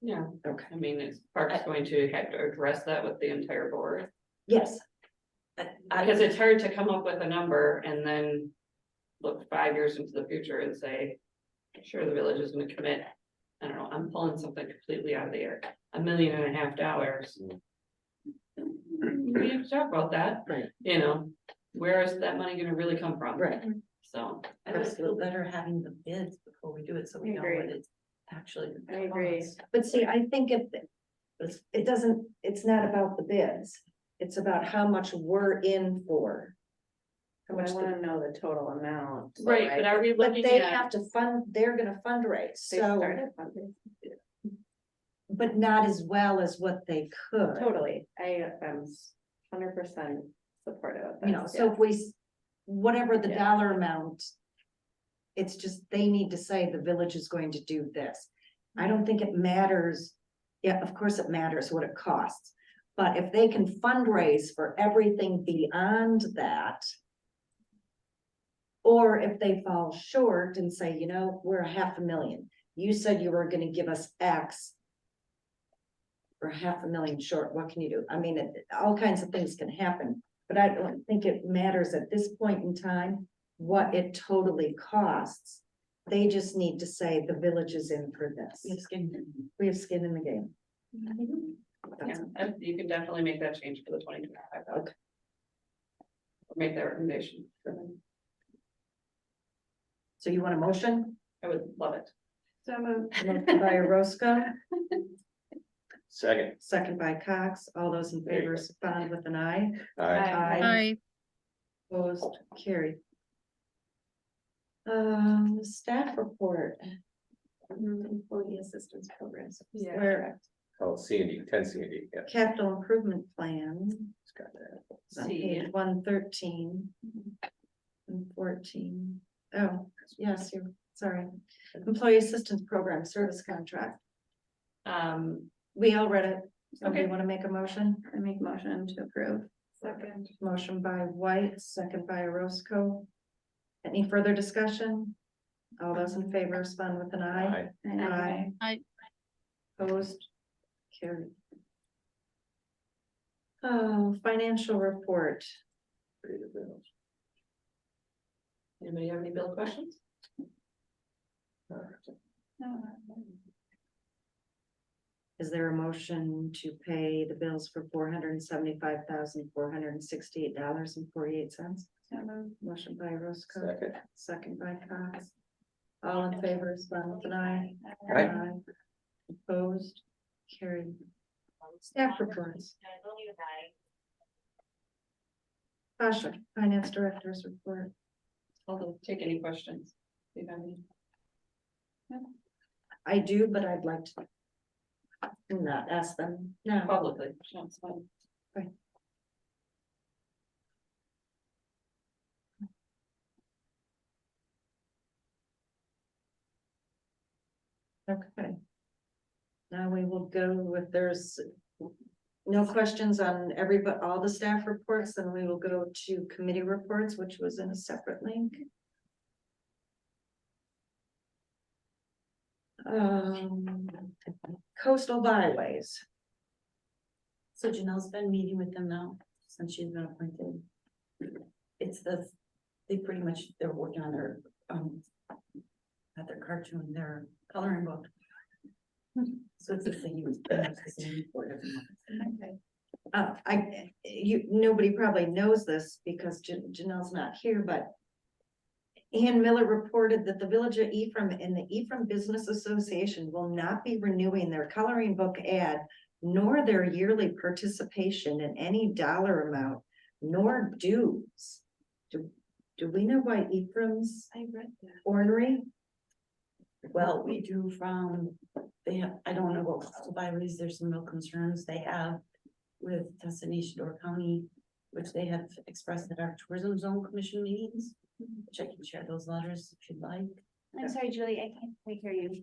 Yeah, okay, I mean, is Parks going to have to address that with the entire board? yes, Because it's hard to come up with a number and then look 5 years into the future and say, sure, the village is gonna commit. I don't know, I'm pulling something completely out of the air, $1.5 million. We have to talk about that. Right. You know, where is that money gonna really come from? right, So, I would feel better having the bids before we do it, so we I know agree. what it's actually. I agree. costs. but see, I think it doesn't, it's not about the bids, it's about how much we're in for. how But much I the- wanna know the total amount. so Right, I- but are we But looking they at, have to fund, they're gonna fundraise, They so, started funding. but not as well as what they could. Totally, I am 100% supportive of this. You know, so if we, whatever the Yeah. dollar amount. It's just, they need to say the village is going to do this. I don't think it matters. Yeah, of course it matters what it costs. But if they can fundraise for everything beyond that. Or if they fall short and say, you know, we're $500,000, you said you were gonna give us X. We're $500,000 short, what can you do? I mean, all kinds of things can happen, but I don't think it matters at this point in time. What it totally costs, they just need to say the village is in for this. We have skin. We have skin in the game. yeah, and you can definitely make that change for the 2025. Okay. Or make that recommendation. for them. So you want a motion? I would love it. So moved. Motion by Roscoe, Second. second by Cox. All those in favor respond with an eye. Aye. Hi, Opposed, carried. Staff report. Employee assistance programs. Yeah. Where Oh, C&D, 10 C&D, yeah. capital improvement plan, It's got that. it's on C. page 113 and 14. Oh, yes, you're, sorry. Employee assistance program service contract. We all read it. Somebody Okay. want to make a motion? I make motion to approve. Second. Motion by White, second by Roscoe. Any further discussion? All those in favor respond with an eye. Aye. Aye. Aye. Opposed? Carried. Oh, financial report. Pay the bills. Anybody have any bill questions? Is there a motion to pay the bills for $475,468.48? So moved. Motion by Roscoe, Second. second by Cox. All in favor, respond with an eye. Aye. Opposed, carried. Staff reports. Pasha, Finance Director's report. I'll take any questions. If you have any. I do, but I'd like to not ask them now. Publicly, that's fine. Okay. Now we will go with, there's no questions on all the staff reports, then we will go to committee reports, which was in a separate link. Coastal byways. So Janelle's been meeting with them now, since she's been appointed. They pretty much, they're working on their, at their cartoon, their coloring book. So it's the same, it's the same for every month. Nobody probably knows this because Janelle's not here, but Ann Miller reported that the Village of Ephraim and the Ephraim Business Association will not be renewing their coloring book ad nor their yearly participation in any dollar amount, nor dues. Do we know why Ephraim's I read that. ornery? Well, we do from, they have, I don't know about coastal byways, there's some real concerns they have with Destination Door County, which they have expressed at our tourism zone commission meetings, which I can share those letters if you'd like. I'm sorry, Julie, I can't quite hear you.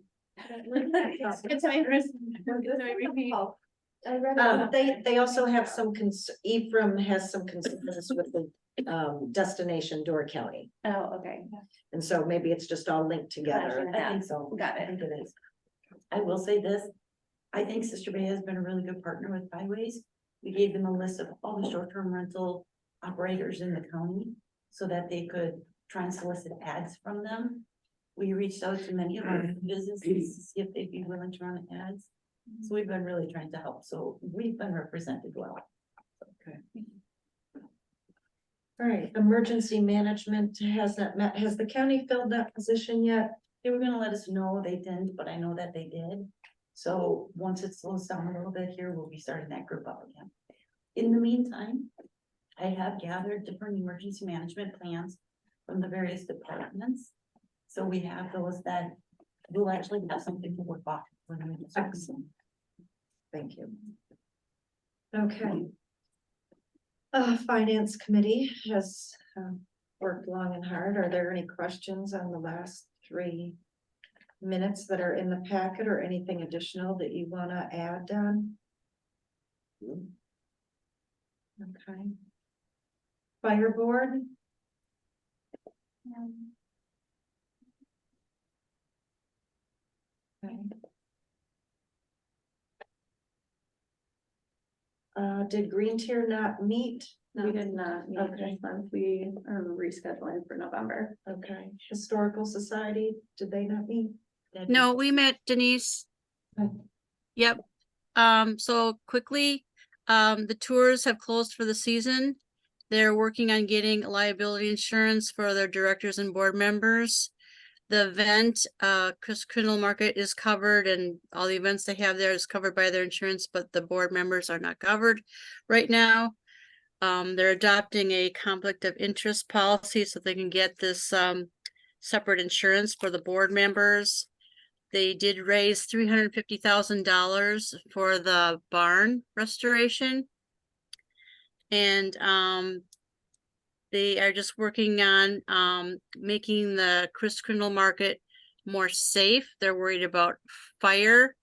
It's my first. I read it. They also have some Ephraim has some concerns with the Destination Door County. Oh, okay. And so maybe it's just all linked together. I think so. Got it. I think it is. I will say this, I think Sister Bay has been a really good partner with Byways. We gave them a list of all the short-term rental operators in the county so that they could try and solicit ads from them. We reached out to many of our businesses to see if they'd be willing to run ads. So we've been really trying to help. So we've been represented well. All right, emergency management has the county filled that position yet? They were gonna let us know they didn't, but I know that they did. So once it slows down a little bit here, we'll be starting that group up again. In the meantime, I have gathered different emergency management plans from the various departments. So we have those that will actually have something to work off. Excellent. Thank you. Okay. Finance Committee has worked long and hard. Are there any questions on the last 3 minutes that are in the packet or anything additional that you want to add, Don? Okay. Fire Board? Okay. Did Green Tier not meet? We did not meet Okay. this month. We are rescheduling for November. Okay. Historical Society, did they not meet? No, we met Denise. Okay. Yep. So quickly, the tours have closed for the season. They're working on getting liability insurance for their directors and board members. The event, Chris Crindle Market is covered and all the events they have there is covered by their insurance, but the board members are not covered right now. They're adopting a conflict of interest policy so they can get this, separate insurance for the board members. They did raise $350,000 for the barn restoration. And, they are just working on making the Chris Crindle Market more safe. They're worried about fire.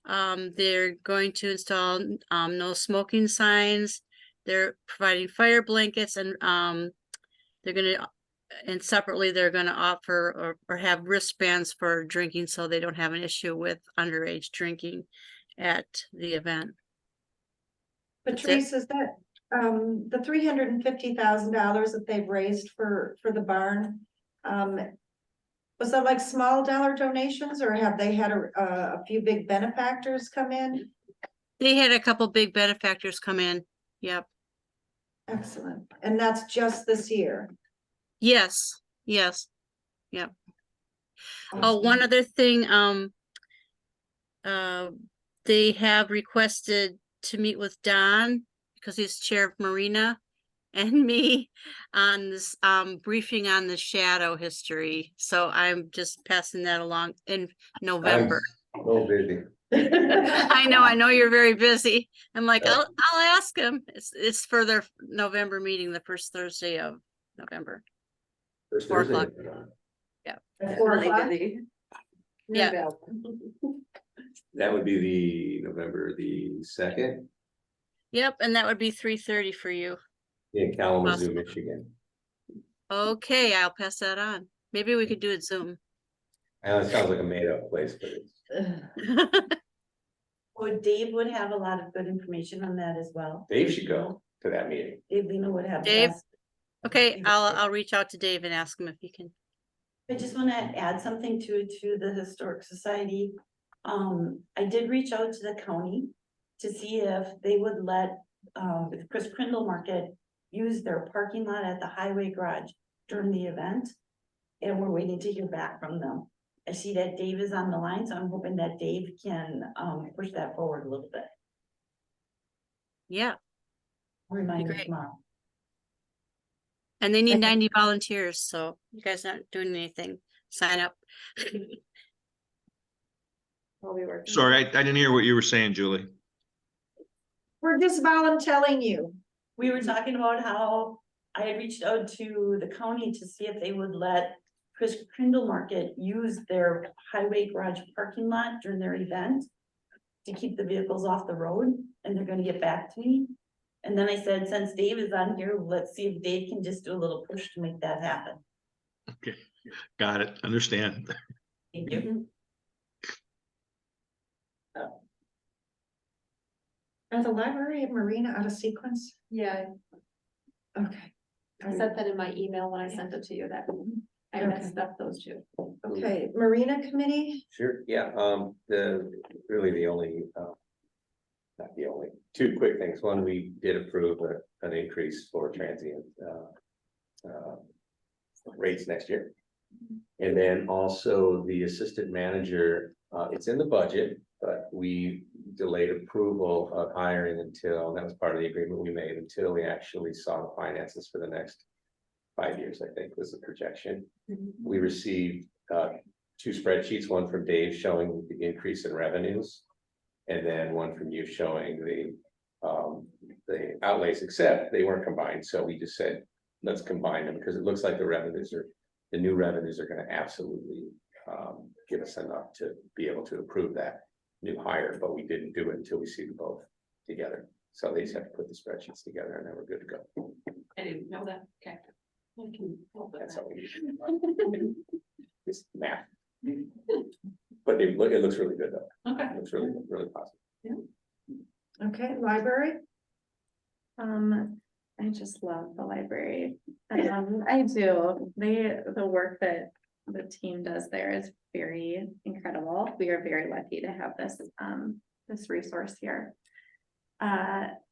They're going to install no smoking signs. They're providing fire blankets and they're gonna, and separately, they're gonna offer or have wristbands for drinking so they don't have an issue with underage drinking at the event. Patrice, is that, the $350,000 that they've raised for the barn? Was that like small dollar donations or have they had a few big benefactors come in? They had a couple big benefactors come in. Yep. Excellent. And that's just this year? Yes, yes. Yep. Oh, one other thing, they have requested to meet with Don because he's chair of Marina and me on this briefing on the shadow history. So I'm just passing that along in November. I'm so busy. I know you're very busy. I'm like, I'll ask him. It's for their November meeting, the first Thursday of November. First 4 Thursday. o'clock. At 4 o'clock? Yeah. That would be the November the 2nd Yep, and that would be 3:30 for you. in Kalamazoo, Michigan. Okay, I'll pass that on. Maybe we could do it Zoom. I know it sounds like a made up place, but it's, Well, Dave would have a lot of good information on that as well. Dave should go to that meeting. Dave Lena would have. the Dave? best. Okay, I'll reach out to Dave and ask him if he can. I just want to add something to the Historic Society. I did reach out to the county to see if they would let the Chris Crindle Market use their parking lot at the highway garage during the event. And we're waiting to hear back from them. I see that Dave is on the line, so I'm hoping that Dave can push that forward a little bit. Yeah, Remind me great. tomorrow. and they need 90 volunteers, so you guys aren't doing anything. Sign up. While we work. Sorry, I didn't hear what you were saying, Julie. We're just volunteering you. We were talking about how I had reached out to the county to see if they would let Chris Crindle Market use their highway garage parking lot during their event to keep the vehicles off the road, and they're gonna get back to me. And then I said, since Dave is on here, let's see if Dave can just do a little push to make that happen. Okay, got it, understand. Thank you. Are the library and marina out of sequence? Yeah, Okay. I sent that in my email when I sent it to you, that I Okay. messed up those two. Okay, Marina Committee? Sure, yeah, really the only, not the only, 2 quick things. One, we did approve an increase for transient, rates next year. And then also the assistant manager, it's in the budget, but we delayed approval of hiring until, that was part of the agreement we made, until we actually saw the finances for the next 5 years, I think was the projection. We received 2 spreadsheets, one from Dave showing the increase in revenues. And then one from you showing the outlays, except they weren't combined, so we just said, let's combine them, because it looks like the new revenues are gonna absolutely give us enough to be able to approve that new hire, but we didn't do it until we see them both together. So they just have to put the spreadsheets together and then we're good to go. I didn't know that, okay. I can help with That's that. all we need. It's math. But it looks really good though. Okay. It looks really, really positive. Okay, library? I just love the library. I do. The work that the team does there is very incredible. We are very lucky to have this resource here.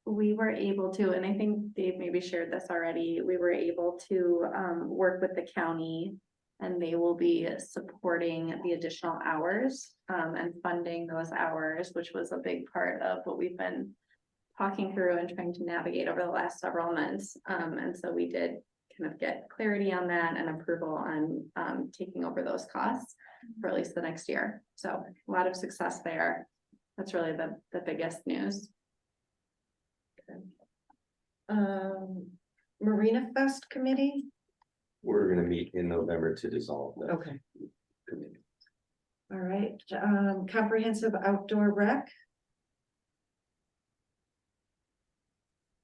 We were able to, and I think Dave maybe shared this already, we were able to work with the county, and they will be supporting the additional hours and funding those hours, which was a big part of what we've been talking through and trying to navigate over the last several months. And so we did kind of get clarity on that and approval on taking over those costs for at least the next year. So a lot of success there. That's really the biggest news. Marina Fest Committee? We're gonna meet in November to dissolve the Okay, committee. all right, comprehensive outdoor rec?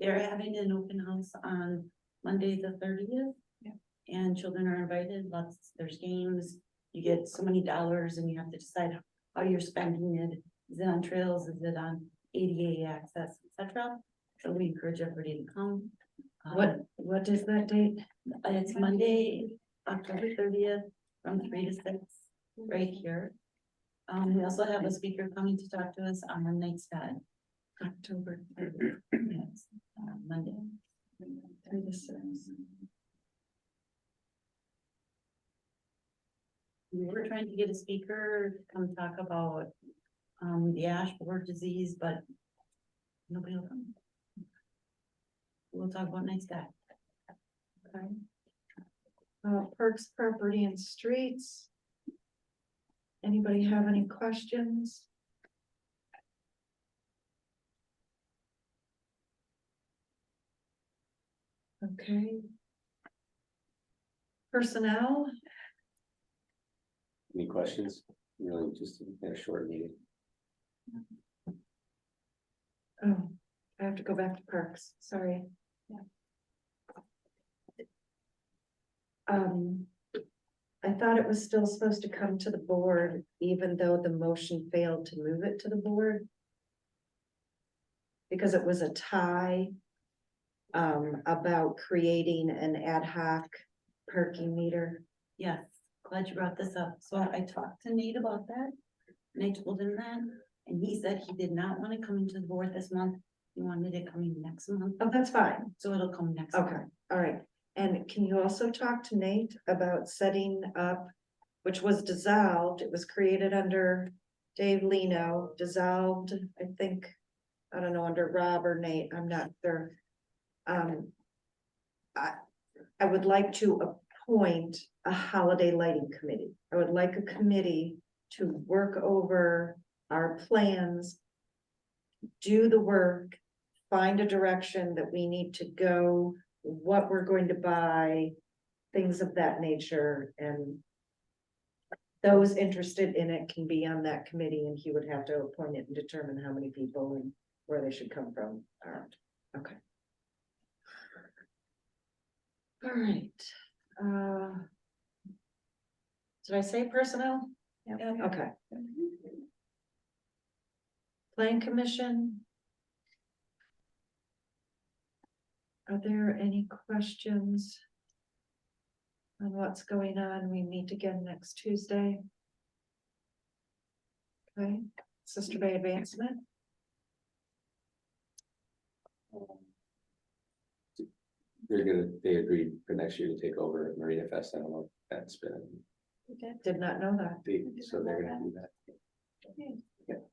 They're having an open house on Monday, the 30th. Yeah. And children are invited, there's games, you get so many dollars and you have to decide how you're spending it. Is it on trails, is it on ADA access, etc. So we encourage everybody to come. What is that date? It's Monday, October 30th, from 3 to 6, right here. We also have a speaker coming to talk to us on Night Sky. October. Yes, Monday. 3 to 6. We were trying to get a speaker to come talk about the ash borer disease, but nobody will come. We'll talk about Night Sky. Okay. Perks, property and streets. Anybody have any questions? Okay. Personnel, Any questions? Really just a short meeting. oh, I have to go back to perks, sorry. I thought it was still supposed to come to the board, even though the motion failed to move it to the board. Because it was a tie. About creating an ad hoc parking meter. Yes, glad you brought this up. So I talked to Nate about that. And I told him that, and he said he did not want to come into the board this month. He wanted it coming next month, Oh, that's fine. so it'll come next Okay, month. all right. And can you also talk to Nate about setting up, which was dissolved, it was created under Dave Leno, dissolved, I think, I don't know, under Rob or Nate, I'm not sure. I would like to appoint a holiday lighting committee. I would like a committee to work over our plans, do the work, find a direction that we need to go, what we're going to buy, things of that nature, and those interested in it can be on that committee, and he would have to appoint it and determine how many people and where they should come from. Okay. All right. Did I say personnel? Yep. Okay. Plan commission. Are there any questions on what's going on? We meet again next Tuesday. Okay, Sister Bay Advancement. They agreed for next year to take over Marina Fest. I don't know if that's been, Did not know that. so they're gonna do that.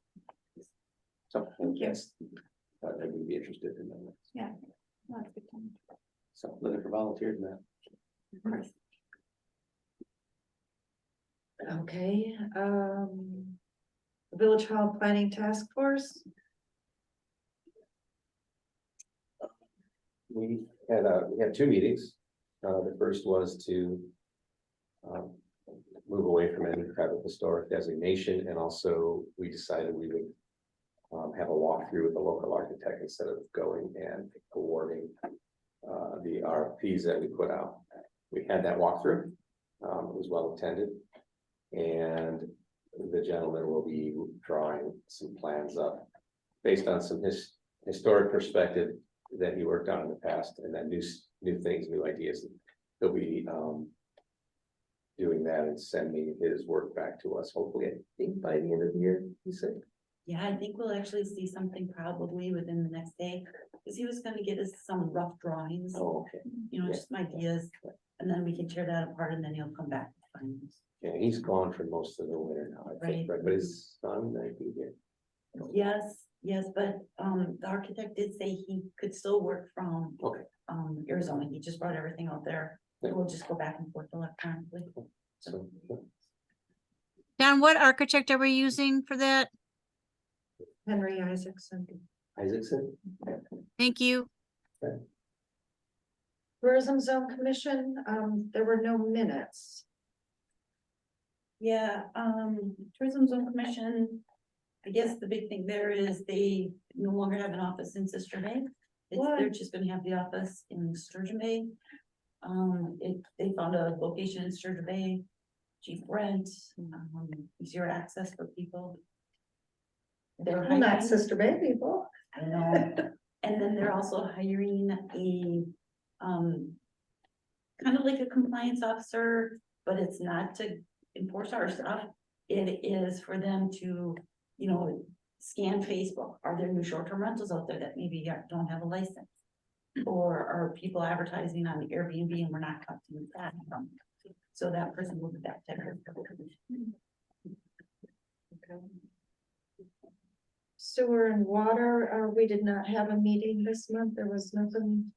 So, yes, I would be interested in that. Yeah. No, that's good to know. So looking for volunteers now. Okay, Village Hall Planning Task Force, We had two meetings. The first was to move away from any type of historic designation, and also we decided we would have a walkthrough with the local architect instead of going and awarding the RFPs that we put out. We had that walkthrough. It was well attended. And the gentleman will be drawing some plans up based on some historic perspective that he worked on in the past, and then new things, new ideas. He'll be doing that and sending his work back to us, hopefully, I think by the end of the year, he said. Yeah, I think we'll actually see something probably within the next day, because he was gonna get us some rough drawings, Oh, okay. you know, yeah. just some ideas. And then we can tear that apart and then he'll come back with findings. Yeah, he's gone for most of the winter now, I think, Right. right? But his son might be here. Yes, but the architect did say he could still work from. Okay. Arizona, he just brought everything out there, Yeah. we'll just go back and forth electronically. So, yeah. Don, what architect are we using for that? Henry Isaacson. Isaacson? Thank you. Tourism Zone Commission, there were no minutes. Yeah, Tourism Zone Commission, I guess the big thing there is they no longer have an office in Sister Bay. They're just gonna have the office in Sturgeon Bay. They found a location in Sturgeon Bay, cheap rent, easier access for people. They're Well, not hiring- Sister Bay people. I know, and then they're also hiring a, kind of like a compliance officer, but it's not to enforce our stuff. It is for them to, you know, scan Facebook. Are there new short-term rentals out there that maybe don't have a license? Or are people advertising on the Airbnb and we're not collecting that from them? So that person will be that type of. Sewer and water, we did not have a meeting this month. There was nothing,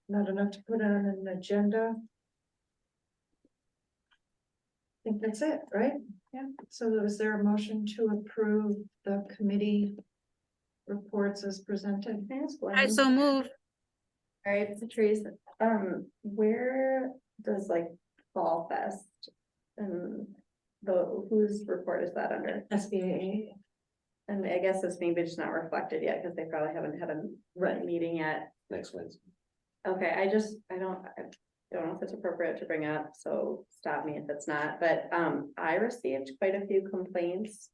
not enough to put on an agenda. I think that's it, right? Yeah. So was there a motion to approve the committee reports as presented? I so move. All right, so Teresa, where does like Fall Fest and whose report is that under? SBAA. And I guess it's maybe just not reflected yet, because they probably haven't had a meeting yet. Next Wednesday. Okay, I don't know if it's appropriate to bring up, so stop me if it's not, but I received quite a few complaints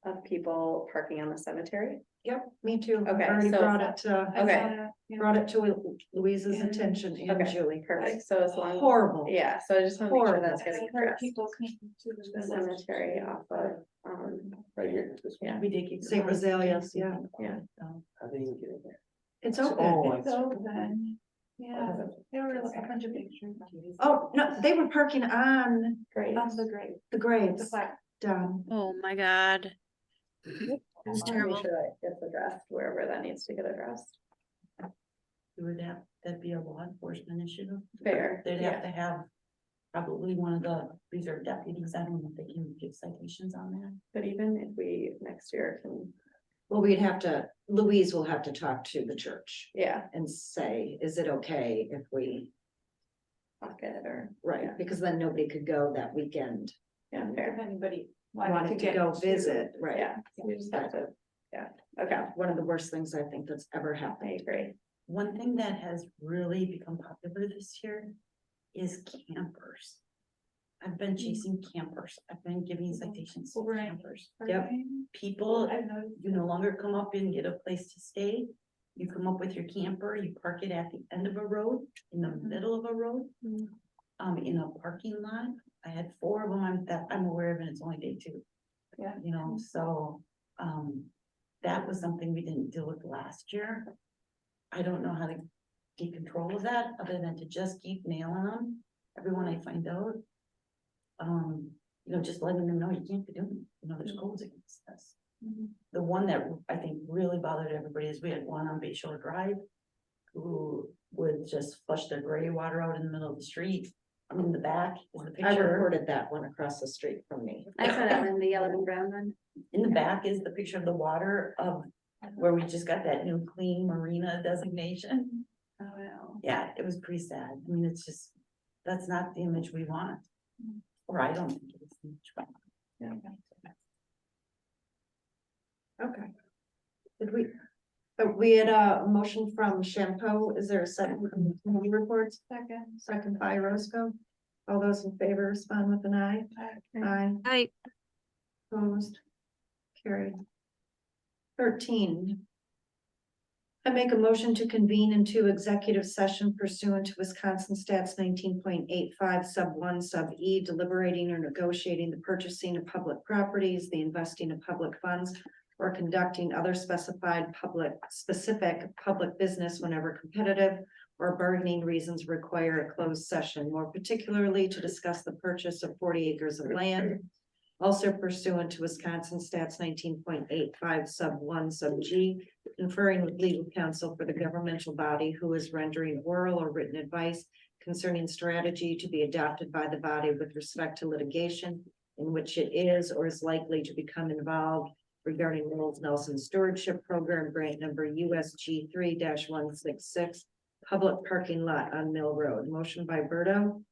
of people parking on the cemetery. Yep, me too. Okay, Already so- brought it, Okay. brought it to Louise's Yeah. attention and Okay, Julie. perfect, so as long, Horrible. yeah, so I just want to make sure that's Horrible. getting I've heard addressed. people came to The cemetery off of, Right here. This one. Yeah. We did keep. St. Rosalia's, yeah. Yeah. How do you get in there? It's Oh, open. It's open. Yeah, there were like a bunch of pictures. Oh, no, they were parking on Great. Of the grave, the the graves flag. down. Oh, my God. I It's just want to terrible. make sure that gets addressed wherever that needs to get addressed. Would that'd be a law enforcement issue? Fair, They'd yeah. have to have probably one of the reserve deputies, I don't know if they can give citations on that. But even if we next year can, Well, we'd have to, Louise will have to talk to the church yeah, and say, is it okay if we, lock it or, right, because then nobody could go that weekend. yeah, If fair, anybody Wanted to get go visit, right? yeah, we just have to, yeah, okay, One of the worst things I think that's ever I happened. agree. One thing that has really become popular this year is campers. I've been chasing campers. I've been giving citations to Right. campers. Yep. People, I've noticed. you no longer come up and get a place to stay. You come up with your camper, you park it at the end of a road, in the middle of a road. In a parking lot. I had 4 of them I'm aware of, and it's only day 2. Yeah. You know, so, that was something we didn't deal with last year. I don't know how to get control of that, other than to just keep nailing them, everyone I find out. You know, just letting them know you can't be doing, it. You know, there's codes against this. The one that I think really bothered everybody is we had one on Bay Shore Drive. Who would just flush their gray water out in the middle of the street. In the back is the I picture. reported that one across the street from me. I saw that one, the yellow and brown one. In the back is the picture of the water of where we just got that new clean marina designation. Oh, no. Yeah, it was pretty sad. I mean, it's just, that's not the image we want. Or I don't think it's the image we want. Okay. Did we had a motion from Shampoo. Is there a second from the committee reports? Second by Roscoe. All those in favor respond with an eye. Aye. I, Opposed. Carried. 13. I make a motion to convene into executive session pursuant to Wisconsin Stats 19.85 sub 1 sub E, deliberating or negotiating the purchasing of public properties, the investing of public funds, or conducting other specific public business whenever competitive or bargaining reasons require a closed session, more particularly to discuss the purchase of 40 acres of land. Also pursuant to Wisconsin Stats 19.85 sub 1 sub G, conferring with legal counsel for the governmental body who is rendering oral or written advice concerning strategy to be adopted by the body with respect to litigation in which it is or is likely to become involved regarding Knowles Nelson Stewardship Program Grant Number USG 3-166, public parking lot on Mill Road. Motion by Berto.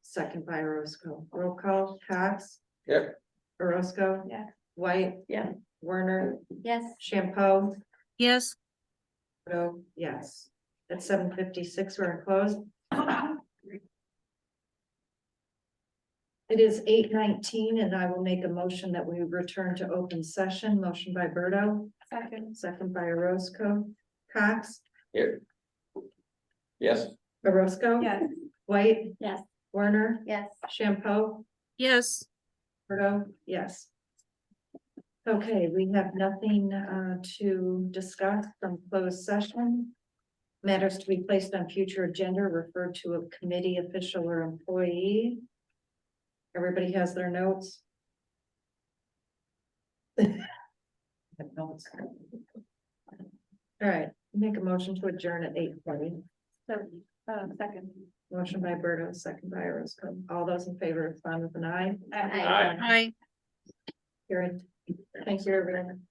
Second by Roscoe. Roll call. Cox. Yep. Orozco. Yeah. White. Yeah. Werner. Yes. Shampoo. yes, Berto, yes. At 7:56, we're closed. It is 8:19, and I will make a motion that we return to open session. Motion by Berto. Second by Orozco. Cox. Here. Yes. Orozco. Yes. White. Yes. Werner. Yes. Shampoo. yes. Berto, yes. Okay, we have nothing to discuss from closed session. Matters to be placed on future agenda referred to a committee official or employee. Everybody has their notes. Have notes. All right, make a motion to adjourn at 8:20. Second. Motion by Berto, second by Roscoe. All those in favor, respond with an eye. Aye. I. Carried. Thank you, everyone.